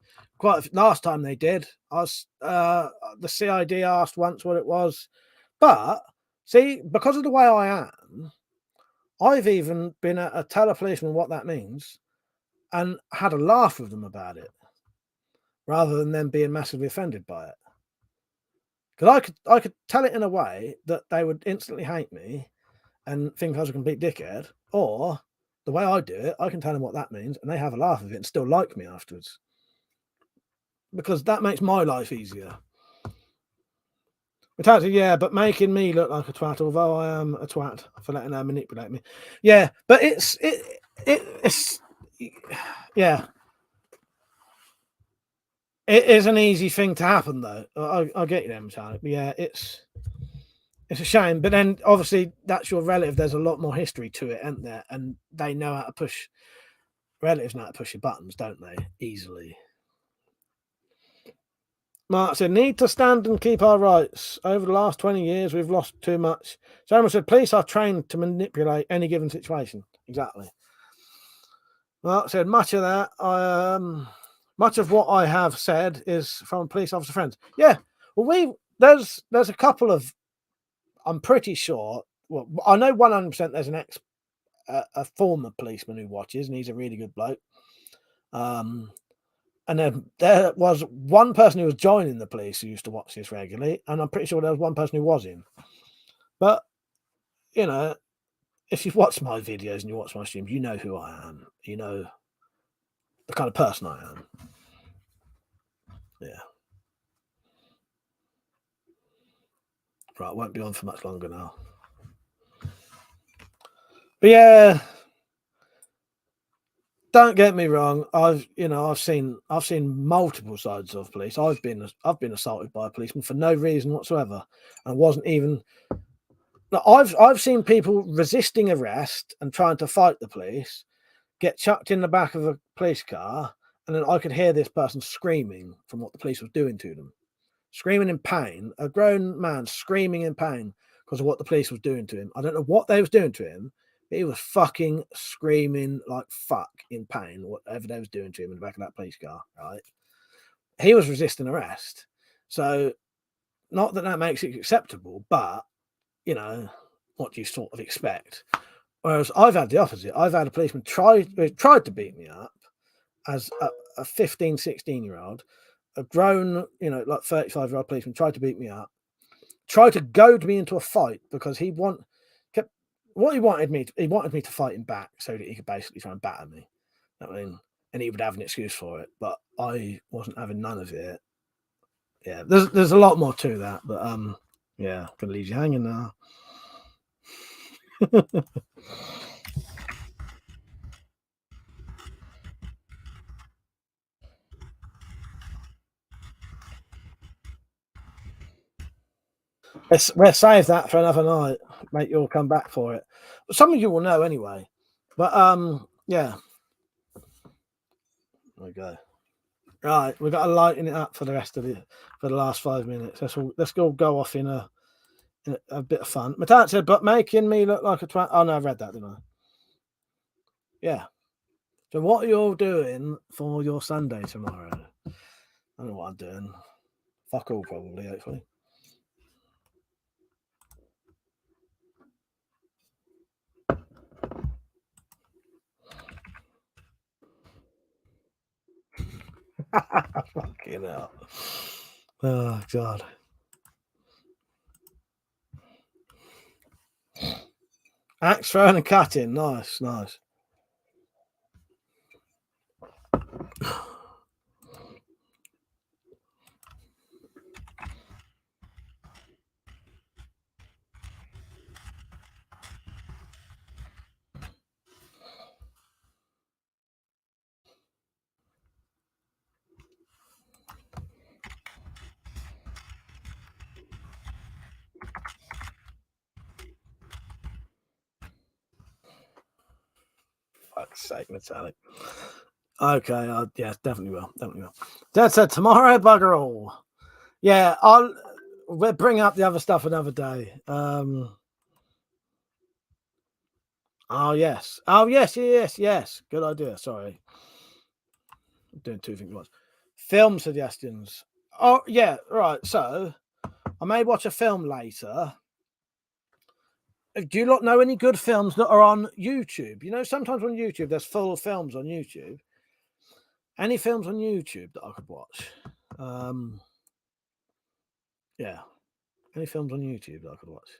Last time they did. The CID asked once what it was. But see, because of the way I am, I've even been at a tell a policeman what that means and had a laugh with them about it, rather than them being massively offended by it. Because I could tell it in a way that they would instantly hate me and think I was a complete dickhead, or the way I do it, I can tell them what that means and they have a laugh of it and still like me afterwards. Because that makes my life easier. But making me look like a twat, although I am a twat for letting her manipulate me. Yeah, but it's yeah. It is an easy thing to happen, though. I get you there, Metallic. But yeah, it's a shame. But then, obviously, that's your relative. There's a lot more history to it, isn't there? And they know how to push. Relatives know how to push your buttons, don't they? Easily. Mark said, need to stand and keep our rights. Over the last 20 years, we've lost too much. Someone said, police are trained to manipulate any given situation. Exactly. Mark said, much of that, much of what I have said is from police officer friends. Yeah. Well, there's a couple of I'm pretty sure. Well, I know 100% there's a former policeman who watches, and he's a really good bloke. And then there was one person who was joining the police who used to watch this regularly, and I'm pretty sure there was one person who was in. But you know, if you've watched my videos and you watch my streams, you know who I am. You know the kind of person I am. Yeah. Right, won't be on for much longer now. But yeah, don't get me wrong. I've seen multiple sides of police. I've been assaulted by a policeman for no reason whatsoever, and wasn't even. No, I've seen people resisting arrest and trying to fight the police get chucked in the back of a police car, and then I could hear this person screaming from what the police was doing to them, screaming in pain. A grown man screaming in pain because of what the police was doing to him. I don't know what they was doing to him, but he was fucking screaming like fuck in pain, whatever they was doing to him in the back of that police car, right? He was resisting arrest. So, not that that makes it acceptable, but, you know, what do you sort of expect? Whereas I've had the opposite. I've had a policeman tried to beat me up as a 15, 16-year-old, a grown, like 35-year-old policeman tried to beat me up, tried to goad me into a fight because he wanted me to fight him back so that he could basically try and batter me. I mean, and he would have an excuse for it, but I wasn't having none of it. Yeah, there's a lot more to that, but yeah, gonna leave you hanging now. We'll save that for another night. Mate, you'll come back for it. Some of you will know anyway. But yeah. There we go. Right, we've got to lighten it up for the last 5 minutes. Let's go off in a bit of fun. My dad said, but making me look like a twat. Oh no, I read that, didn't I? Yeah. So what are you all doing for your Sunday tomorrow? I don't know what I'm doing. Fuck all, probably, hopefully. Fucking hell. Oh, God. Axe throwing and cutting. Nice, nice. Fuck's sake, metallic. Okay, yeah, definitely will. Dad said tomorrow, bugger all. Yeah, we'll bring up the other stuff another day. Oh yes. Yes. Good idea. Sorry. I'm doing two things at once. Film suggestions. Oh yeah, right. So I may watch a film later. Do you not know any good films that are on YouTube? You know, sometimes on YouTube there's full films on YouTube. Any films on YouTube that I could watch? Yeah. Any films on YouTube that I could watch?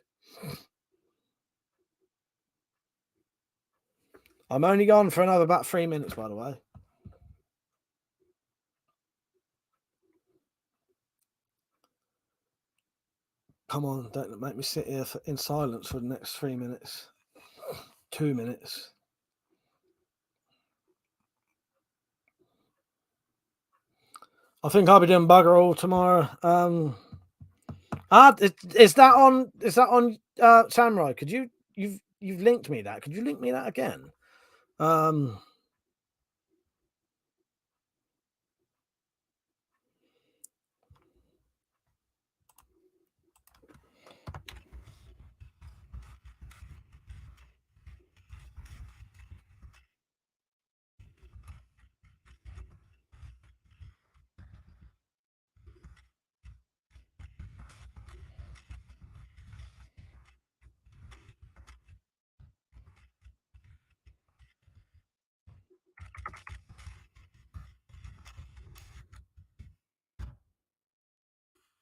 I'm only gone for another about 3 minutes, by the way. Come on, don't make me sit here in silence for the next 3 minutes. 2 minutes. I think I'll be doing bugger all tomorrow. Is that on Samurai? Could you've linked me that? Could you link me that again?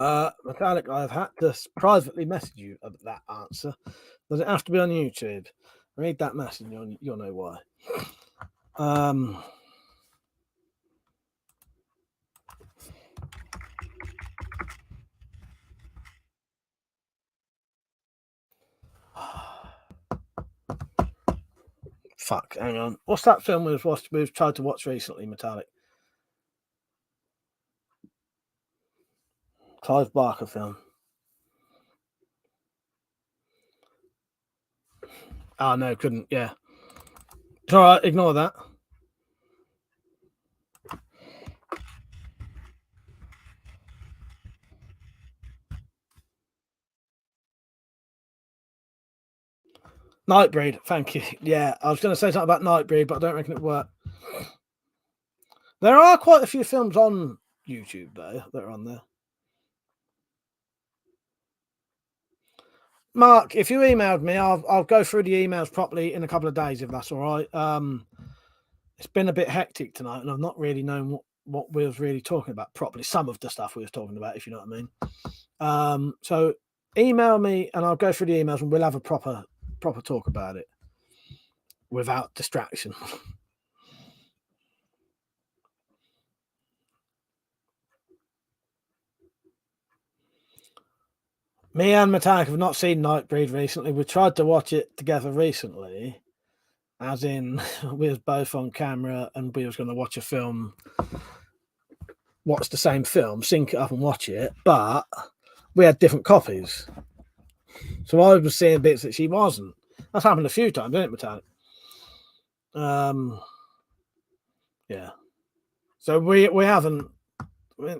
Metallic, I've had to privately message you about that answer. Does it have to be on YouTube? Read that message, you'll know why. Fuck, hang on. What's that film we've tried to watch recently, Metallic? Clive Barker film. Oh, no, couldn't. Yeah. It's all right. Ignore that. Nightbreed. Thank you. Yeah, I was going to say something about Nightbreed, but I don't reckon it worked. There are quite a few films on YouTube, though, that are on there. Mark, if you emailed me, I'll go through the emails properly in a couple of days, if that's all right. It's been a bit hectic tonight, and I've not really known what we was really talking about properly. Some of the stuff we was talking about, if you know what I mean. So email me, and I'll go through the emails, and we'll have a proper talk about it without distraction. Me and Metallic have not seen Nightbreed recently. We tried to watch it together recently, as in we was both on camera and we was going to watch a film, watch the same film, sync it up and watch it, but we had different copies. So I was seeing bits that she wasn't. That's happened a few times, isn't it, Metallic? Yeah. So we haven't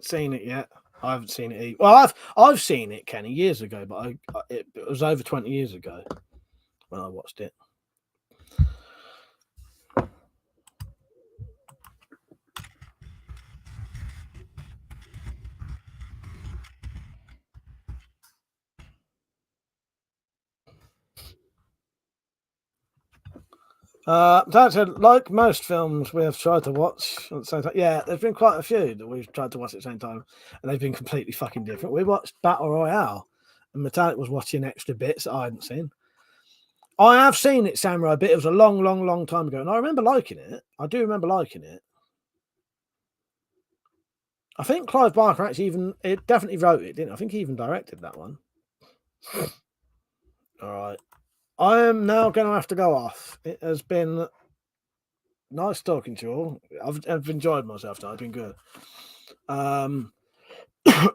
seen it yet. I haven't seen it either. Well, I've seen it, Kenny, years ago, but it was over 20 years ago when I watched it. That said, like most films we have tried to watch at the same time. Yeah, there's been quite a few that we've tried to watch at the same time, and they've been completely fucking different. We watched Battle Royale, and Metallic was watching extra bits that I hadn't seen. I have seen it, Samurai, but it was a long, long, long time ago, and I remember liking it. I do remember liking it. I think Clive Barker actually definitely wrote it, didn't I? think he even directed that one. All right. I am now going to have to go off. It has been nice talking to you all. I've enjoyed myself tonight. It's been good.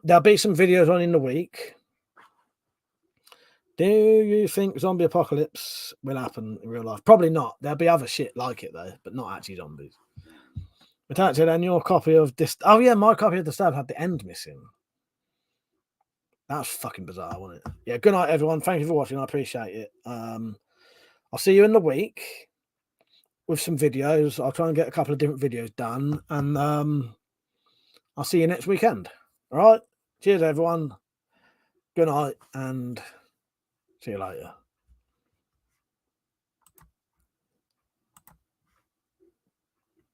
There'll be some videos on in the week. Do you think zombie apocalypse will happen in real life? Probably not. There'll be other shit like it, though, but not actually zombies. But said, and your copy of this... Oh, yeah, my copy of the stab had the end missing. That's fucking bizarre, wasn't it? Yeah, good night, everyone. Thank you for watching. I appreciate it. I'll see you in the week with some videos. I'll try and get a couple of different videos done, and I'll see you next weekend. All right? Cheers, everyone. Good night, and see you later.